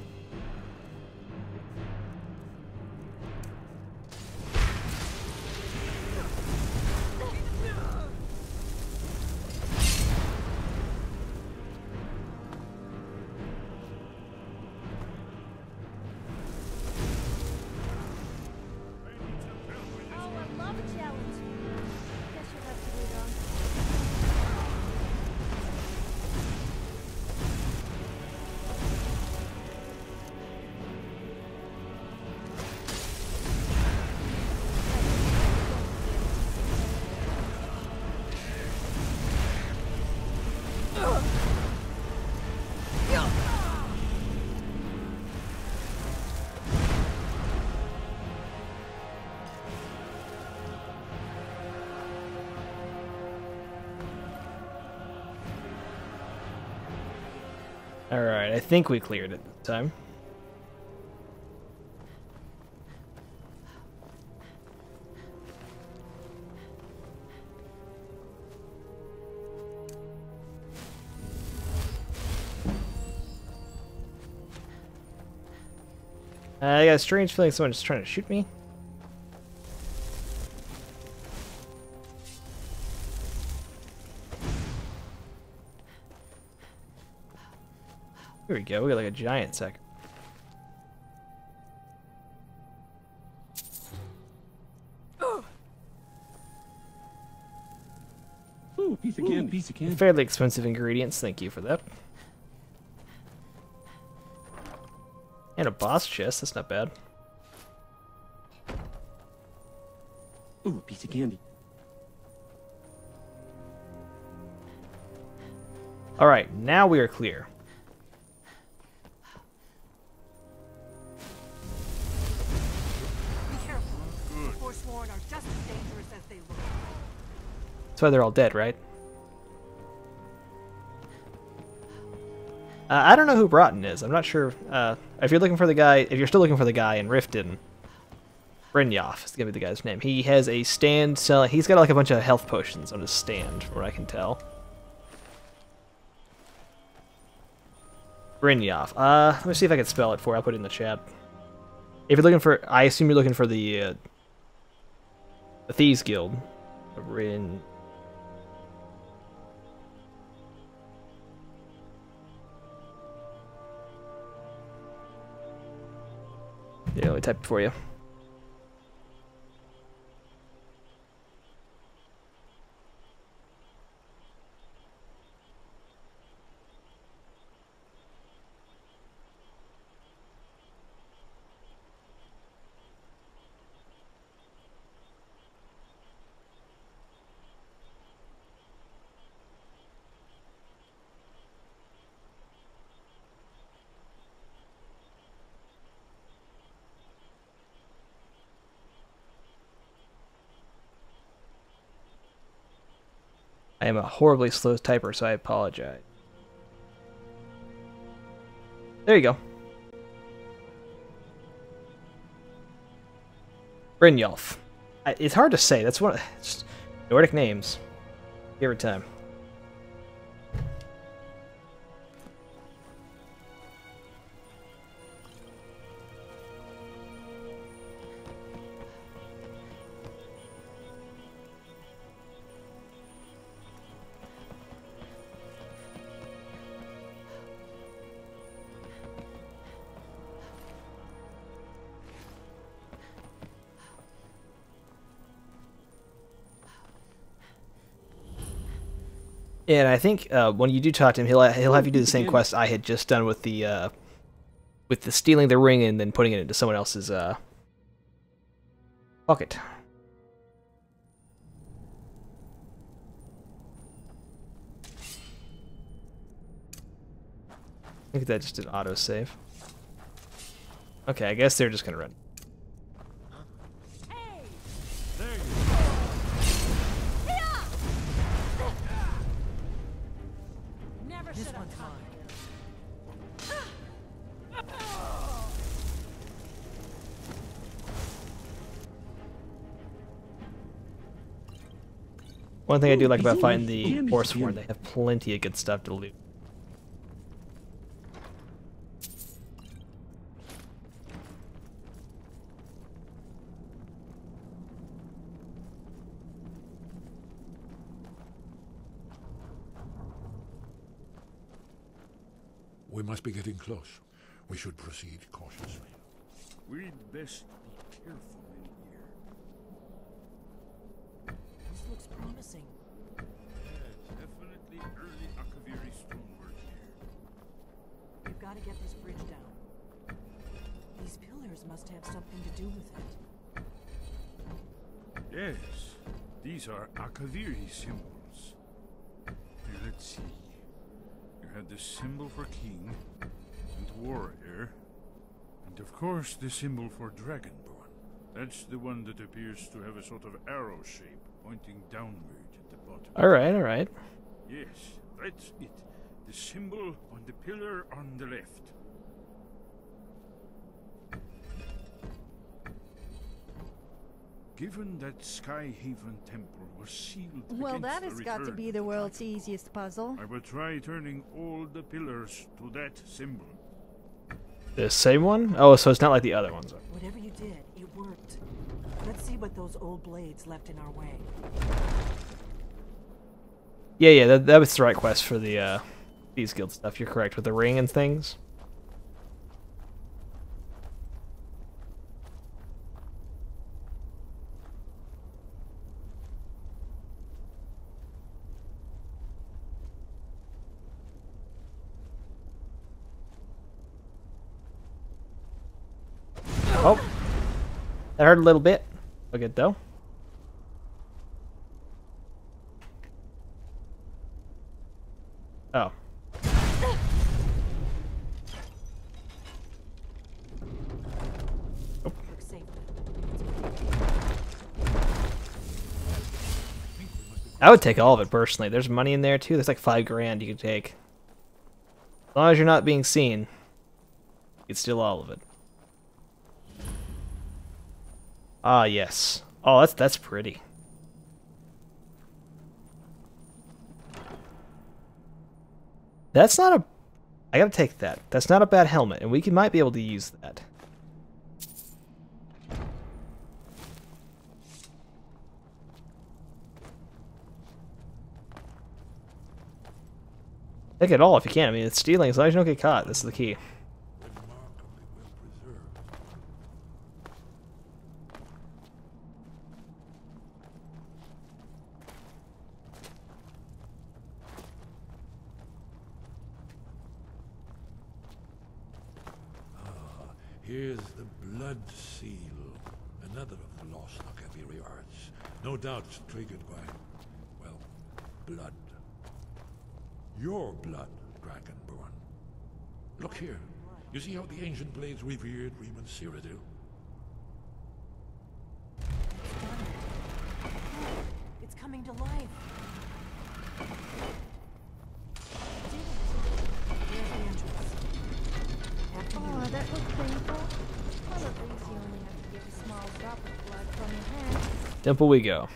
Alright, I think we cleared it this time. I got a strange feeling someone's trying to shoot me. Here we go, we got like a giant sack. Ooh, piece of candy, piece of candy. Fairly expensive ingredients, thank you for that. And a boss chest, that's not bad. Ooh, piece of candy. Alright, now we are clear. Be careful. The Forsworn are just as dangerous as they look. That's why they're all dead, right? I don't know who Broughton is. I'm not sure. If you're looking for the guy, if you're still looking for the guy in Riften, Brynjolf is gonna be the guy's name. He has a stand selling. He's got like a bunch of health potions on his stand, from what I can tell. Brynjolf. Let me see if I can spell it for you. I'll put it in the chat. If you're looking for, I assume you're looking for the Thieves Guild. Yeah, let me type it for you. I am a horribly slow typer, so I apologize. There you go. Brynjolf. It's hard to say. That's one of just Nordic names. Every time. And I think when you do talk to him, he'll have you do the same quest I had just done with the stealing the ring and then putting it into someone else's pocket. I think that just did autosave. Okay, I guess they're just gonna run. One thing I do like about fighting the Forsworn, they have plenty of good stuff to loot. We must be getting close. We should proceed cautiously. We'd best be careful in here. This looks promising. Yeah, definitely early Akaviri stonework here. We've got to get this bridge down. These pillars must have something to do with it. Yes, these are Akaviri symbols. Here, let's see. You had the symbol for king and warrior, and of course the symbol for dragonborn. That's the one that appears to have a sort of arrow shape pointing downward at the bottom. All right, all right. Yes, that's it. The symbol on the pillar on the left. Given that Skyhaven Temple was sealed Well, against that the has got to return be the world's easiest puzzle. I will try turning all the pillars to that symbol. The same one? Oh, so it's not like the other ones. Whatever you did, it worked. Let's see what those old blades left in our way. Yeah, that was the right quest for the Thieves Guild stuff. You're correct with the ring and things. Oh, that hurt a little bit. Look at though. Oh. Oh. I would take all of it personally. There's money in there too. There's like $5 grand you could take. As long as you're not being seen, you can steal all of it. Ah, yes. Oh, that's pretty. That's not a... I gotta take that. That's not a bad helmet, and might be able to use that. Take it all if you can. I mean, it's stealing as long as you don't get caught. This is the key. Here's the Blood Seal, another of the lost Akaviri arts. No doubt it's triggered by, well, blood. Your blood, Dragonborn. Look here. You see how the ancient blades revered Reman Cyrodiil? It's coming to life. Oh, that looks painful. Well, at least you only have to give a small drop of blood from your hand. Temple we go.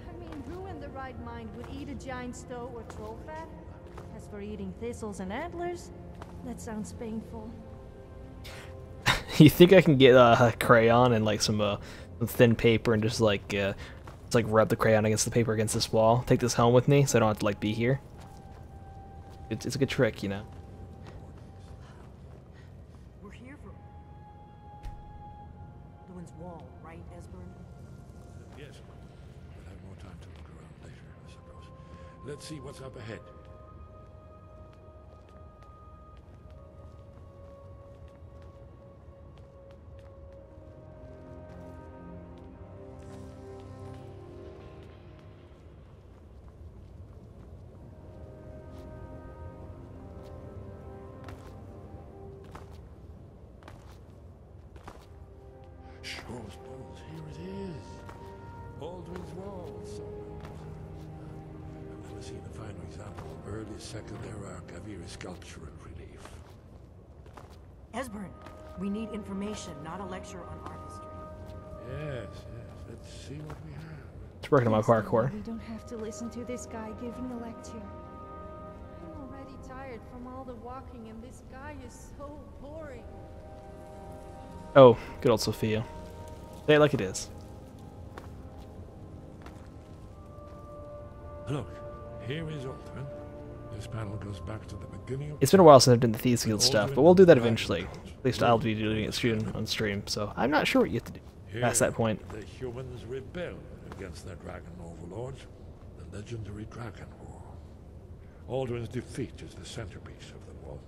I mean, who in the right mind would eat a giant stoat or troll fat? As for eating thistles and antlers, that sounds painful. You think I can get a crayon and like some thin paper and just like rub the crayon against the paper against this wall? Take this home with me so I don't have to like be here. It's a good trick, you know. We're here for Lewin's wall, right, Esbern? Yes. We'll have more time to look around later, I suppose. Let's see what's up ahead. Shaw's Balls, here it is. Baldwin's Wall. I've never seen a finer example of early Second Era Akaviri sculptural relief. Esbern, we need information, not a lecture on art history. Yes. Let's see what we have. It's working on my parkour. We don't have to listen to this guy giving a lecture. I'm already tired from all the walking, and this guy is so boring. Oh, good old Sophia. Say it like it is. Look, here is Aldrin. This panel goes back to the beginning of... It's been a while since I've done the Thieves Guild stuff, but we'll do that eventually. At least I'll be doing it on stream, so I'm not sure what you have to do past that point. The humans rebel against their dragon overlords, the legendary Dragon War. Aldrin's defeat is the centerpiece of the wall.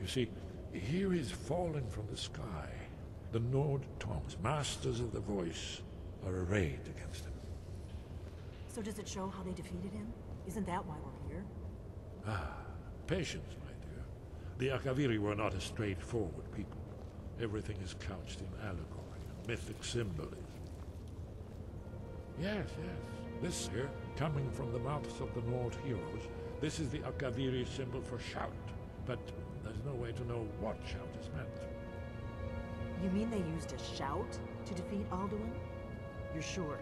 You see, here is fallen from the sky. The Nord Toms, masters of the voice, are arrayed against him. So does it show how they defeated him? Isn't that why we're here? Patience, my dear. The Akaviri were not a straightforward people. Everything is couched in allegory and mythic symbolism. Yes, yes. This here, coming from the mouths of the Nord heroes, this is the Akaviri symbol for shout. But there's no way to know what shout is meant. You mean they used a shout to defeat Alduin? You're sure?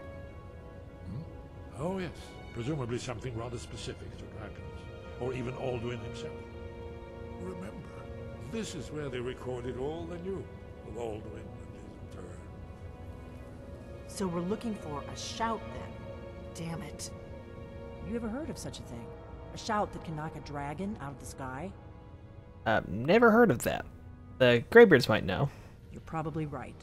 Hmm? Oh, yes. Presumably something rather specific to dragons. Or even Alduin himself. Remember, this is where they recorded all they knew of Alduin and his turn. So we're looking for a shout then. Damn it. You ever heard of such a thing? A shout that can knock a dragon out of the sky? I've never heard of that. The Greybeards might know. You're probably right.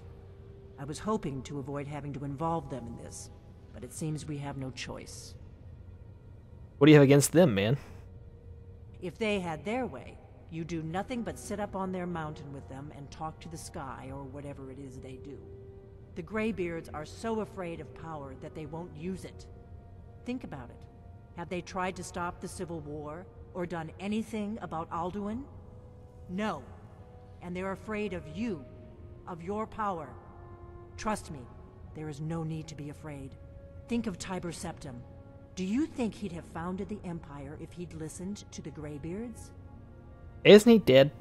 I was hoping to avoid having to involve them in this, but it seems we have no choice. What do you have against them, man? If they had their way, you do nothing but sit up on their mountain with them and talk to the sky or whatever it is they do. The Greybeards are so afraid of power that they won't use it. Think about it. Have they tried to stop the Civil War or done anything about Alduin? No. And they're afraid of you, of your power. Trust me, there is no need to be afraid. Think of Tiber Septim. Do you think he'd have founded the Empire if he'd listened to the Greybeards? Isn't he dead?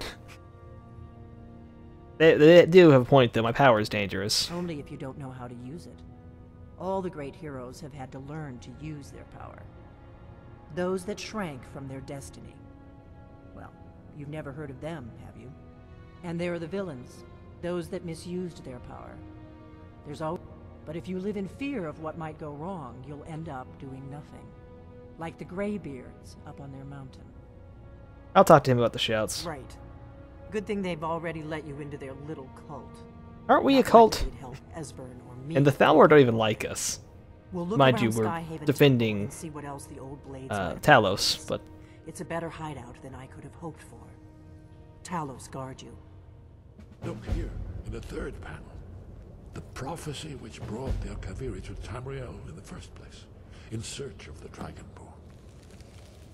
They do have a point, though. My power is dangerous. Only if you don't know how to use it. All the great heroes have had to learn to use their power. Those that shrank from their destiny. Well, you've never heard of them, have you? And there are the villains, those that misused their power. There's always... But if you live in fear of what might go wrong, you'll end up doing nothing. Like the Greybeards up on their mountain. I'll talk to him about the shouts. Right. Good thing they've already let you into their little cult. Aren't we a cult? Esbern or me. And the Thalmor don't even like us. We'll look Mind you, around we're Skyhaven defending and see what else the old blades might Talos, but... It's a better hideout than I could have hoped for. Talos guard you. Look here, in the third panel. The prophecy which brought the Akaviri to Tamriel in the first place, in search of the Dragonborn.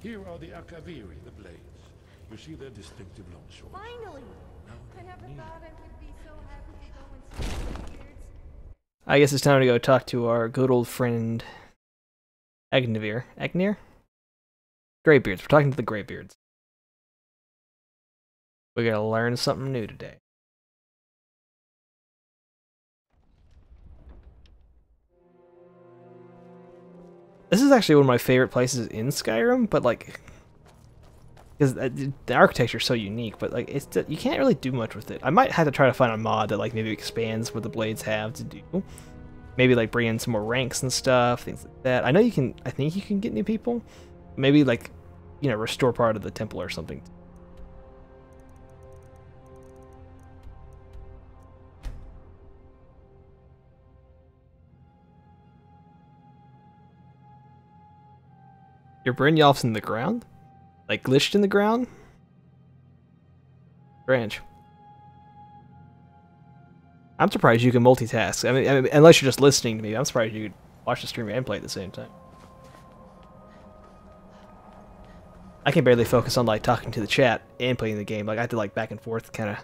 Here are the Akaviri, the blades. You see their distinctive long swords. Finally! I never thought I would be so happy to go and see the Greybeards. I guess it's time to go talk to our good old friend Agnir. Agnir? Greybeards. We're talking to the Greybeards. We gotta learn something new today. This is actually one of my favorite places in Skyrim, but like, because the architecture is so unique, but like, you can't really do much with it. I might have to try to find a mod that like maybe expands what the blades have to do. Maybe like bring in some more ranks and stuff, things like that. I think you can get new people. Maybe like, you know, restore part of the temple or something. Your Brynjolf's in the ground? Like glitched in the ground? Strange. I'm surprised you can multitask. I mean, unless you're just listening to me, I'm surprised you could watch the stream and play at the same time. I can barely focus on like talking to the chat and playing the game. Like I have to like back and forth, kind of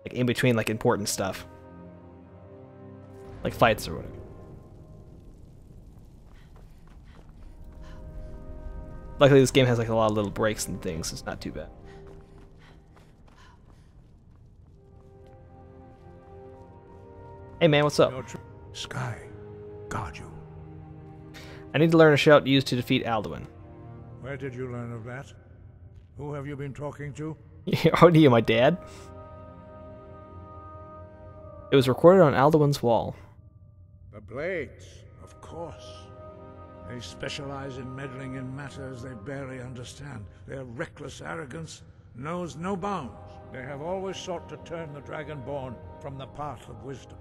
like in between like important stuff, like fights or whatever. Luckily, this game has like a lot of little breaks and things. So it's not too bad. Hey man, what's up? Sky, guard you. I need to learn a shout used to defeat Alduin. Where did you learn of that? Who have you been talking to? Oh, you, my dad? It was recorded on Alduin's wall. The Blades, of course. They specialize in meddling in matters they barely understand. Their reckless arrogance knows no bounds. They have always sought to turn the Dragonborn from the path of wisdom.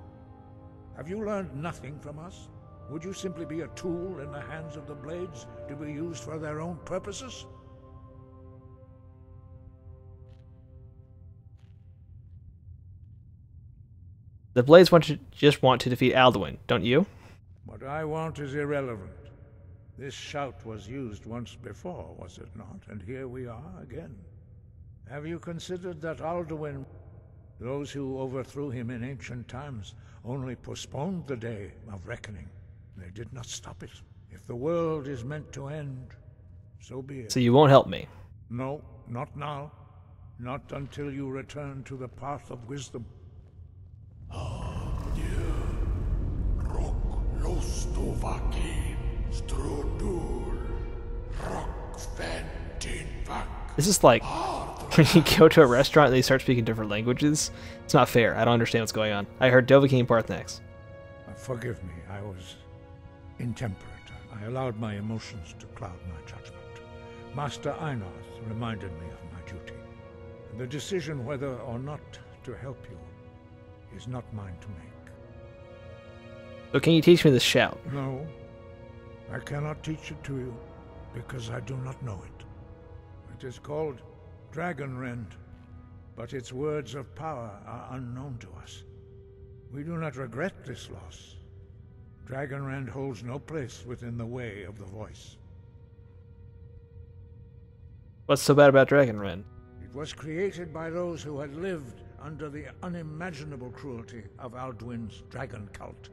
Have you learned nothing from us? Would you simply be a tool in the hands of the Blades to be used for their own purposes? The Blades just want to defeat Alduin, don't you? What I want is irrelevant. This shout was used once before, was it not? And here we are again. Have you considered that Alduin, those who overthrew him in ancient times, only postponed the day of reckoning? They did not stop it. If the world is meant to end, so be it. So you won't help me? No, not now. Not until you return to the path of wisdom. This is like when you go to a restaurant and they start speaking different languages. It's not fair. I don't understand what's going on. I heard Dovahkiin Paarthurnax. Forgive me, I was intemperate. I allowed my emotions to cloud my judgment. Master Einarth reminded me of my duty. The decision whether or not to help you is not mine to make. So can you teach me this shout? No, I cannot teach it to you, because I do not know it. It is called Dragon Rend, but its words of power are unknown to us. We do not regret this loss. Dragon Rend holds no place within the way of the voice. What's so bad about Dragon Rend? It was created by those who had lived under the unimaginable cruelty of Alduin's dragon cult.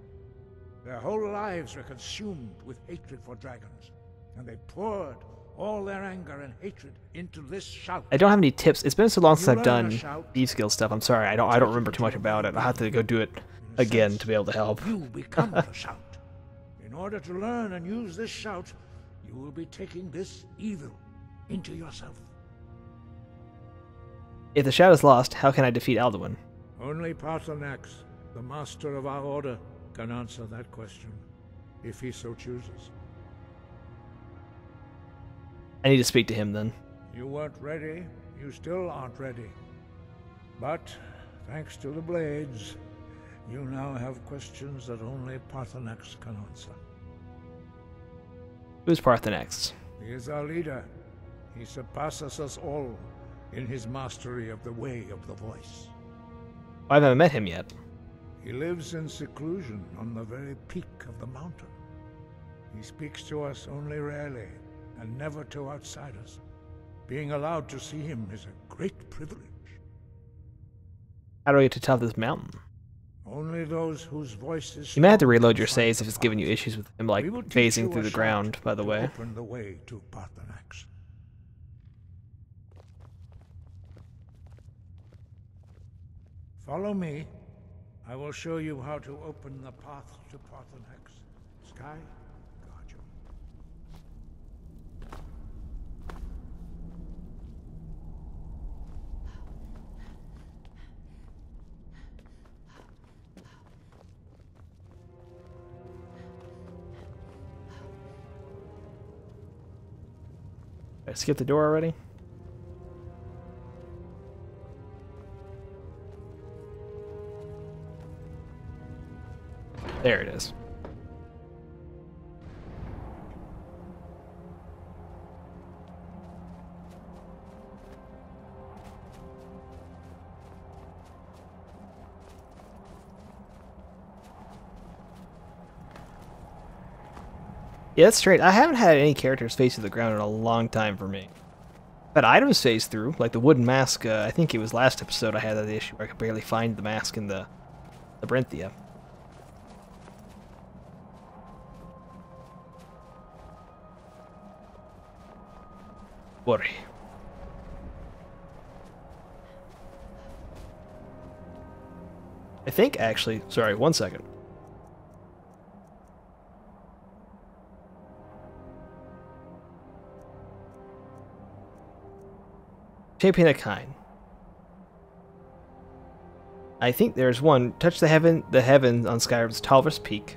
Their whole lives were consumed with hatred for dragons, and they poured all their anger and hatred into this shout. I don't have any tips. It's been so long since I've done Thief Skill stuff. I'm sorry. I don't remember too much about it. I'll have to go do it again to be able to help. You become the shout. In order to learn and use this shout, you will be taking this evil into yourself. If the shout is lost, how can I defeat Alduin? Only Paarthurnax, the master of our order, can answer that question, if he so chooses. I need to speak to him then. You weren't ready. You still aren't ready. But, thanks to the blades, you now have questions that only Paarthurnax can answer. Who's Paarthurnax? He is our leader. He surpasses us all in his mastery of the way of the voice. I haven't met him yet. He lives in seclusion on the very peak of the mountain. He speaks to us only rarely, and never to outsiders. Being allowed to see him is a great privilege. How do I get to top this mountain? Only those whose voices. You may have to reload your saves if it's giving you issues with him, like phasing through the ground, by the way. Open the way to Paarthurnax. Follow me. I will show you how to open the path to Paarthurnax. Sky, guard you. Did I skip the door already? There it is. Yeah, that's straight. I haven't had any characters face to the ground in a long time for me. But items phase through, like the wooden mask. I think it was last episode I had that issue where I could barely find the mask in the Labyrinthia. Worry. I think actually, sorry, 1 second. Champion of Kind. I think there's one. Touch the heaven on Skyrim's tallest peak.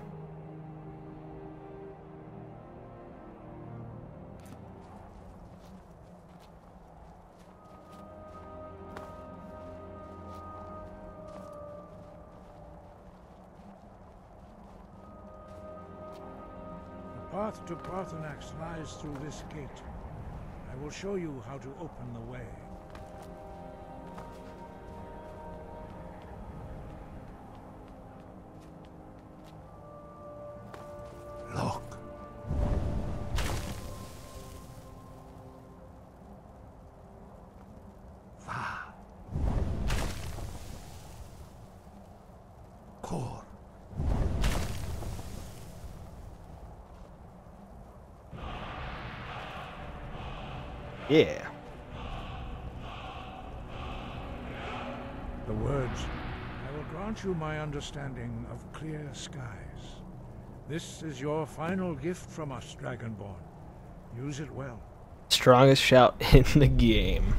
The path to Paarthurnax lies through this gate. I will show you how to open the way. Look. Bakor. Yeah. The words, I will grant you my understanding of clear skies. This is your final gift from us, Dragonborn. Use it well. Strongest shout in the game.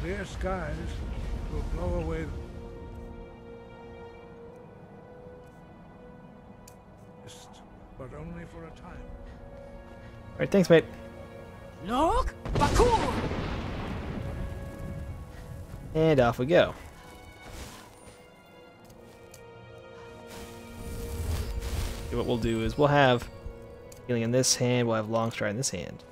Clear skies will blow away mist, but only for a time. Alright, thanks, mate. Look, Bakor! And off we go. Okay, what we'll do is we'll have healing in this hand, we'll have long stride in this hand.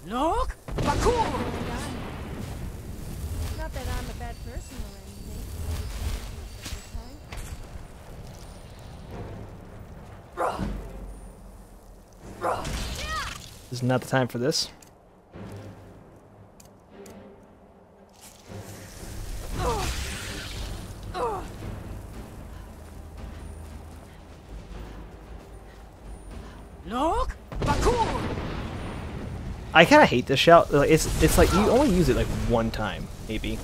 Look, Bakor! Not that I'm a bad person or anything. This is not the time for this. Look, Bakor! I kind of hate this shout. Like, it's like you only use it like one time, maybe.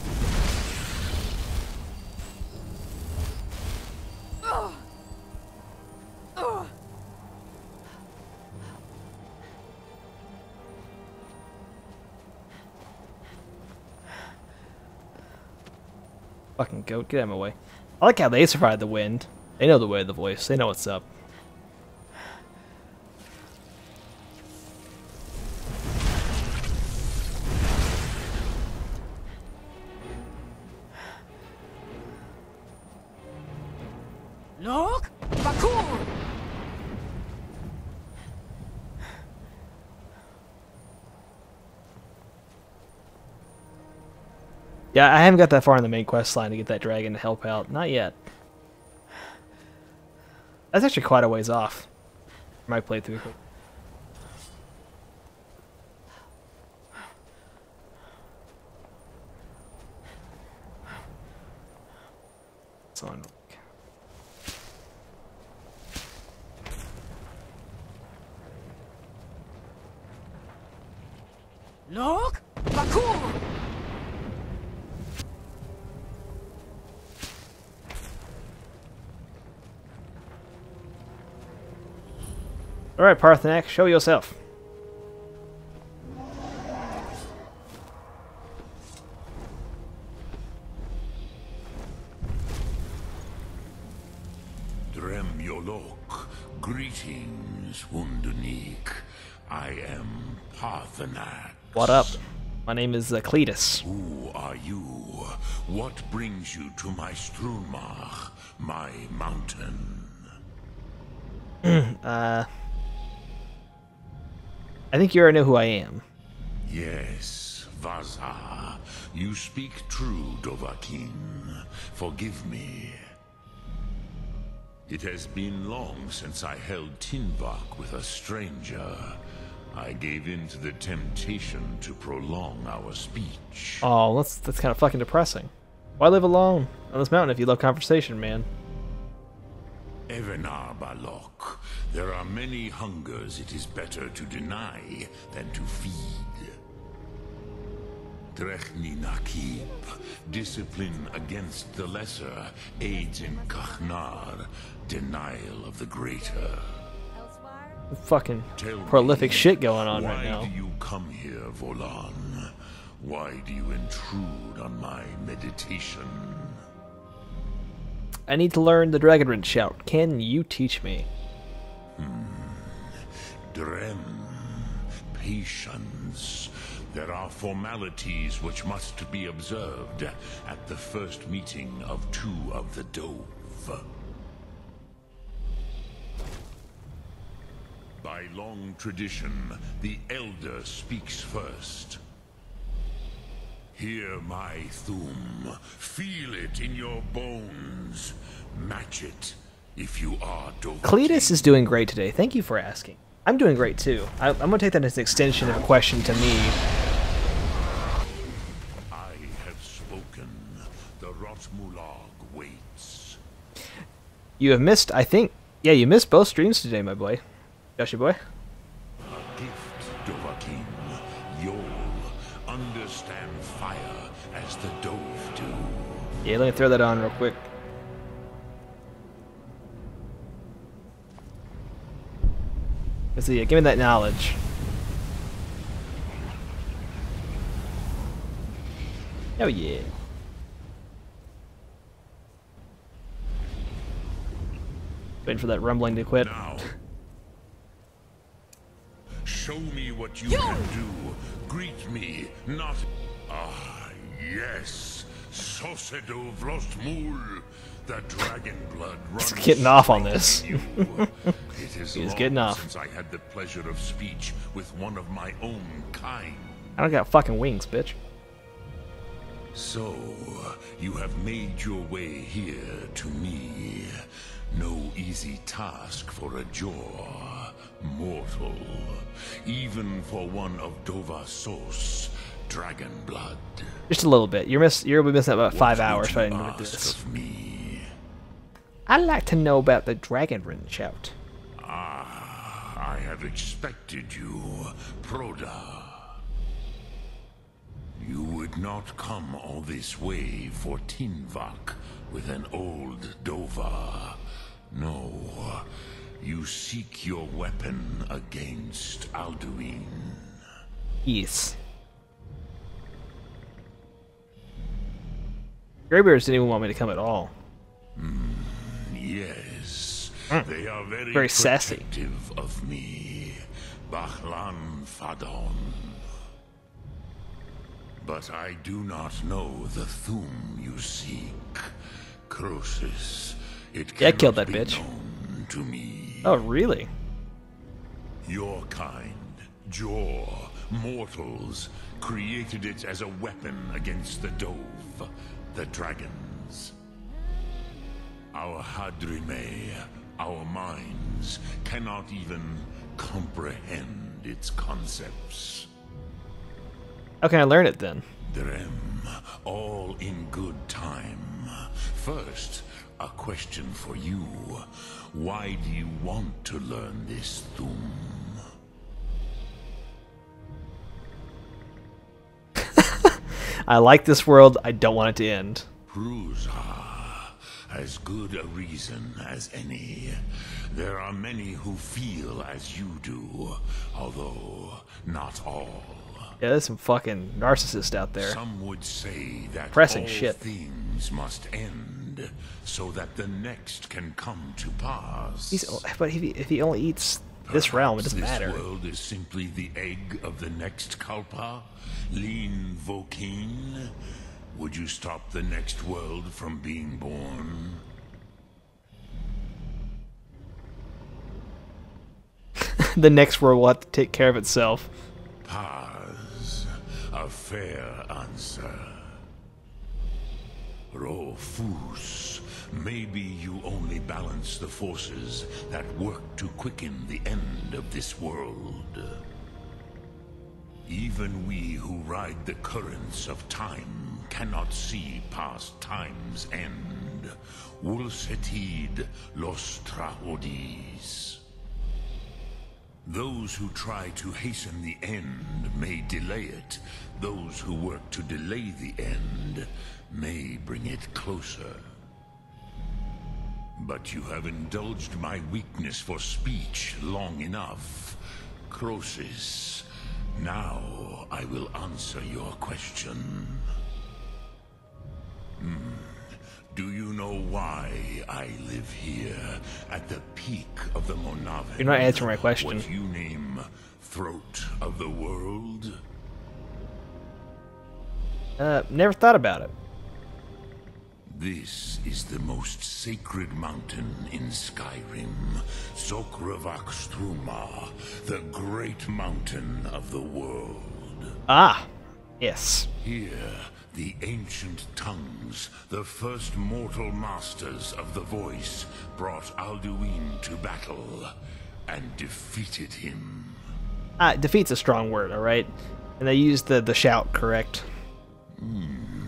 Fucking goat, get out of my way. I like how they survived the wind. They know the way of the voice. They know what's up. Look, Bakor! Yeah, I haven't got that far in the main quest line to get that dragon to help out. Not yet. That's actually quite a ways off for my playthrough. It's on. Look, Bakor! Alright, Parthenac, show yourself. Drem Yolok, greetings, Wundernik. I am Parthenac. What up? My name is Cletus. Who are you? What brings you to my Strunmach, my mountain? I think you already know who I am. Yes, Vaza. You speak true, Dovahkiin. Forgive me. It has been long since I held Tinvak with a stranger. I gave in to the temptation to prolong our speech. Oh, that's kind of fucking depressing. Why live alone on this mountain if you love conversation, man? Evenar Balok, there are many hungers it is better to deny than to feed. Drechni Nakib, discipline against the lesser aids in Kachnar, denial of the greater. Fucking prolific shit going on right now. Why do you come here, Volan? Why do you intrude on my meditation? I need to learn the Dragonrend shout. Can you teach me? Drem, patience. There are formalities which must be observed at the first meeting of two of the Dove. By long tradition, the Elder speaks first. Hear my Thum. Feel it in your bones. Match it if you are Dovahkiin. Cletus is doing great today. Thank you for asking. I'm doing great too. I'm going to take that as an extension of a question to me. I have spoken. The Rotmulag waits. You have missed, I think, yeah, you missed both streams today, my boy. Yoshi boy. A gift, Dovahkiin. You'll understand fire as the Dove do. Yeah, let me throw that on real quick. Let's see, give me that knowledge. Oh yeah. Waiting for that rumbling to quit. Now, show me what you can do. Greet me, not... Ah, yes. Sosedo Vrostmul. The dragon blood runs. He's getting off on this. It is He's long getting off. since I had the pleasure of speech with one of my own kind. I don't got fucking wings, bitch. So, you have made your way here to me. No easy task for a jaw, mortal. Even for one of Dovahsos, dragon blood. Just a little bit. You're missing about 5 hours fighting with this. Of me? I'd like to know about the dragon ring shout. Ah, I have expected you, Proda. You would not come all this way for Tinvak with an old Dova. No, you seek your weapon against Alduin. Yes. Greybeards didn't even want me to come at all. Yes, they are Very sassy. protective of me, Bahlan Fadon. But I do not know the Thum you seek, Croesus. It Yeah, I killed cannot that be bitch. known to me. Oh, really? Your kind, Jor, mortals, created it as a weapon against the Dove, the dragons. Our Hadrime, our minds, cannot even comprehend its concepts. How can I learn it then? Drem, all in good time. First, a question for you. Why do you want to learn this Thum? I like this world. I don't want it to end. Prusa, as good a reason as any. There are many who feel as you do, although not all. Yeah, there's some fucking narcissists out there. Some would say that Pressing all shit. things must end, so that the next can come to pass. But if he only eats this realm, it doesn't matter. This world is simply the egg of the next Kalpa, Lean Vokeen. Would you stop the next world from being born? The next world will have to take care of itself. Paz, a fair answer. Rofus, maybe you only balance the forces that work to quicken the end of this world. Even we who ride the currents of time cannot see past time's end. Wulsetid los trahodis. Those who try to hasten the end may delay it. Those who work to delay the end may bring it closer. But you have indulged my weakness for speech long enough. Croesus, now I will answer your question. Do you know why I live here, at the peak of the Monaven? You're not answering my question. What you name Throat of the World? Never thought about it. This is the most sacred mountain in Skyrim, Sokravak Struma, the great mountain of the world. Ah, yes. Here, the ancient tongues, the first mortal masters of the voice, brought Alduin to battle and defeated him. Defeat's a strong word, alright? And they used the shout, correct?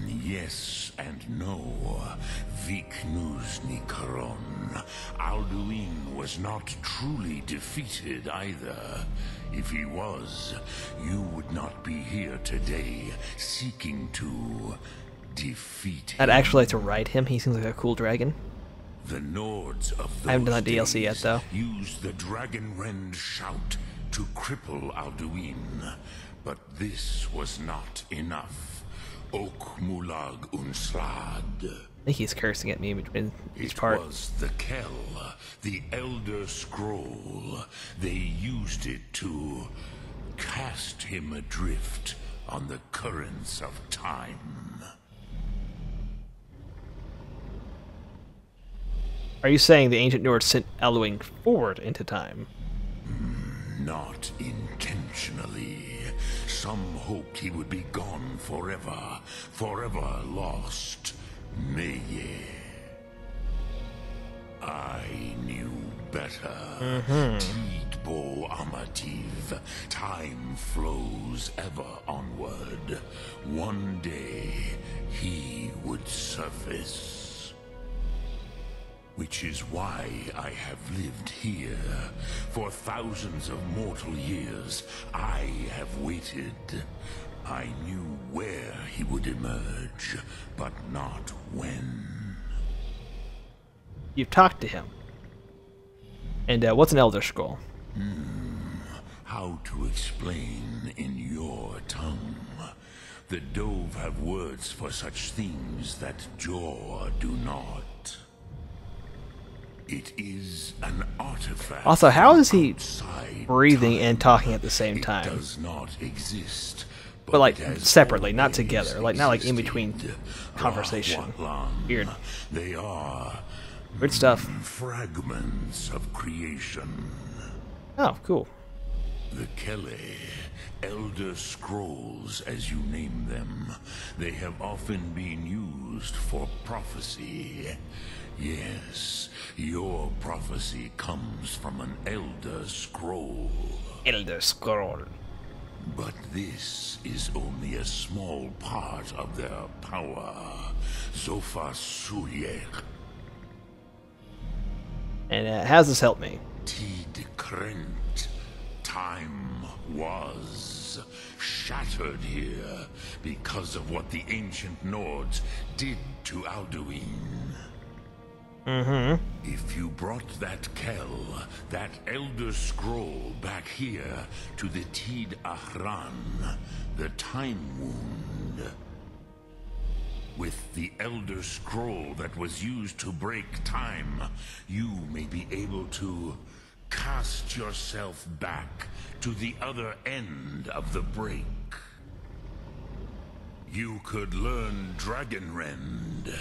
Yes and no. Viknusni Karon. Alduin was not truly defeated either. If he was, you would not be here today seeking to defeat him. I'd actually like to ride him. He seems like a cool dragon. The Nords of those I haven't done that DLC yet, though. Used the Dragonrend shout to cripple Alduin, but this was not enough. Ok Mulag Unslad. I think he's cursing at me between each part. It was the Kell, the Elder Scroll. They used it to cast him adrift on the currents of time. Are you saying the ancient Nords sent Alduin forward into time? Not intentionally. Some hoped he would be gone forever, forever lost. Mage. I knew better. Tidbo Amativ. Time flows ever onward. One day, he would surface. Which is why I have lived here. For thousands of mortal years, I have waited. I knew where he would emerge, but not when. You've talked to him. And what's an Elder Scroll? How to explain in your tongue? The Dove have words for such things that Jor do not. It is an artifact. Also, how is he outside breathing time. and talking at the same time? It does not exist. But like it has separately, not always together. Like not like in existed. between conversation. Rahwatlan. Weird. They are Weird stuff. fragments of creation. Oh, cool. The Kelle, Elder Scrolls as you name them, they have often been used for prophecy. Yes, your prophecy comes from an Elder Scroll. Elder Scroll. But this is only a small part of their power. Zofa Suyek. And how's this help me? Tid Krent. Time was shattered here because of what the ancient Nords did to Alduin. If you brought that Kell, that Elder Scroll back here to the Tid Ahran, the Time Wound, with the Elder Scroll that was used to break time, you may be able to cast yourself back to the other end of the break. You could learn Dragonrend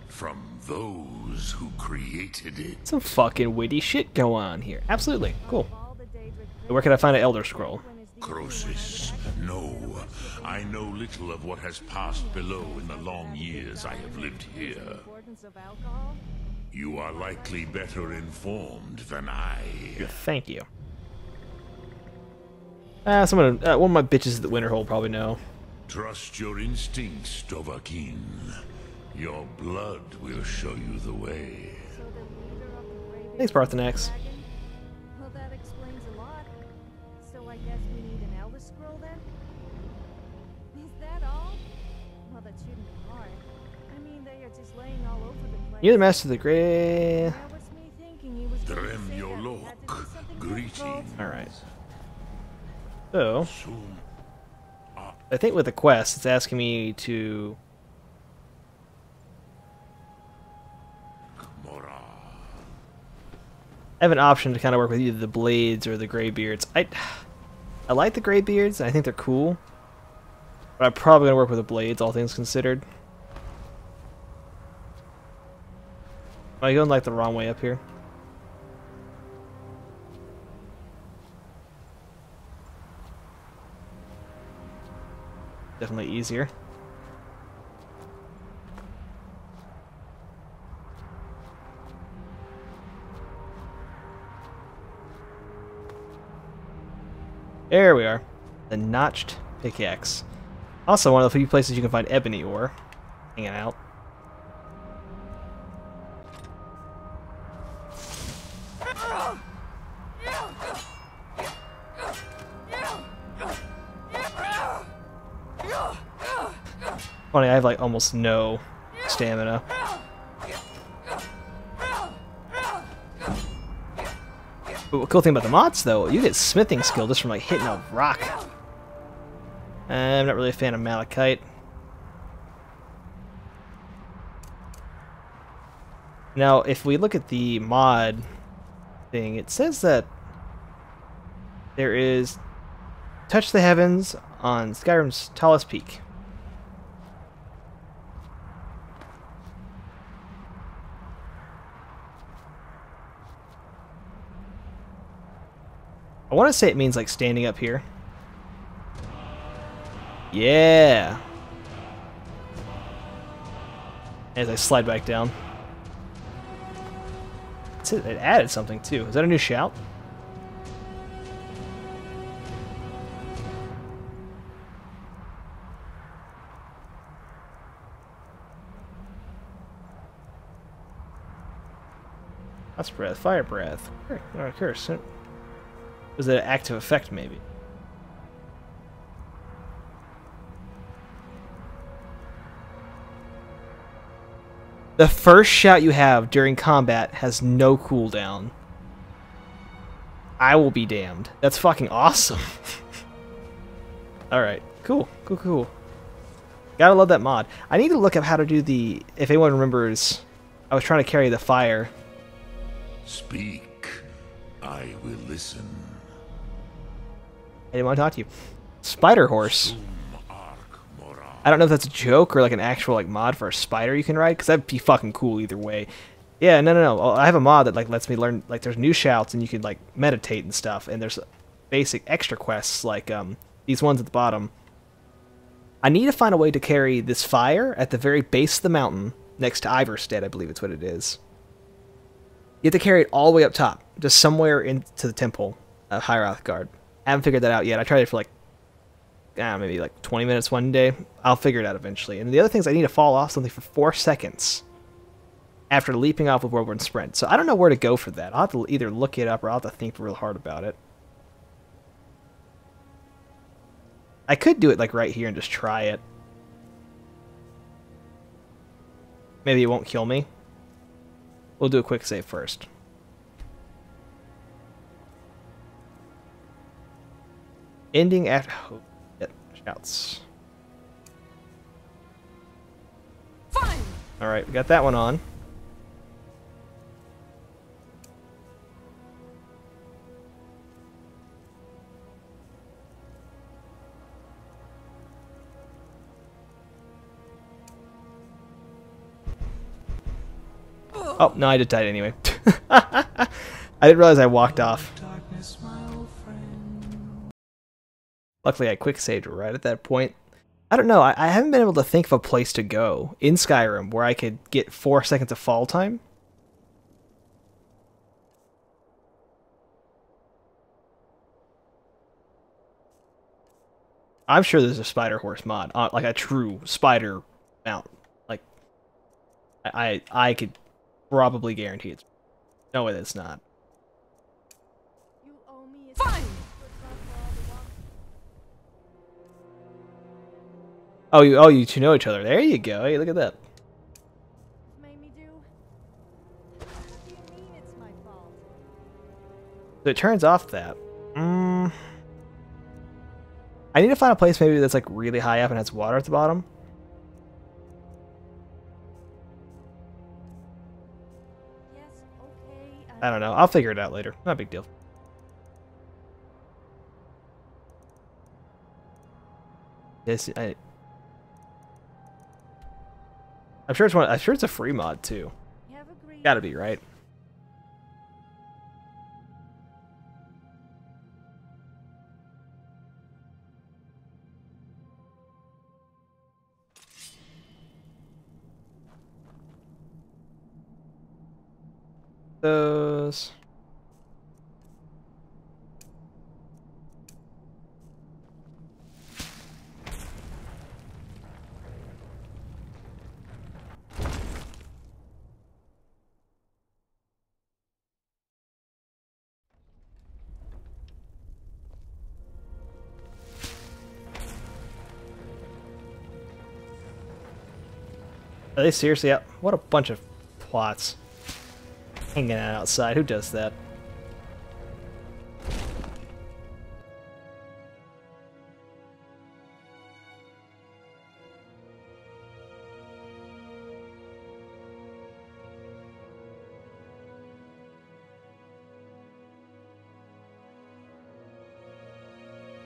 from those who created it. Some fucking witty shit go on here. Absolutely. Cool. Where can I find an Elder Scroll? Croesus, no. I know little of what has passed below in the long years I have lived here. You are likely better informed than I. Thank you. Someone, one of my bitches at the Winterhold will probably know. Trust your instincts, Dovahkiin. Your blood will show you the way. Thanks, Parthenax. Well, that explains a lot. So I guess we need an Elder Scroll then? Is that all? Well, that shouldn't be hard. I mean, they are just laying all over the place. You're the master of the Grey. That was me thinking he was going to Drem say that. Yolok, Had to be something greeting. Alright. So, I think with the quest, it's asking me to... I have an option to kind of work with either the Blades or the Greybeards. I like the Greybeards. I think they're cool. But I'm probably going to work with the Blades, all things considered. Am I going like the wrong way up here? Definitely easier. There we are. The notched pickaxe. Also one of the few places you can find ebony ore. Hanging out. Funny, I have like almost no stamina. But the cool thing about the mods, though, you get smithing skill just from like hitting a rock. I'm not really a fan of malachite. Now, if we look at the mod thing, it says that there is touch the heavens on Skyrim's tallest peak. I want to say it means like standing up here. Yeah. As I slide back down. It added something too. Is that a new shout? That's breath, fire breath. Curse. Was it an active effect, maybe? The first shout you have during combat has no cooldown. I will be damned. That's fucking awesome. Alright, cool. Gotta love that mod. I need to look up how to do the... If anyone remembers, I was trying to carry the fire. Speak. I will listen. I didn't want to talk to you. Spider horse. I don't know if that's a joke or like an actual like mod for a spider you can ride, because that'd be fucking cool either way. Yeah, no. I have a mod that like lets me learn, like there's new shouts and you can like meditate and stuff, and there's basic extra quests like these ones at the bottom. I need to find a way to carry this fire at the very base of the mountain next to Iverstead, I believe it's what it is. You have to carry it all the way up top, just somewhere into the temple of Hrothgar. I haven't figured that out yet. I tried it for like, maybe like 20 minutes one day. I'll figure it out eventually. And the other thing is I need to fall off something for 4 seconds after leaping off with Whirlwind Sprint. So I don't know where to go for that. I'll have to either look it up or I'll have to think real hard about it. I could do it like right here and just try it. Maybe it won't kill me. We'll do a quick save first. Ending after... Oh, yeah, shouts. Fine. Alright, we got that one on. Oh, no, I just died anyway. I didn't realize I walked off. Luckily, I quick saved right at that point. I don't know, I haven't been able to think of a place to go in Skyrim where I could get 4 seconds of fall time. I'm sure there's a spider horse mod, like a true spider mount. Like, I could probably guarantee it's... No way that's not. Fine. Oh, you two know each other. There you go. Hey, look at that. So it turns off that. I need to find a place maybe that's like really high up and has water at the bottom. I don't know. I'll figure it out later. Not a big deal. This I'm sure it's one. I'm sure it's a free mod too. You have agreed Gotta be, right? Those. Are they seriously out? What a bunch of plots. Hanging out outside. Who does that?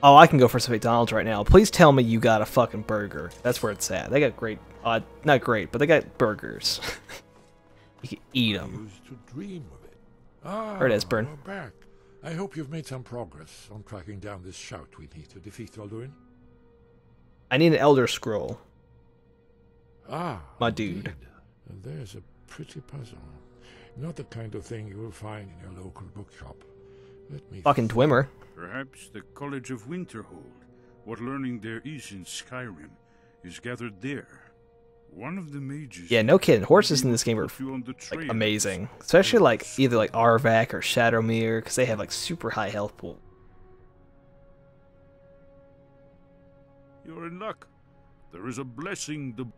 Oh, I can go for some McDonald's right now. Please tell me you got a fucking burger. That's where it's at. They got great, not great, but they got burgers. You can eat them. Used to dream of it. Ah, There it is, Burn. we're back. I hope you've made some progress on tracking down this shout we need to defeat Alduin. I need an Elder Scroll. Ah, My dude. and there's a pretty puzzle. Not the kind of thing you will find in your local bookshop. Let me Fucking Dwemer. Perhaps the College of Winterhold, what learning there is in Skyrim, is gathered there. One of the mages... Yeah, no kidding. Horses in this game are like amazing. Especially like either like Arvak or Shadowmere, because they have like super high health pool. You're in luck. There is a blessing.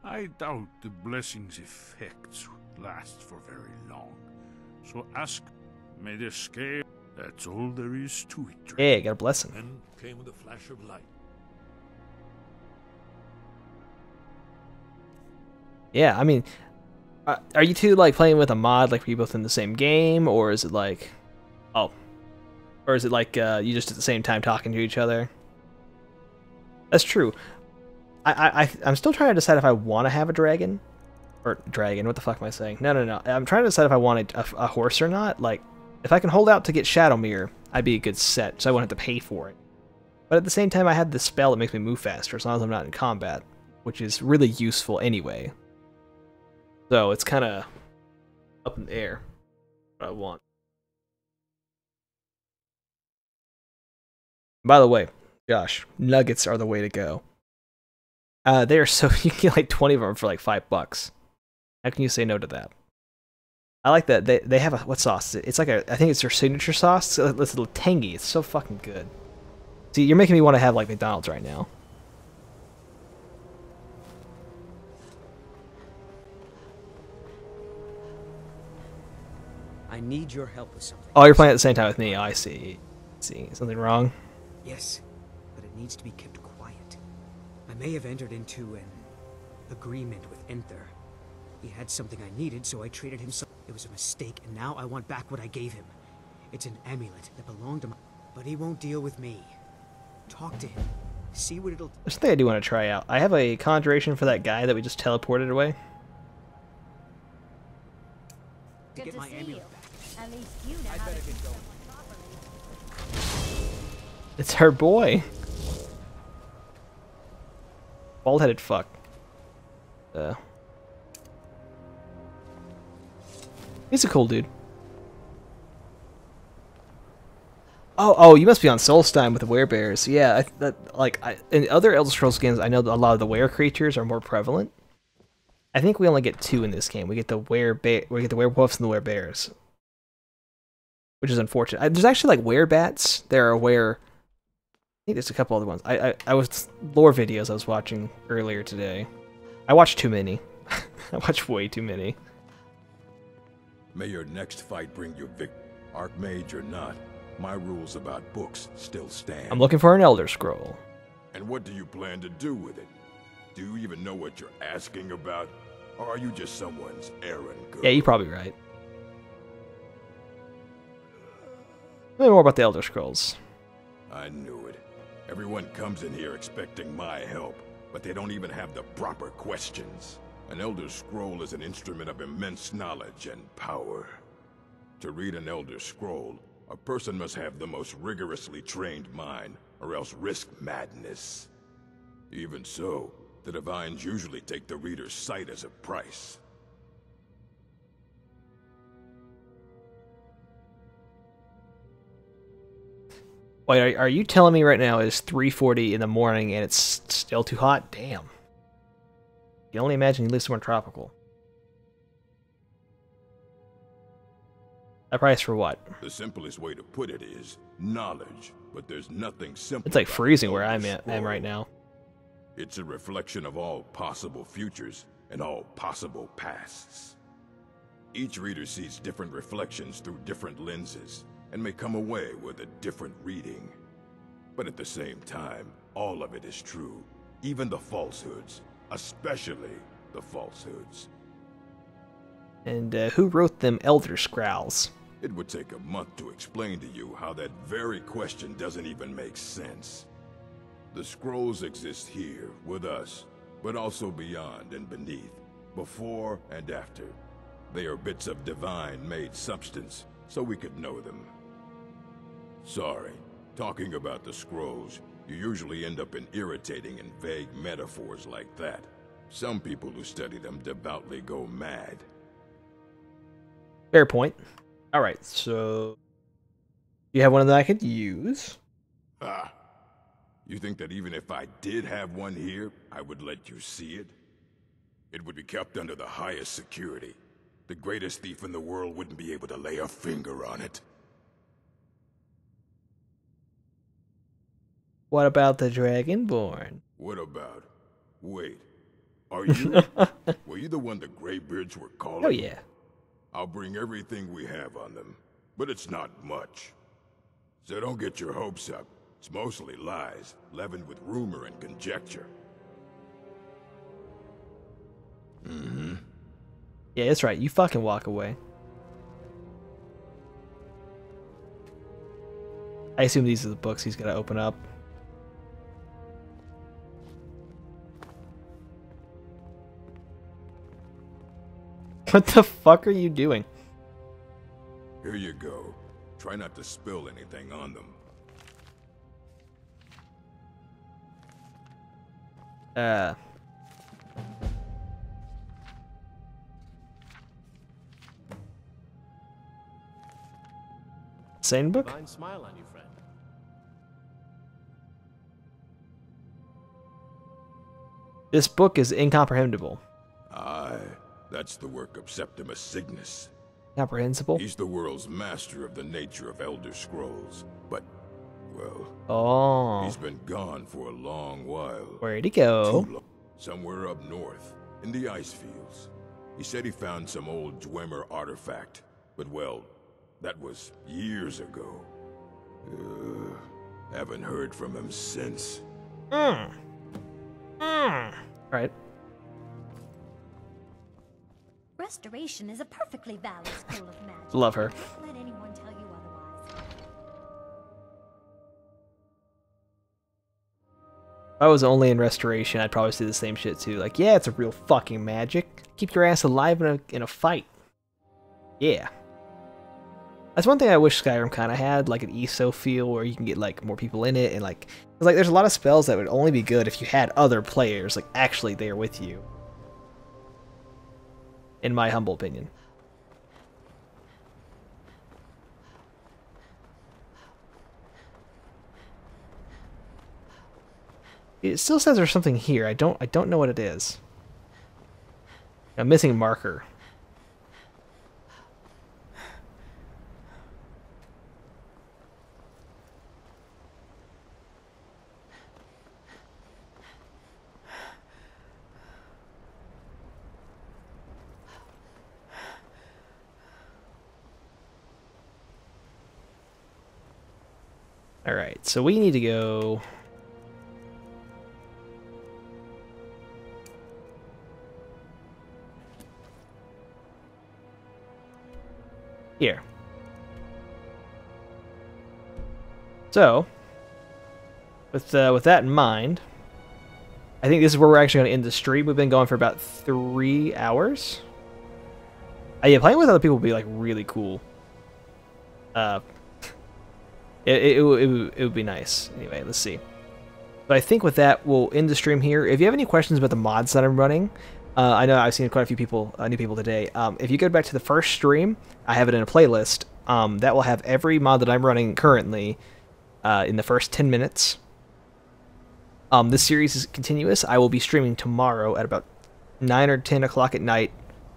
I doubt the blessing's effects last for very long. So ask, may the scale... That's all there is to it. Yeah, got a blessing. Then came the flash of light. Yeah, I mean, are you two like playing with a mod, like were you both in the same game, or is it like, oh, or is it like you just at the same time talking to each other? That's true. I'm still trying to decide if I want to have a dragon, or dragon. What the fuck am I saying? No. I'm trying to decide if I want a horse or not. Like, if I can hold out to get Shadowmere, I'd be a good set, so I wouldn't have to pay for it. But at the same time, I have this spell that makes me move faster as long as I'm not in combat, which is really useful anyway. So it's kind of up in the air what I want. By the way, Josh, nuggets are the way to go. They are so you can get like 20 of them for like $5. How can you say no to that? I like that they have a what sauce? It's like I think it's their signature sauce. It's a little tangy. It's so fucking good. See, you're making me want to have like McDonald's right now. I need your help with something. Oh, you're playing at the same time with me. Oh, I see. See, something wrong? Yes, but it needs to be kept quiet. I may have entered into an agreement with Enther. He had something I needed, so I traded him some. It was a mistake, and now I want back what I gave him. It's an amulet that belonged to my... But he won't deal with me. Talk to him. See what it'll... There's something I do want to try out. I have a conjuration for that guy that we just teleported away. To get my amulet back. At least you know I'd how better to get keep going. someone properly. It's her boy. Bald-headed fuck. He's a cool dude. Oh, you must be on Solstein with the werebears. Yeah, in other Elder Scrolls games, I know that a lot of the were creatures are more prevalent. I think we only get 2 in this game. We get the werewolves and the werebears, which is unfortunate. There's actually like werebats. There are I think there's a couple other ones. I was lore videos I was watching earlier today. I watched too many. I watched way too many. May your next fight bring you victory. Archmage or not, my rules about books still stand. I'm looking for an Elder Scroll. And what do you plan to do with it? Do you even know what you're asking about? Or are you just someone's errand girl? Yeah, you're probably right. Tell me more about the Elder Scrolls. I knew it. Everyone comes in here expecting my help, but they don't even have the proper questions. An Elder Scroll is an instrument of immense knowledge and power. To read an Elder Scroll, a person must have the most rigorously trained mind, or else risk madness. Even so, the Divines usually take the reader's sight as a price. Wait, are you telling me right now it's 3:40 in the morning and it's still too hot? Damn. You can only imagine you live somewhere tropical. A price for what? The simplest way to put it is knowledge, but there's nothing simple. It's like about freezing the where Elder I'm right now. It's a reflection of all possible futures and all possible pasts. Each reader sees different reflections through different lenses and may come away with a different reading. But at the same time, all of it is true, even the falsehoods, especially the falsehoods. And who wrote them Elder Scrolls? It would take a month to explain to you how that very question doesn't even make sense. The scrolls exist here, with us, but also beyond and beneath, before and after. They are bits of divine-made substance, so we could know them. Sorry, talking about the scrolls, you usually end up in irritating and vague metaphors like that. Some people who study them devoutly go mad. Fair point. Alright, so... you have one that I could use? Ah. You think that even if I did have one here, I would let you see it? It would be kept under the highest security. The greatest thief in the world wouldn't be able to lay a finger on it. What about the Dragonborn? What about? Wait. Are you? Were you the one the Greybeards were calling? Oh yeah. I'll bring everything we have on them, but it's not much. So don't get your hopes up. It's mostly lies, leavened with rumor and conjecture. Mm-hmm. Yeah, that's right. You fucking walk away. I assume these are the books he's gonna open up. What the fuck are you doing? Here you go. Try not to spill anything on them. Sane book? Fine smile on you, friend. This book is incomprehensible. Aye, that's the work of Septimus Cygnus. Comprehensible? He's the world's master of the nature of Elder Scrolls, but, well... Oh. He's been gone for a long while. Where'd he go? Somewhere up north, in the ice fields. He said he found some old Dwemer artifact, but well, that was years ago. Haven't heard from him since. Right. Restoration is a perfectly valid school of magic. Love her. Don't let anyone tell you otherwise. If I was only in Restoration, I'd probably say the same shit too. Like, yeah, it's a real fucking magic. Keep your ass alive in a fight. Yeah. That's one thing I wish Skyrim kind of had, like an ESO feel where you can get like more people in it, and like, cause, like there's a lot of spells that would only be good if you had other players like actually there with you. In my humble opinion. It still says there's something here. I don't know what it is. I'm missing a marker. Alright, so we need to go... here. So, with that in mind, I think this is where we're actually going to end the stream. We've been going for about 3 hours. Yeah, playing with other people would be like really cool. It would be nice. Anyway, let's see. But I think with that, we'll end the stream here. If you have any questions about the mods that I'm running, I know I've seen quite a few people, new people today. If you go back to the first stream, I have it in a playlist that will have every mod that I'm running currently in the first 10 minutes. This series is continuous. I will be streaming tomorrow at about 9 or 10 o'clock at night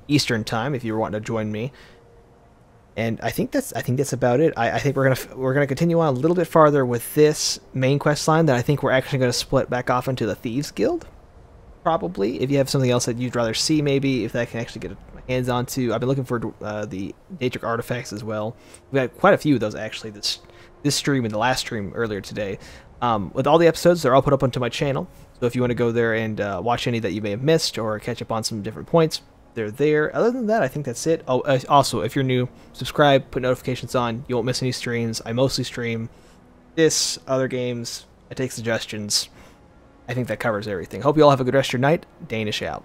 Eastern time if you're wanting to join me. And I think that's about it. I think we're gonna continue on a little bit farther with this main quest line. That I think we're actually gonna split back off into the Thieves Guild. Probably, if you have something else that you'd rather see, maybe if that can actually get my hands onto. I've been looking for the Daedric artifacts as well. We got quite a few of those actually this stream and the last stream earlier today. With all the episodes, they're all put up onto my channel. So if you want to go there and watch any that you may have missed or catch up on some different points, they're there. Other than that, I think that's it. Oh, also, if you're new, subscribe, put notifications on. You won't miss any streams. I mostly stream this, other games. I take suggestions. I think that covers everything. Hope you all have a good rest of your night. Danish out.